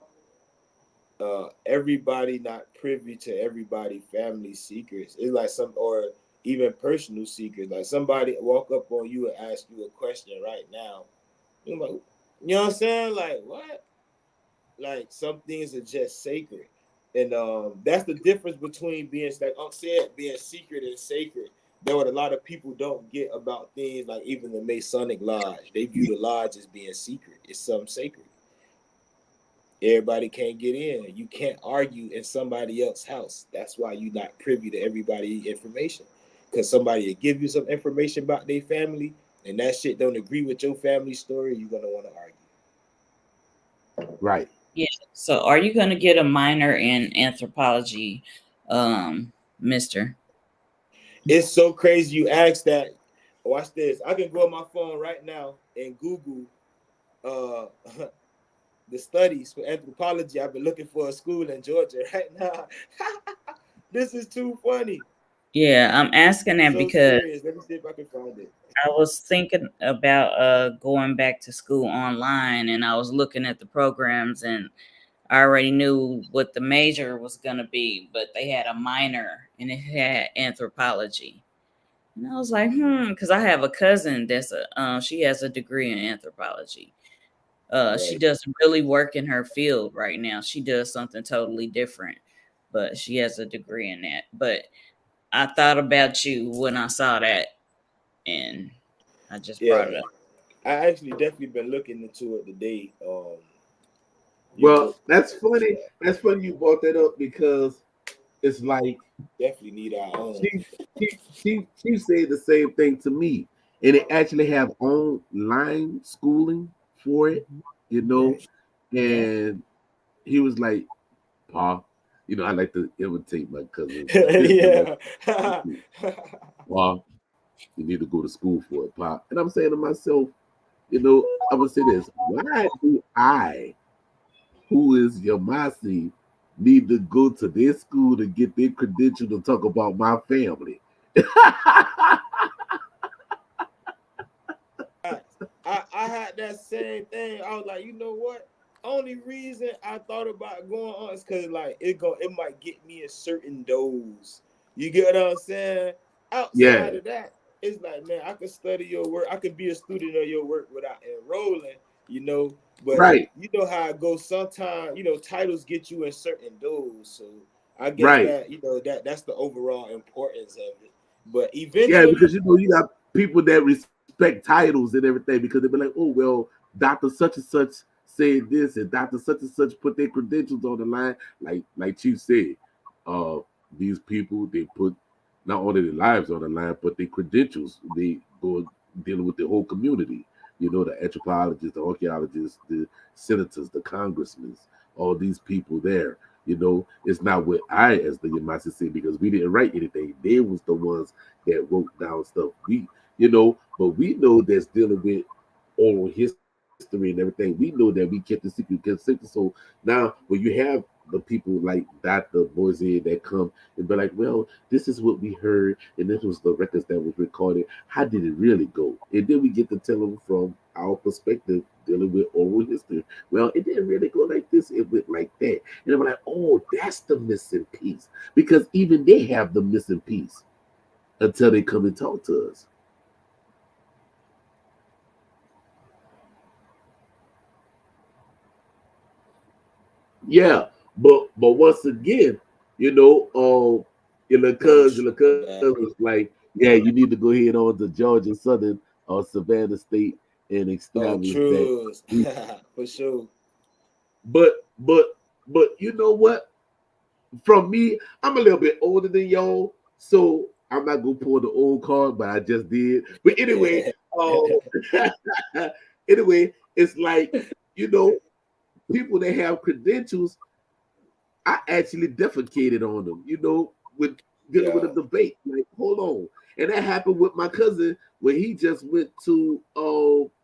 everybody not privy to everybody family secrets. It's like or even personal secrets. Like somebody walk up on you and ask you a question right now. You're like, you know what I'm saying? Like, what? Like, some things are just sacred. And that's the difference between being, like said, being secret and sacred. That what a lot of people don't get about things like even the Masonic Lodge. They view the lodge as being secret. It's something sacred. Everybody can't get in. You can't argue in somebody else's house. That's why you're not privy to everybody's information. Because somebody will give you some information about their family, and that shit don't agree with your family story, you're going to want to argue. Right. Yeah. So are you going to get a minor in anthropology, mister? It's so crazy you ask that. Watch this. I can go on my phone right now and Google the studies for anthropology. I've been looking for a school in Georgia right now. This is too funny. Yeah, I'm asking that So because serious. Let me see if I can find it. I was thinking about going back to school online, and I was looking at the programs, and I already knew what the major was going to be, but they had a minor and it had anthropology. And I was like, because I have a cousin that's she has a degree in anthropology. She Right. doesn't really work in her field right now. She does something totally different, but she has a degree in that. But I thought about you when I saw that, and I just brought it Yeah. up. I actually definitely been looking into it today. Well, that's funny. That's funny you brought that up because it's like definitely need our own. She said the same thing to me, and they actually have online schooling for it, And he was like, "Pa, I like to imitate my cousin. Yeah. Pa, you need to go to school for it, Pa." And I'm saying to myself, I'm gonna say this: why do I, who is Yvmvse, need to go to their school to get their credential to talk about my family? I had that same thing. I was like, you know what? Only reason I thought about going on is because like it might get me a certain dose. You get what I'm saying? Outside of that, it's like, man, I could study your work. I could be a student of your work without enrolling, But right. You know how it goes. Sometimes, titles get you in certain dose. So I guess that that's the overall importance of it. But eventually, because you got people that respect titles and everything because they be like, oh well, Dr. Such and Such said this, and Dr. Such and Such put their credentials on the line. Like Chief said, these people, they put not only their lives on the line, but their credentials. They go dealing with the whole community. The anthropologists, the archaeologists, the senators, the congressmen, all these people there. It's not what I, as the Yvmvse, say, because we didn't write anything. They was the ones that wrote down stuff. But we know that's dealing with oral history and everything. We know that we kept the secret. So now when you have the people like Dr. Boise that come and be like, well, this is what we heard, and this was the records that was recorded. How did it really go? And then we get to tell them from our perspective dealing with oral history. Well, it didn't really go like this. It went like that. And I'm like, oh, that's the missing piece. Because even they have the missing piece until they come and talk to us. Yeah, but once again, your cousin was like, yeah, you need to go ahead on to Georgia Southern or Savannah State and Oh, establish that. true. For sure. But you know what? From me, I'm a little bit older than y'all, so I'm not gonna pull the old card, but I just did. But anyway, anyway, it's like you know, people that have credentials, I actually defecated on them, with dealing with a Yeah. debate. Like, hold on. And that happened with my cousin when he just went to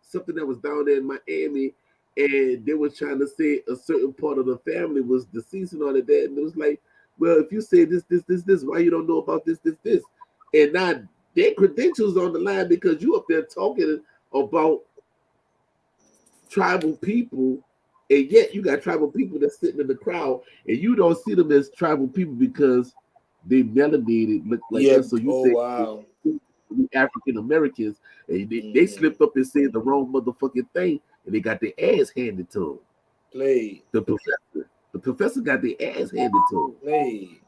something that was down there in Miami, and they were trying to say a certain part of the family was deceased and all of that. And it was like, well, if you say this, why you don't know about this? And now their credentials on the line because you up there talking about tribal people, and yet you got tribal people that's sitting in the crowd, and you don't see them as tribal people because they melanated, look like Yeah. us. So you Oh, think wow. we African Americans, and they Hmm. slipped up and said the wrong motherfucking thing, and they got their ass handed to them. Played. The professor got their ass handed to them. Played.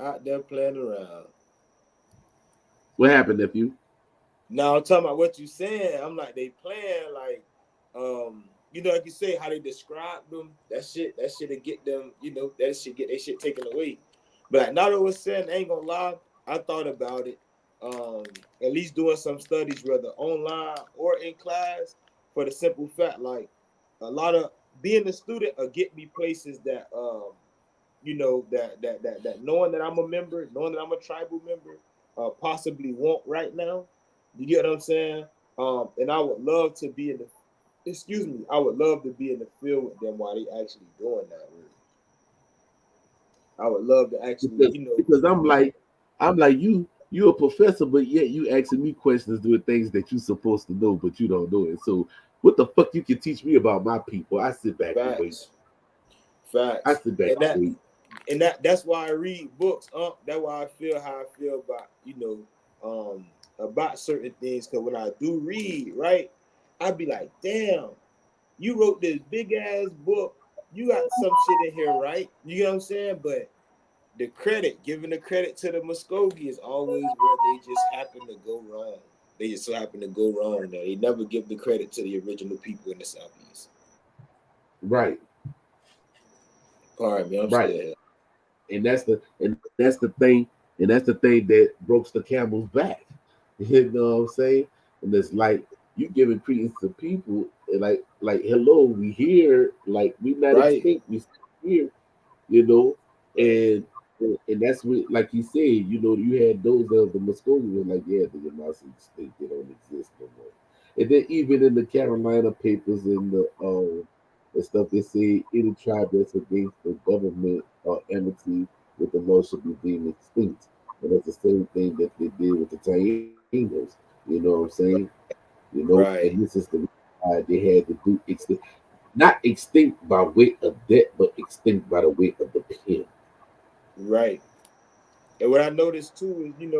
Out there playing around. What happened, nephew? Now I'm talking about what you saying. I'm like they playing like, like you say how they describe them. That shit to get them. That shit get their shit taken away. But like now that was saying, I ain't gonna lie. I thought about it. At least doing some studies, whether online or in class, for the simple fact, like a lot of being a student will get me places that that knowing that I'm a member, knowing that I'm a tribal member, possibly won't right now. You get what I'm saying? And I would love to be in the excuse me, I would love to be in the field with them while they actually doing that. Really. I would love to actually, Because I'm like you a professor, but yet you asking me questions doing things that you supposed to know, but you don't know it. So what the fuck you can teach me about my people? I sit back and wait. facts, I facts, sit back and and wait. that's why I read books. That's why I feel how I feel about about certain things. Because when I do read, right, I'd be like, damn, you wrote this big ass book. You got some shit in here, right? You know what I'm saying? But the credit, giving the credit to the Muskogee is always where they just happen to go wrong. They just so happen to go wrong. Now they never give the credit to the original people in the Southeast. Right, Pardon me, I'm right. still here. And that's the thing that broke the camel's back. You know what I'm saying? And it's like you giving credence to people, and like hello, we here, like we not Right, extinct, we still here, you know, right. and that's what, like you said, you had those of the Muskogee were like, yeah, the Yvmvse extinct, they don't exist no more. And then even in the Carolina papers and the stuff, they say any tribe that's against the government or enmity with the law should be deemed extinct. And that's the same thing that they did with the Taínos. You know what I'm saying? And this Right, is the reason why they had to do extinct, not extinct by weight of debt, but extinct by the weight of the pen. right. And what I noticed too is,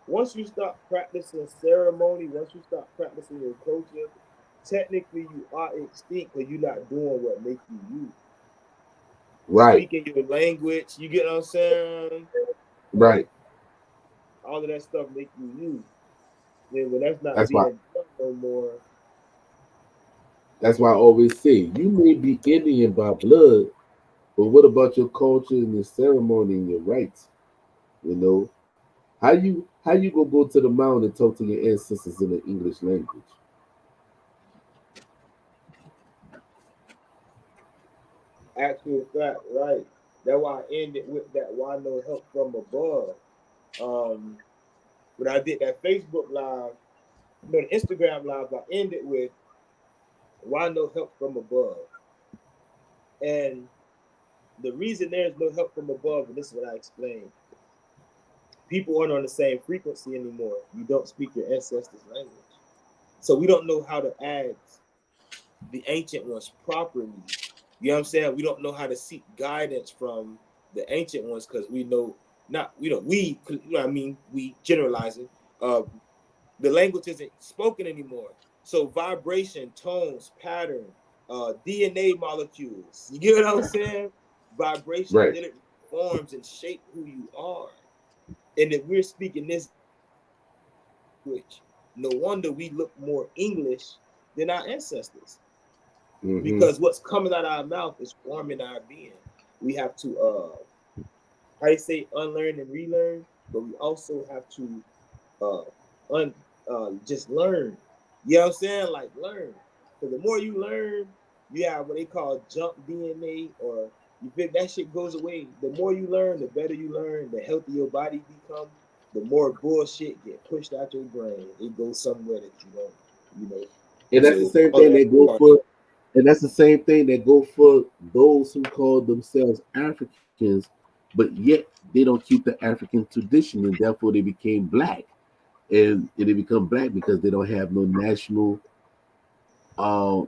once you stop practicing ceremony, once you stop practicing your culture, technically you are extinct because you're not doing what make you you. Right, Speaking your language, you get what I'm saying? right. All of that stuff make you you. Then when that's not That's why. being done no more, That's why I always say you may be Indian by blood, but what about your culture and your ceremony and your rights? You know how you go to the mountain and talk to your ancestors in the English language? Actual fact, right? That's why I ended with that. Why no help from above? When I did that Facebook live, no, the Instagram live, I ended with why no help from above. And the reason there's no help from above, and this is what I explained. People aren't on the same frequency anymore. You don't speak your ancestors' language. So we don't know how to ask the ancient ones properly. You know what I'm saying? We don't know how to seek guidance from the ancient ones because we know not, you know what I mean, we generalizing. The language isn't spoken anymore. So vibration, tones, pattern, DNA molecules. You get what I'm saying? Vibration Right. literally forms and shape who you are. And if we're speaking this language, no wonder we look more English than our ancestors. Mm-hmm. Because what's coming out of our mouth is forming our being. We have to how you say unlearn and relearn, but we also have to just learn. You know what I'm saying? Like learn. Because the more you learn, you have what they call junk DNA, or you think that shit goes away. The more you learn, the better you learn, the healthier your body become, the more bullshit get pushed out your brain. It goes somewhere that you don't, you know. And that's the same thing that go for, and that's the same thing that go for those who call themselves Africans, but yet they don't keep the African tradition, and therefore they became black, and they become black because they don't have no national, uh,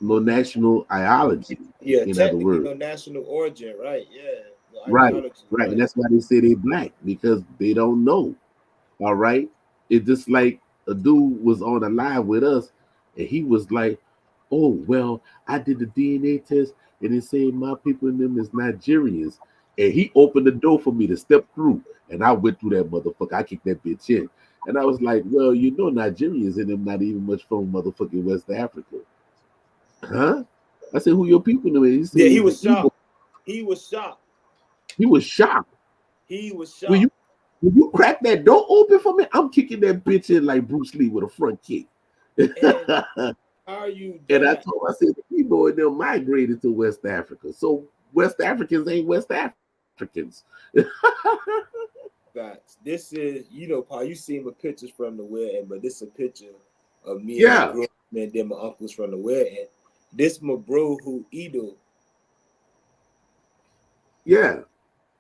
no national ideology. Yeah, In other technically words, no national origin, right? Yeah, no right, ideology, right, and right? that's why they say they black because they don't know. All right, it's just like a dude was on a live with us, and he was like, "Oh well, I did the DNA test, and it said my people in them is Nigerians." And he opened the door for me to step through, and I went through that motherfucker. I kicked that bitch in, and I was like, "Well, you know, Nigerians in them not even much from motherfucking West Africa, huh?" I said, "Who your people know?" He said, Yeah, he "It's the was Igbo." shocked. He was shocked. He was shocked. He was When you shocked. when you crack that door open for me, I'm kicking that bitch in like Bruce Lee with a front kick. And how are you And done I that? told him, I said, the Igbo and them migrated to West Africa. So West Africans ain't West Africans. Facts. This is, you know, Paul, you seen my pictures from the wedding, but this is a picture of me and my Yeah, groom and then my uncles from the wedding. This my bro who Edo. yeah.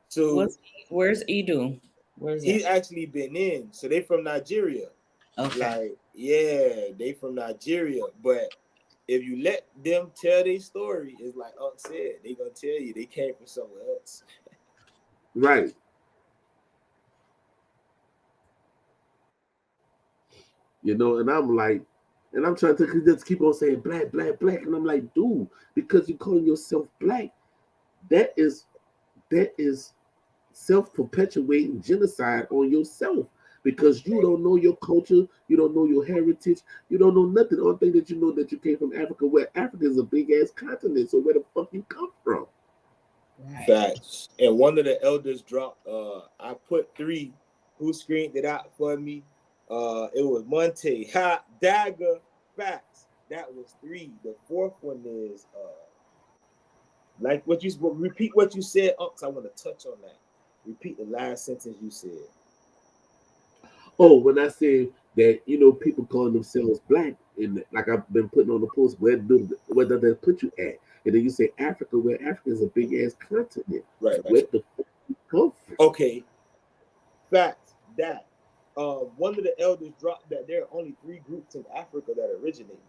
So Where's Edu? Where's he's that? actually been in. So they from Nigeria. Okay. Like, yeah, they from Nigeria. But if you let them tell their story, it's like Unc said, they gonna tell you they came from somewhere else. Right. You know, and I'm like, and I'm trying to just keep on saying black, black, black. And I'm like, dude, because you calling yourself black, that is self-perpetuating genocide on yourself because you don't know your culture, you don't know your heritage, you don't know nothing. The only thing that you know that you came from Africa, where Africa is a big ass continent. So where the fuck you come from? Right. Facts. And one of the elders dropped, I put 3 who screened it out for me. It was Monte, Ha, Dagger, Facts. That was 3. The 4th one is like what you repeat what you said, Unks. I want to touch on that. Repeat the last sentence you said. Oh, when I say that, you know, people calling themselves black, and like I've been putting on the post, where does that put you at? And then you say Africa, where Africa is a big ass continent. Right. Where the fuck you come from? Okay. Facts. That. One of the elders dropped that there are only 3 groups in Africa that originate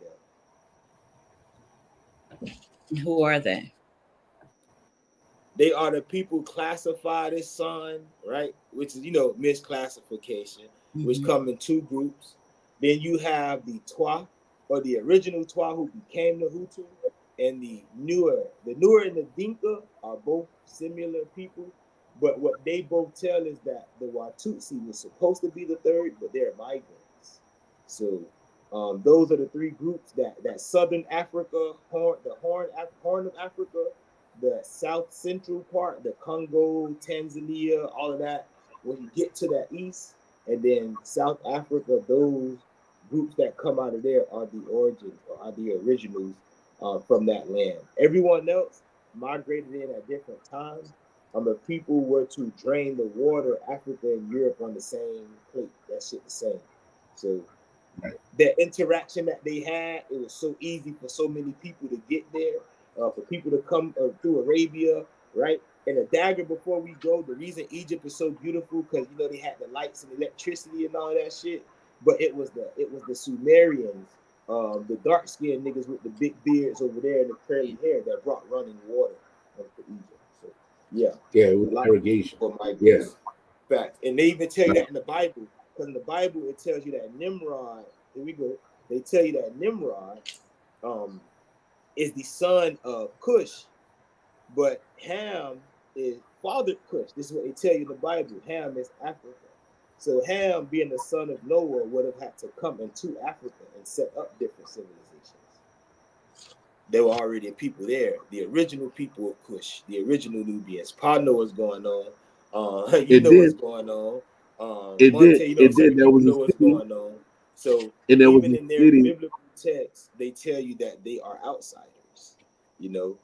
there. Who are they? They are the people classified as son, right? Which is, you know, misclassification, which come in 2 groups. Then you have the Twa, or the original Twa who became the Hutu, and the newer. The newer and the Dinka are both similar people, but what they both tell is that the Watutsi was supposed to be the 3rd, but they're migrants. So those are the 3 groups that Southern Africa, Horn of Africa, the South Central part, the Congo, Tanzania, all of that. When you get to the east, and then South Africa, those groups that come out of there are the origins or are the originals from that land. Everyone else migrated in at different times. If people were to drain the water, Africa and Europe on the same plate, that shit the same. So the interaction that they had, it was so easy for so many people to get there, for people to come through Arabia, right? And a dagger before we go, the reason Egypt is so beautiful because you know they had the lights and electricity and all that shit, but it was the Sumerians, the dark skinned niggas with the big beards over there and the curly hair that brought running water to Egypt. So yeah, with irrigation. Yeah, fact. And they even tell you that in the Bible, because in the Bible it tells you that Nimrod. Here we go. They tell you that Nimrod is the son of Cush, but Ham is fathered Cush. This is what they tell you in the Bible. Ham is Africa. So Ham, being the son of Noah, would have had to come into Africa and set up different civilizations. There were already people there. The original people of Cush, the original Nubians. Pa know what's going on. You know what's going on. Monte, you know, some people know what's going on. So even in their biblical text, they tell you that they are outsiders. You know,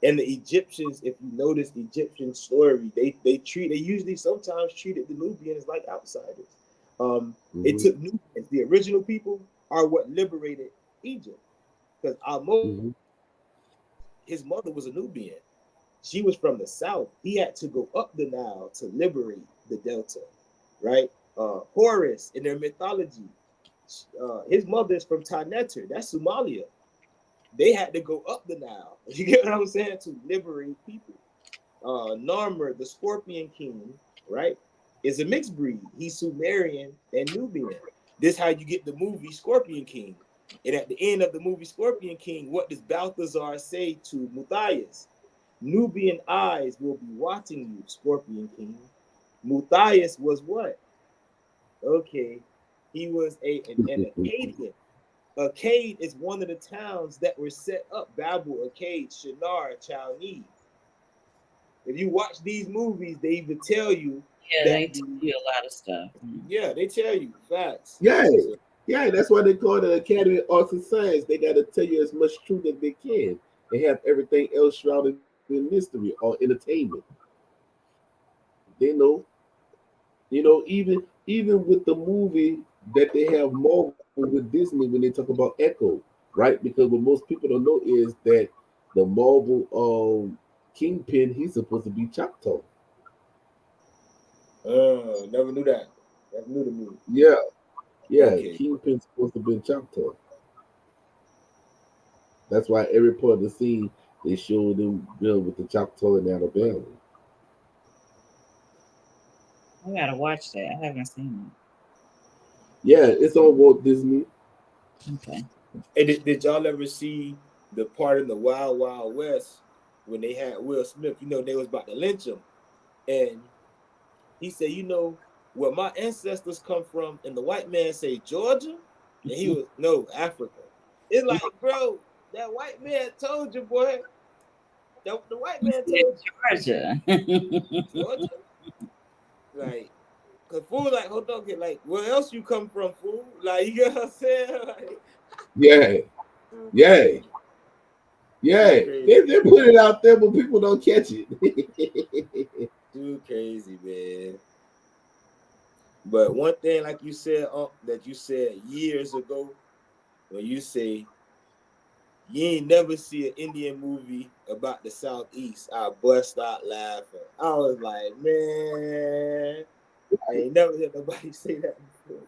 and the Egyptians, if you notice the Egyptian story, they usually sometimes treated the Nubians like outsiders. It took Nubians, the original people, are what liberated Egypt. Because his mother was a Nubian. She was from the south. He had to go up the Nile to liberate the Delta, right? Horus, in their mythology, his mother is from Taneter. That's Somalia. They had to go up the Nile. You get what I'm saying? To liberate people. Narmer, the Scorpion King, right, is a mixed breed. He's Sumerian and Nubian. This is how you get the movie Scorpion King. And at the end of the movie Scorpion King, what does Balthazar say to Matthias? Nubian eyes will be watching you, Scorpion King. Matthias was what? Okay, he was an Akkadian. Akkad is one of the towns that were set up. Babel, Akkad, Shinar, Chalni. If you watch these movies, they even tell you. Yeah, they tell you a lot of stuff. Yeah, they tell you facts. Yeah, yeah, that's why they call it the Academy of Arts and Science. They got to tell you as much truth as they can and have everything else shrouded in mystery or entertainment. They know, even with the movie that they have Marvel with Disney when they talk about Echo, right? Because what most people don't know is that the Marvel Kingpin, he's supposed to be Choctaw. Never knew that. That's new to me. Yeah. Okay. Kingpin's supposed to be Choctaw. That's why every part of the scene they show them with the Choctaw in Alabama. I gotta watch that. I haven't seen it. Yeah, it's on Walt Disney. Okay. And did y'all ever see the part in the Wild Wild West when they had Will Smith? You know, they was about to lynch him. And he said, you know, where my ancestors come from, and the white man say Georgia, and he was, no, Africa. It's like, bro, that white man told you, boy. The white man told you. Georgia. Georgia? Like, cause fool, like, hold on, like, where else you come from, fool? Like, you know what I'm saying? Like, yeah. They put it out there, but people don't catch it. Too crazy, man. But one thing, like you said, that you said years ago, when you say you ain't never see an Indian movie about the Southeast, I bust out laughing. I was like, man, I ain't never heard nobody say that before.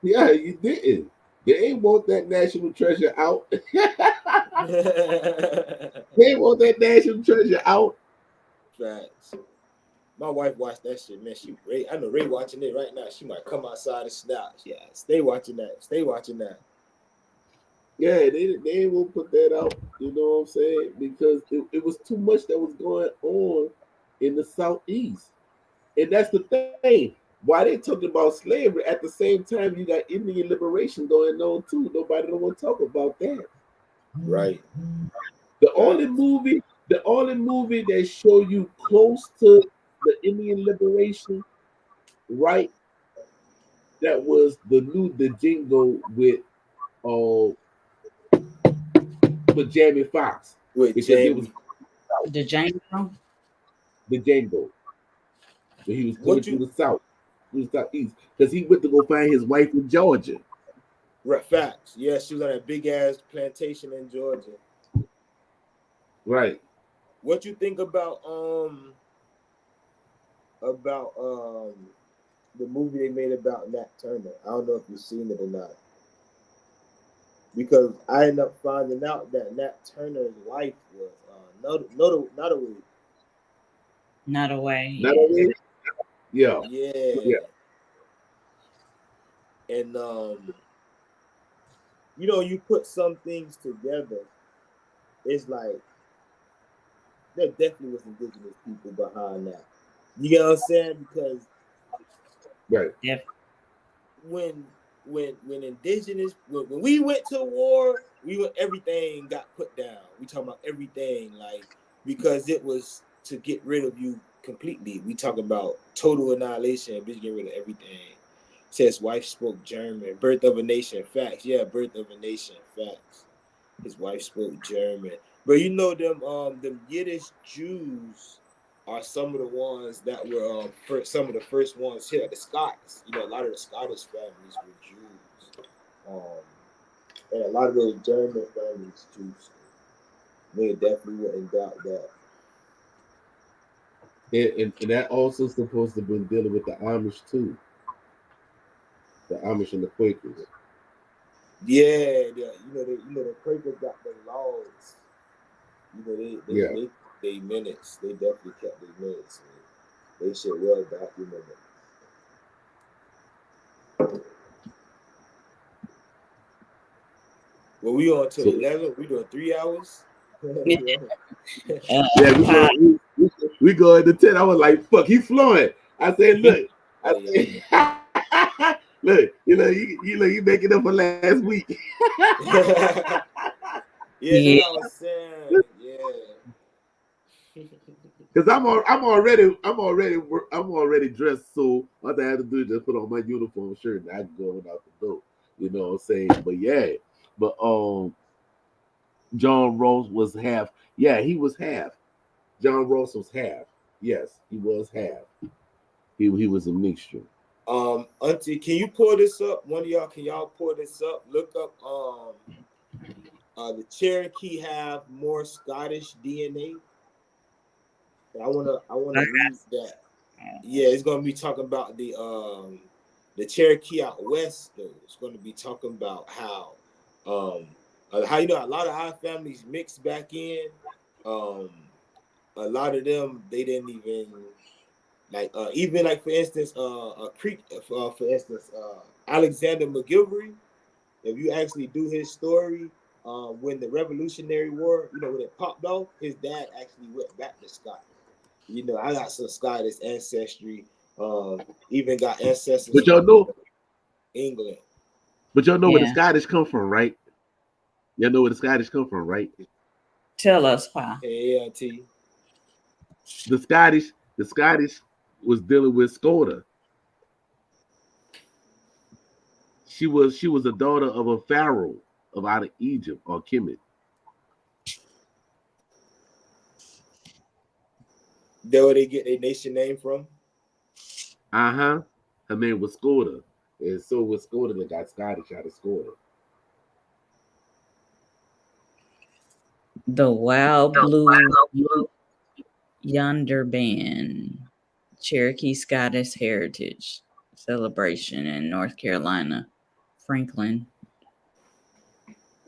Yeah, you didn't. They ain't want that national treasure out. They ain't want that national treasure out. Facts. My wife watched that shit, man. I know Ray watching it right now. She might come outside and snap. Yeah, stay watching that. Stay watching that. Yeah, they ain't will put that out. You know what I'm saying? Because it was too much that was going on in the Southeast, and that's the thing. Why they talking about slavery at the same time you got Indian liberation going on too? Nobody don't want to talk about that. Right. The only movie that show you close to the Indian liberation, right? That was the Jingo with with Jamie Foxx with because it was Jamie. The Django. the Django when he was coming What through you the South, through the Southeast, because he went to go find his wife in Georgia. facts? Yeah, she was on that big ass plantation in Georgia. Right. What you think about the movie they made about Nat Turner? I don't know if you've seen it or not. Because I ended up finding out that Nat Turner's wife was not a way. Not away. Not Yeah. only, yeah, Yeah. yeah. And you put some things together, it's like there definitely was indigenous people behind that. You get what I'm saying? Because Right. Yeah. when indigenous when we went to war, everything got put down. We talking about everything, like, because it was to get rid of you completely. We talk about total annihilation, bitch, get rid of everything. Says wife spoke German. Birth of a nation, facts. Yeah, birth of a nation, facts. His wife spoke German. But them Yiddish Jews are some of the ones that were some of the first ones here. The Scots, a lot of the Scottish families were Jews, and a lot of those German families Jews. They definitely wouldn't doubt that. And that also supposed to have been dealing with the Amish too. The Amish and the Quakers. Yeah, the Quakers got their laws. Yeah. They minutes. They definitely kept their minutes. They should well document it. Well, we on till So 11. We doing 3 hours. yeah, we go into 10. I was like, fuck, he flowing. I said, look, Hey, look, you making up for last week. yeah, Yeah. that I was saying. Yeah. Because I'm already dressed, so all I have to do is just put on my uniform shirt and I can go out the door. You know what I'm saying? But yeah, but John Ross was half. Yeah, he was half. John Ross was half. Yes, he was half. He was a mixture. Auntie, can you pull this up? One of y'all, can y'all pull this up? Look up the Cherokee have more Scottish DNA. And I wanna read that. Yeah, it's gonna be talking about the Cherokee out west though. It's gonna be talking about how a lot of our families mixed back in. Um a lot of them they didn't even even like for instance a Creek for instance Alexander McGilvery, if you actually do his story, when the Revolutionary War, when it popped off, his dad actually went back to Scotland. I got some Scottish ancestry. Even got ancestors But from y'all know, England. where the Yeah. Scottish come from, right? Y'all know where the Scottish come from, right? Tell us, Pa. ALT. The Scottish was dealing with Scotta. She was a daughter of a pharaoh of out of Egypt or Kemet. That where they get their nation name from? Uh-huh. Her name was Scotta. And so was Scotta that got Scottish out of Scotta. The Wild Blue Yonder Band, Cherokee Scottish Heritage Celebration in North Carolina, Franklin.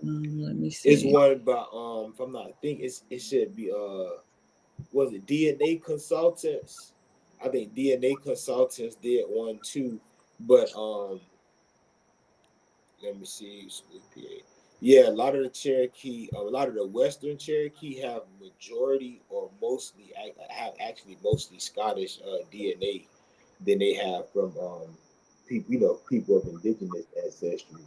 Let me It's see. one about if I'm not, I think it should be was it DNA consultants? I think DNA consultants did one too, but let me see. Yeah, a lot of the Cherokee, a lot of the Western Cherokee have majority or mostly have actually mostly Scottish DNA than they have from people, people of indigenous ancestry.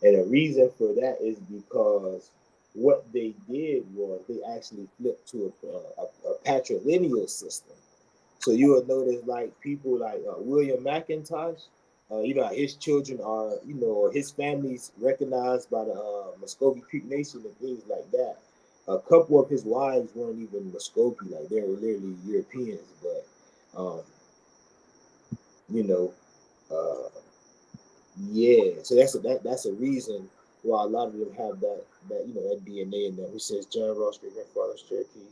And the reason for that is because what they did was they actually flipped to a patrilineal system. So you will notice like people like William McIntosh, his children are, or his family's recognized by the Muskogee Creek Nation and things like that. A couple of his wives weren't even Muskogee, like they were literally Europeans, but so that's a reason why a lot of them have that DNA in them. Who says John Ross, great grandfather's Cherokee?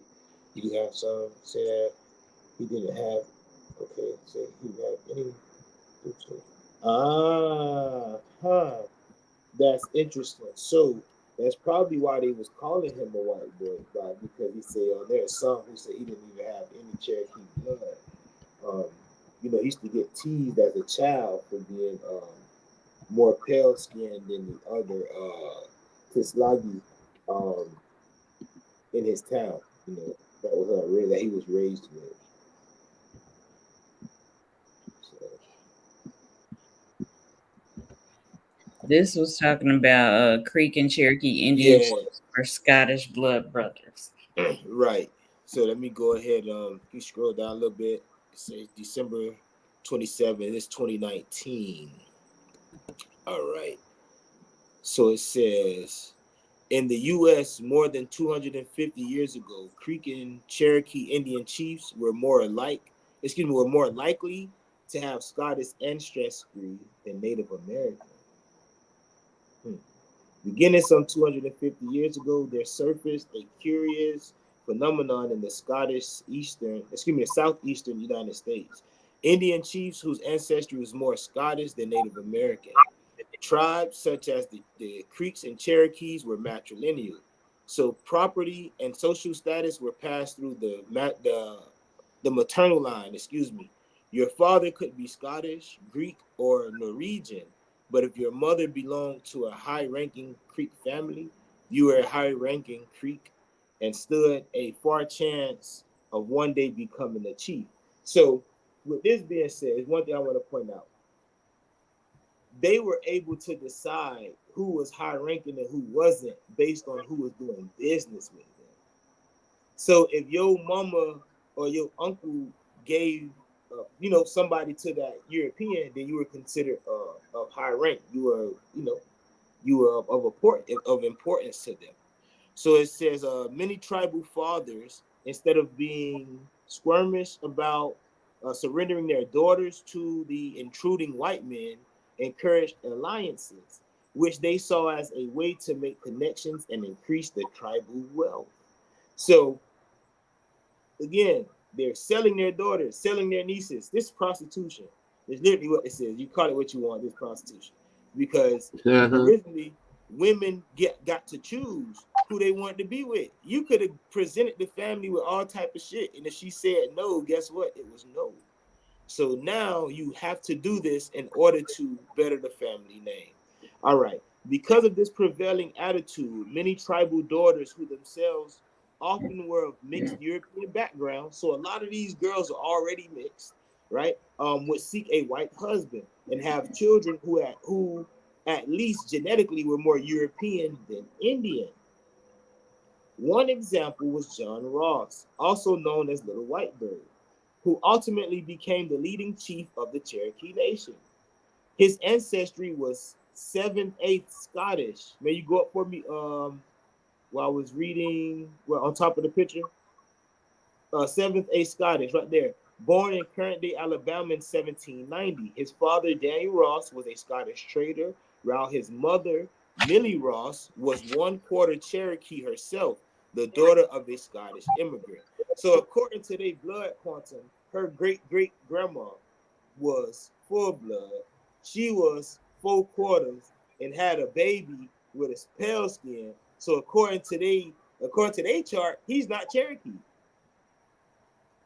He do have some. Say that he didn't have. Okay, say he had any. That's interesting. So that's probably why they was calling him a white boy, because he said there's some who say he didn't even have any Cherokee blood. He used to get teased as a child for being more pale skinned than the other Kislagi in his town. That was that he was raised with. This was talking about Creek and Cherokee Indian or Scottish blood brothers. Right. So let me go ahead. You scroll down a little bit. It says December 27th. It's 2019. All right. So it says, in the U.S., more than 250 years ago, Creek and Cherokee Indian chiefs were more likely to have Scottish ancestry than Native American. Beginning some 250 years ago, there surfaced a curious phenomenon in the southeastern United States. Indian chiefs whose ancestry was more Scottish than Native American. Tribes such as the Creeks and Cherokees were matrilineal, so property and social status were passed through the maternal line. Your father could be Scottish, Greek, or Norwegian, but if your mother belonged to a high-ranking Creek family, you were a high-ranking Creek and stood a far chance of one day becoming a chief. So, with this being said, one thing I want to point out. They were able to decide who was high-ranking and who wasn't based on who was doing business with them. So if your mama or your uncle gave, somebody to that European, then you were considered of high rank. You were of importance to them. So it says many tribal fathers, instead of being squirmish about surrendering their daughters to the intruding white men, encouraged alliances, which they saw as a way to make connections and increase the tribal wealth. So again, they're selling their daughters, selling their nieces. This is prostitution. It's literally what it says. You call it what you want. This prostitution, because originally women got to choose who they wanted to be with. You could have presented the family with all type of shit, and if she said no, guess what? It was no. So now you have to do this in order to better the family name. All right. Because of this prevailing attitude, many tribal daughters who themselves often were of mixed European background, so a lot of these girls are already mixed, right? Would seek a white husband and have children who at least genetically were more European than Indian. One example was John Ross, also known as Little White Bird, who ultimately became the leading chief of the Cherokee Nation. His ancestry was 7/8 Scottish. May you go up for me while I was reading, on top of the picture? 7/8 Scottish, right there. Born in current-day Alabama in 1790. His father, Daniel Ross, was a Scottish trader, while his mother, Millie Ross, was 1/4 Cherokee herself, the daughter of a Scottish immigrant. So according to their blood quantum, her great-great-grandma was full blood. She was 4/4 and had a baby with a pale skin. So according to their chart, he's not Cherokee.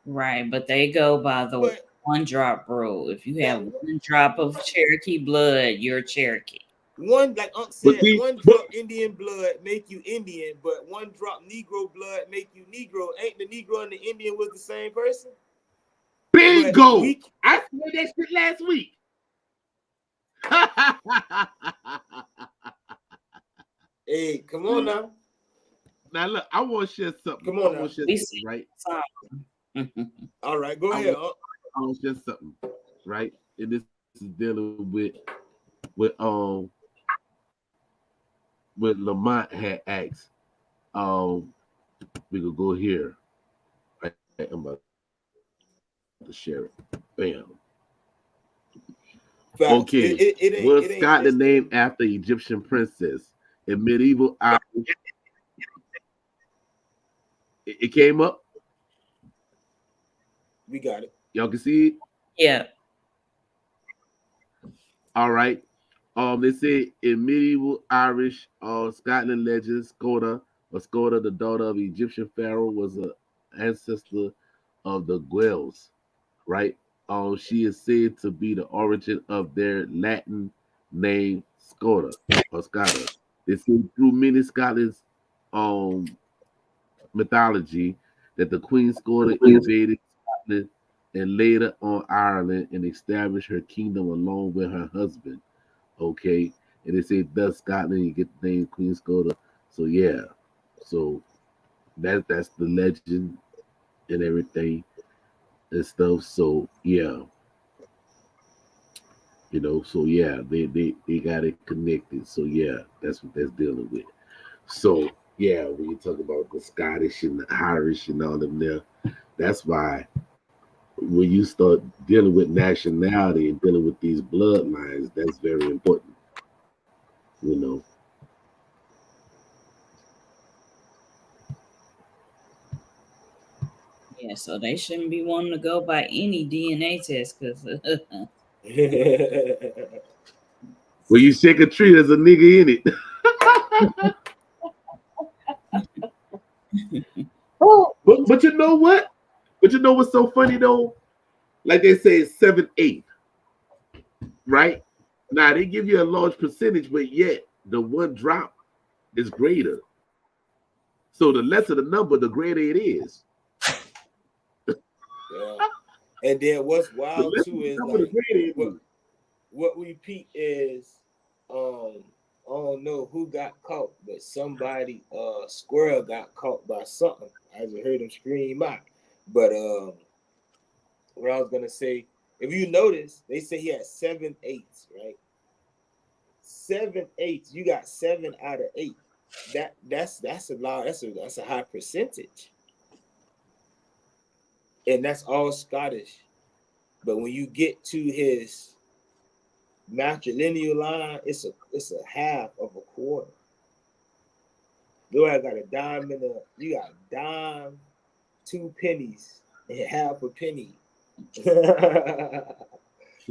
Right, but they go by the one drop rule. If you have one drop of Cherokee blood, you're Cherokee. One, like Unc said, one drop Indian blood make you Indian, but one drop Negro blood make you Negro. Ain't the Negro and the Indian was the same person? Bingo! I said that shit last week. Hey, come on now. Now look, I want to share something. Come on now. Right? All right, go ahead. I want to share something, right? And this is dealing with what Lamont had asked. We could go here. I'm about to share it. Bam. Facts. Okay. Was Scotland named after Egyptian princess? In medieval Irish, it came up. We got it. Y'all can see it? Yeah. All right. They say in medieval Irish Scotland legends, Scoda, the daughter of Egyptian pharaoh, was an ancestor of the GUALEs, right? She is said to be the origin of their Latin name Scoda or Scotta. They say through many Scotland's mythology that the Queen Scoda invaded Scotland and later on Ireland and established her kingdom along with her husband. Okay, and they say thus Scotland, you get the name Queen Scoda. So yeah, so that's the legend and everything and stuff. So yeah, so yeah, they got it connected. So yeah, that's what that's dealing with. So yeah, when you talk about the Scottish and the Irish and all them there, that's why when you start dealing with nationality and dealing with these bloodlines, that's very important. You know. Yeah, so they shouldn't be wanting to go by any DNA test because Well, you shake a tree, there's a nigga in it. but you know what? But you know what's so funny though? Like they say, it's 7/8, right? Now they give you a large percentage, but yet the one drop is greater. So the lesser the number, the greater it is. Yeah. And then what's wild too is like what we peep is I don't know who got caught, but somebody squirrel got caught by something. I just heard him scream out. But what I was gonna say, if you notice, they say he had 7 8s, right? 7 8s, you got 7 out of 8. That's a lot, that's a high percentage. And that's all Scottish. But when you get to his matrilineal line, it's a half of a quarter. Though I got a dime you got a dime, 2 pennies, and half a penny.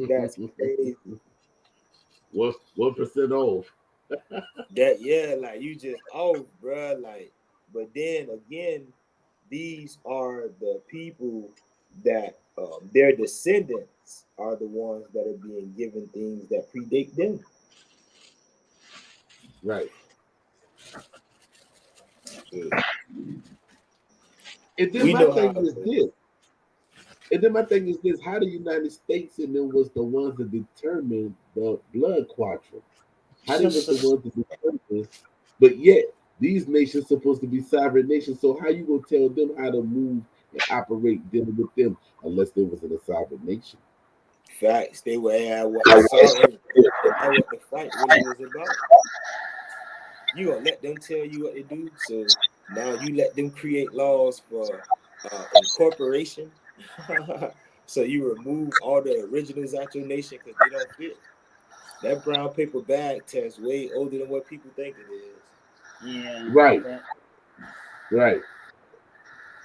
That's crazy. 1% off. Like you just off, bro. Like, but then again, these are the people that their descendants are the ones that are being given things that predate them. Right. And then my thing is this. How the United States and them was the ones that determined the blood quadrant. How they was the ones that determined, but yet these nations supposed to be sovereign nations. So how you gonna tell them how to move and operate dealing with them unless they was in a sovereign nation? Facts. They were at what the sovereign and what the fight really was about. You gonna let them tell you what to do. So now you let them create laws for incorporation. So you remove all the originals out your nation because they don't fit. That brown paper bag test way older than what people think it is. Yeah. Right. Right.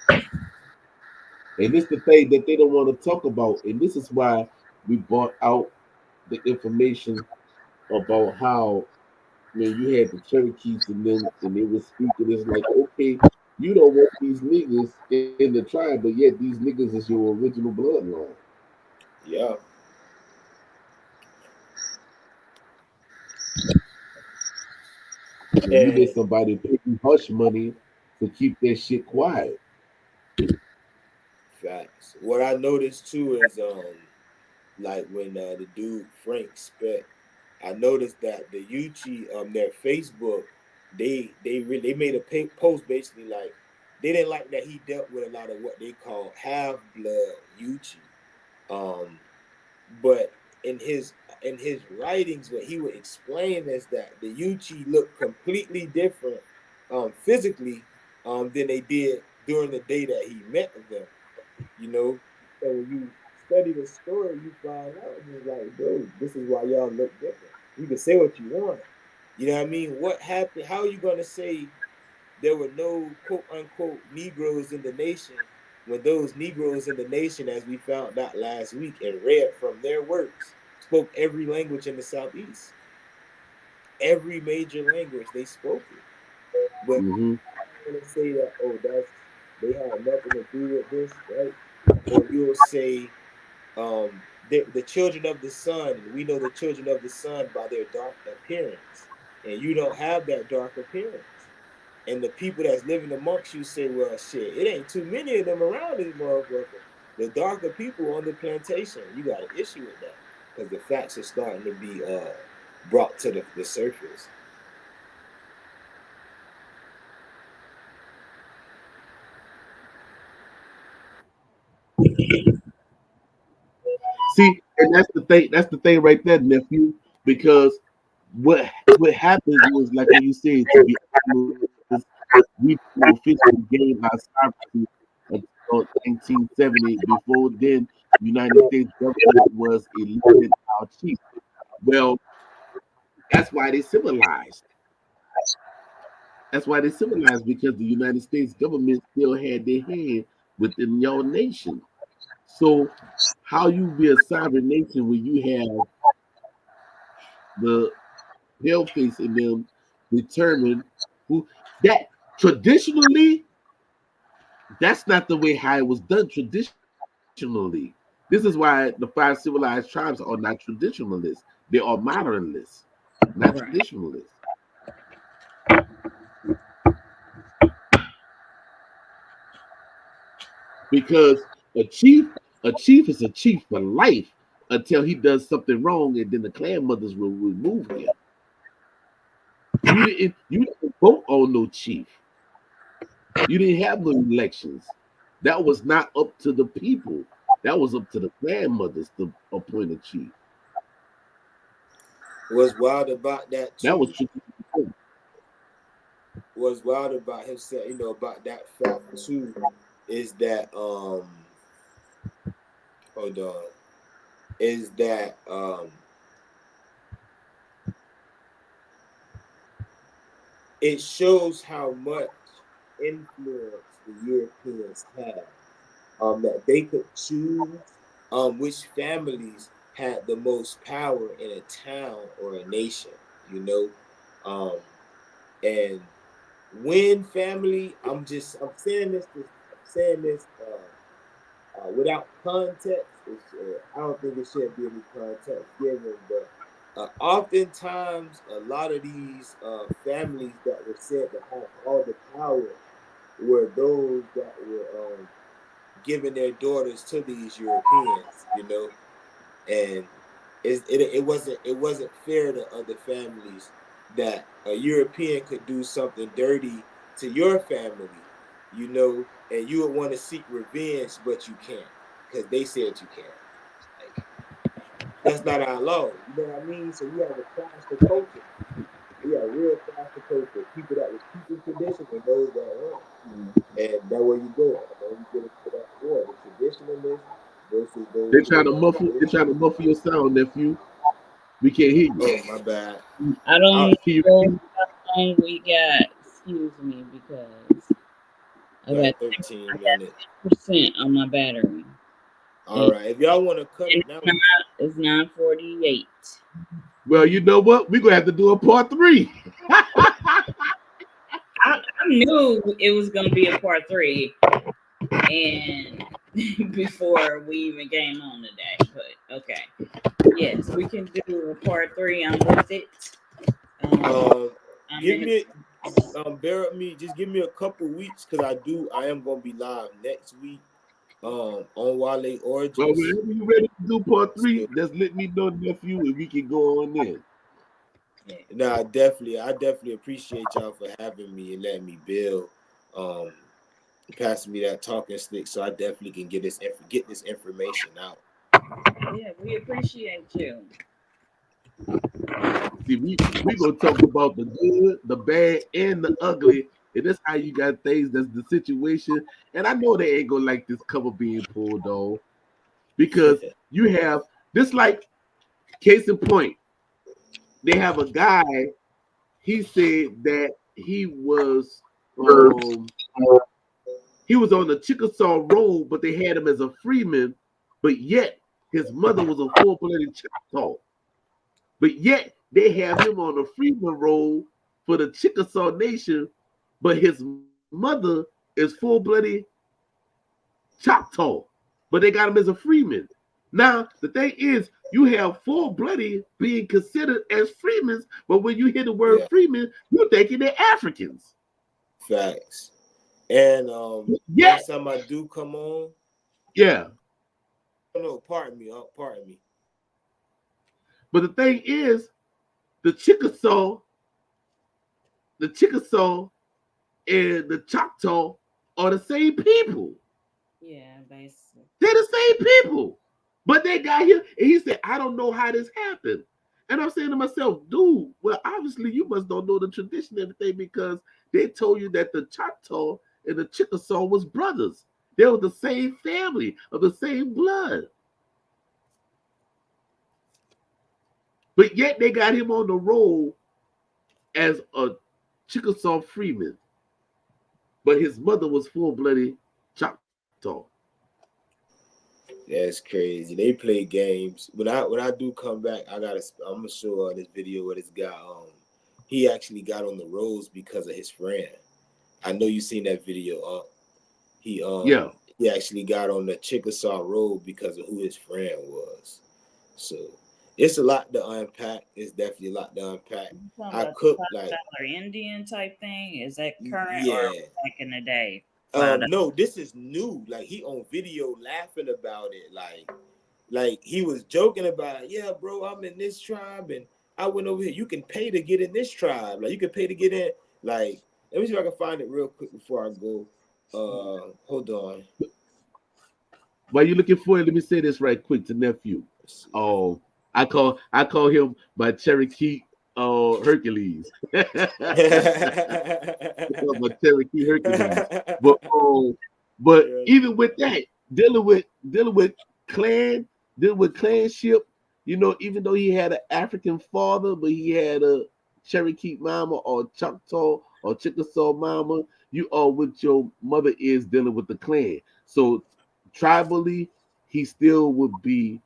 And this is the thing that they don't want to talk about. And this is why we brought out the information about how when you had the Cherokees and them and they were speaking, it's like, okay, you don't want these niggas in the tribe, but yet these niggas is your original bloodline. Yeah. And you let somebody pay you hush money to keep that shit quiet. Facts. What I noticed too is like when the dude Frank Speck, I noticed that the Yuchi their Facebook, they made a post basically like they didn't like that he dealt with a lot of what they call half blood Yuchi. But in his writings, what he would explain is that the Yuchi look completely different physically than they did during the day that he met them. You know, and when you study the story, you find out just like, bro, this is why y'all look different. You can say what you want. You know what I mean? What happened? How are you gonna say there were no quote unquote Negroes in the nation when those Negroes in the nation, as we found out last week and read from their works, spoke every language in the Southeast? Every major language they spoke it. But Mm-hmm. I'm gonna say that, oh, they had nothing to do with this, right? Or you'll say the children of the sun, and we know the children of the sun by their dark appearance, and you don't have that dark appearance. And the people that's living amongst you say, well, shit, it ain't too many of them around this motherfucker. The darker people on the plantation, you got an issue with that because the facts are starting to be brought to the surface. See, and that's the thing. That's the thing right there, nephew. Because what happens is, like what you said, to be honest, we officially gained our sovereignty until 1970. Before then, United States government was elected our chief. Well, that's why they civilized. That's why they civilized, because the United States government still had their hand within your nation. So, how you be a sovereign nation when you have the paleface in them determine who that traditionally? That's not the way how it was done traditionally. This is why the five civilized tribes are not traditionalists. They are modernists, not Right. traditionalists. Because a chief is a chief for life until he does something wrong, and then the clan mothers will remove him. You didn't vote on no chief. You didn't have no elections. That was not up to the people. That was up to the grandmothers to appoint a chief. What's wild about that That was too, traditional. what's wild about him saying, about that fact too, is that hold on, is that it shows how much influence the Europeans had. That they could choose which families had the most power in a town or a nation, you know. And when family, I'm saying this without context. I don't think it should be any context given, but oftentimes a lot of these families that were said to have all the power were those that were giving their daughters to these Europeans, and it wasn't fair to other families that a European could do something dirty to your family, and you would want to seek revenge, but you can't because they said you can't. Like, that's not our law. You know what I mean? So you have a clash of culture. We have real clash of culture. People that was keeping tradition and those that weren't. And that way you go. And then you get into that war, the traditionalists versus They those trying to that muffle. They trying to muffle your sound, nephew. We can't hear you. oh, my bad. I don't Can you know repeat? how long we got. Excuse me, because I got Got 13 minutes. 10% on my battery. All right. If y'all want to cut And it now, it's 9:48. Well, you know what? We're gonna have to do a part 3. I knew it was gonna be a part 3, and before we even came on today. But okay, yes, we can do a part 3. I'm with it. I'm give in. me bear with me. Just give me a couple weeks because I am gonna be live next week on Wale Well, Origins. whenever you ready to do part 3, So, just let me know, nephew, and we can go on in. nah, I definitely appreciate y'all for having me and letting me build. Passing me that talking stick so I definitely can get this information out. Yeah, we appreciate you. See, we gonna talk about the good, the bad, and the ugly, and that's how you got things. That's the situation, and I know they ain't gonna like this cover being pulled on because you have this. Like case in point, they have a guy. He said that he was on the Chickasaw Road, but they had him as a freeman, but yet his mother was a full-blooded Choctaw. But yet they have him on the freeman roll for the Chickasaw Nation, but his mother is full-blooded Choctaw. But they got him as a freeman. Now, the thing is, you have full-blooded being considered as freemans, but when you hear the word freeman, you're thinking they're Africans. Facts. And next time I do come on. Yeah. Oh, no, pardon me. But the thing is, the Chickasaw and the Choctaw are the same people. Yeah, basically. They're the same people. But they got here, and he said, I don't know how this happened. And I'm saying to myself, dude, well, obviously you must don't know the tradition and everything because they told you that the Choctaw and the Chickasaw was brothers. They were the same family of the same blood. But yet they got him on the roll as a Chickasaw freeman. But his mother was full-blooded Choctaw. That's crazy. They play games. When I do come back, I'm gonna show this video where this guy he actually got on the rolls because of his friend. I know you seen that video up. He actually got on the Chickasaw Road because of who his friend was. So it's a lot to unpack. It's definitely a lot to unpack. I cook like Indian type thing. Is that current or back in the day? No, this is new. Like he on video laughing about it. Like he was joking about it. Yeah, bro, I'm in this tribe and I went over here. You can pay to get in this tribe. Like you can pay to get in. Like let me see if I can find it real quick before I go. Hold on. While you're looking for it, let me say this right quick to nephew. I call him my Cherokee Hercules. My Cherokee Hercules. But even with that, dealing with clanship, you know, even though he had an African father, but he had a Cherokee mama or Choctaw or Chickasaw mama, you are with your mother is dealing with the clan. So tribally, he still would be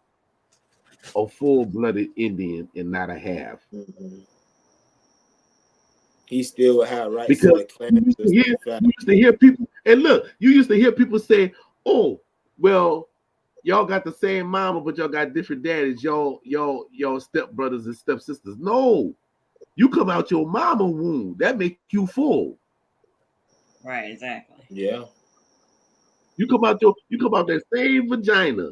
a full-blooded Indian and not a half. Mm-hmm. He still would have rights because to the clan. You used to hear people, and look, you used to hear people say, "Oh, well, y'all got the same mama, but y'all got different daddies. Y'all stepbrothers and stepsisters." No, you come out your mama womb. That makes you full. Right, exactly. Yeah. You come out that same vagina.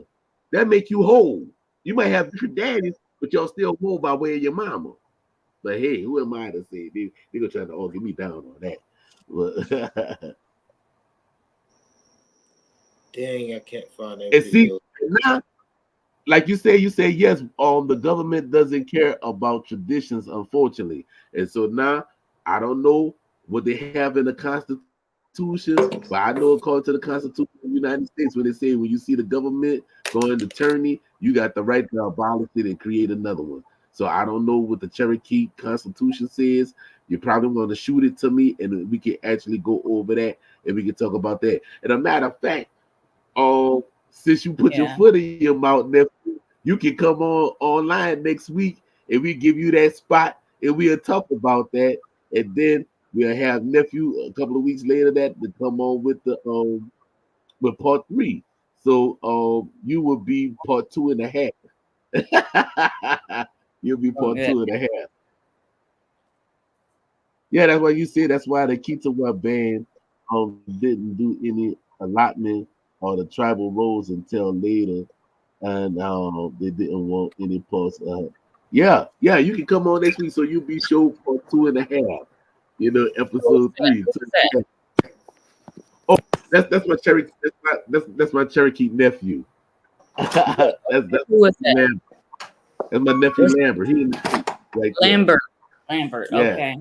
That make you whole. You might have different daddies, but y'all still whole by way of your mama. But hey, who am I to say? They gonna try to argue me down on that. But dang, I can't find that and video. See, now, like you say yes. The government doesn't care about traditions, unfortunately, and so now I don't know what they have in the Constitution, but I know according to the Constitution of the United States, when they say when you see the government going to attorney, you got the right to abolish it and create another one. So I don't know what the Cherokee Constitution says. You're probably going to shoot it to me, and we can actually go over that, and we can talk about that. And a matter of fact, since you put your foot in your mouth, nephew, you can come online next week, and we give you that spot, and we'll talk about that, and then we'll have nephew a couple of weeks later that to come on with the with part 3. So you will be part 2.5. You'll be part 2.5. Yeah, that's why you say that's why the ChitoPa band didn't do any allotment or the tribal roles until later, and they didn't want any parts. Yeah, you can come on next week, so you'll be show part 2.5. You know, episode 3. Oh, that's my Cherokee. That's my Cherokee nephew. That's Who is that? Lambert. That's my nephew What's Lambert. He in the street right there. Lambert. Yeah, Okay.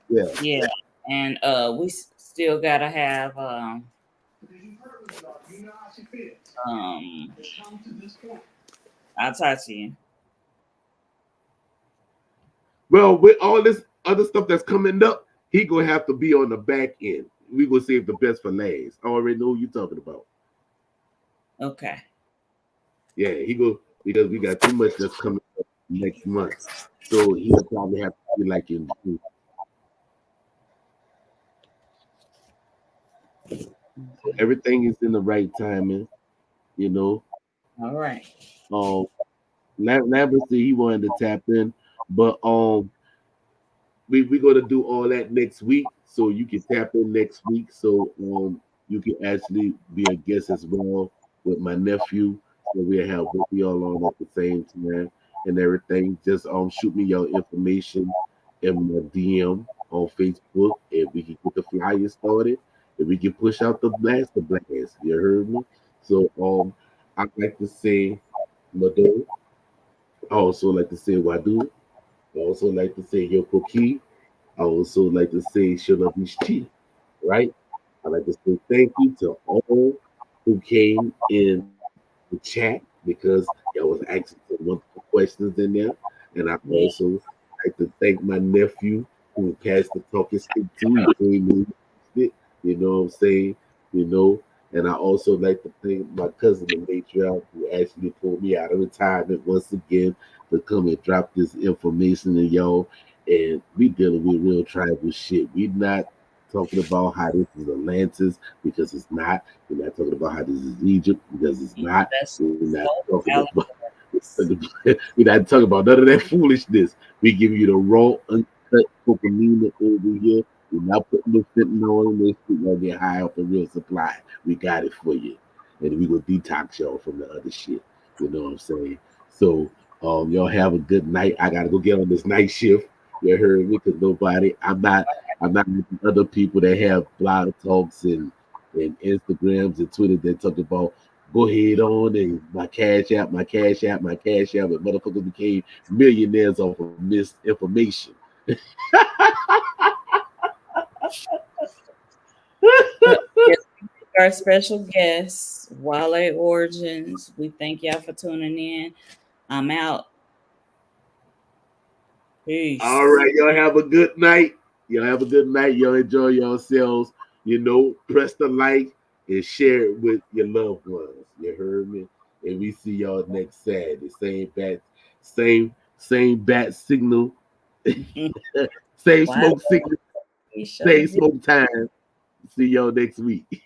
yeah. Yeah. And we still gotta have I'll talk to you. Well, with all this other stuff that's coming up, he gonna have to be on the back end. We gonna save the best for last. I already know who you're talking about. Okay. Yeah, he go because we got too much that's coming up next month. So he'll probably have to be like in June. So everything is in the right timing, you know. All right. Lambert said he wanted to tap in, but we're gonna do all that next week, so you can tap in next week, so you can actually be a guest as well with my nephew. So we'll have both of y'all on at the same time and everything. Just shoot me your information in my DM on Facebook, and we can get the flyer started, and we can push out the blast. You heard me? So I'd like to say Mado. I also like to say Wadu. I also like to say Yokoki. I also like to say Shinobishi, right? I like to say thank you to all who came in the chat because y'all was asking some wonderful questions in there. And I also like to thank my nephew who passed the talking stick to. He came in, you know what I'm saying? You know, and I also like to thank my cousin, the matriarch, who actually pulled me out of retirement once again to come and drop this information to y'all. And we dealing with real tribal shit. We not talking about how this is Atlantis because it's not. We're not talking about how this is Egypt because it's not. That's We're not so talking valid. about we're not talking about none of that foolishness. We give you the raw, uncut cocaine over here. We're not putting no fentanyl in this. We're gonna get high off the real supply. We got it for you. And we will detox y'all from the other shit. You know what I'm saying? So y'all have a good night. I gotta go get on this night shift. You heard me? Because I'm not like other people that have blog talks and Instagrams and Twitter that talk about go ahead on and my cash app, and motherfuckers became millionaires off of misinformation. Our special guest, Wale Origins. We thank y'all for tuning in. I'm out. Peace. All right, y'all have a good night. Y'all have a good night. Y'all enjoy yourselves. You know, press the like and share it with your loved ones. You heard me? And we see y'all next Saturday. Same bat signal. Same smoke signal. Same smoke time. See y'all next week.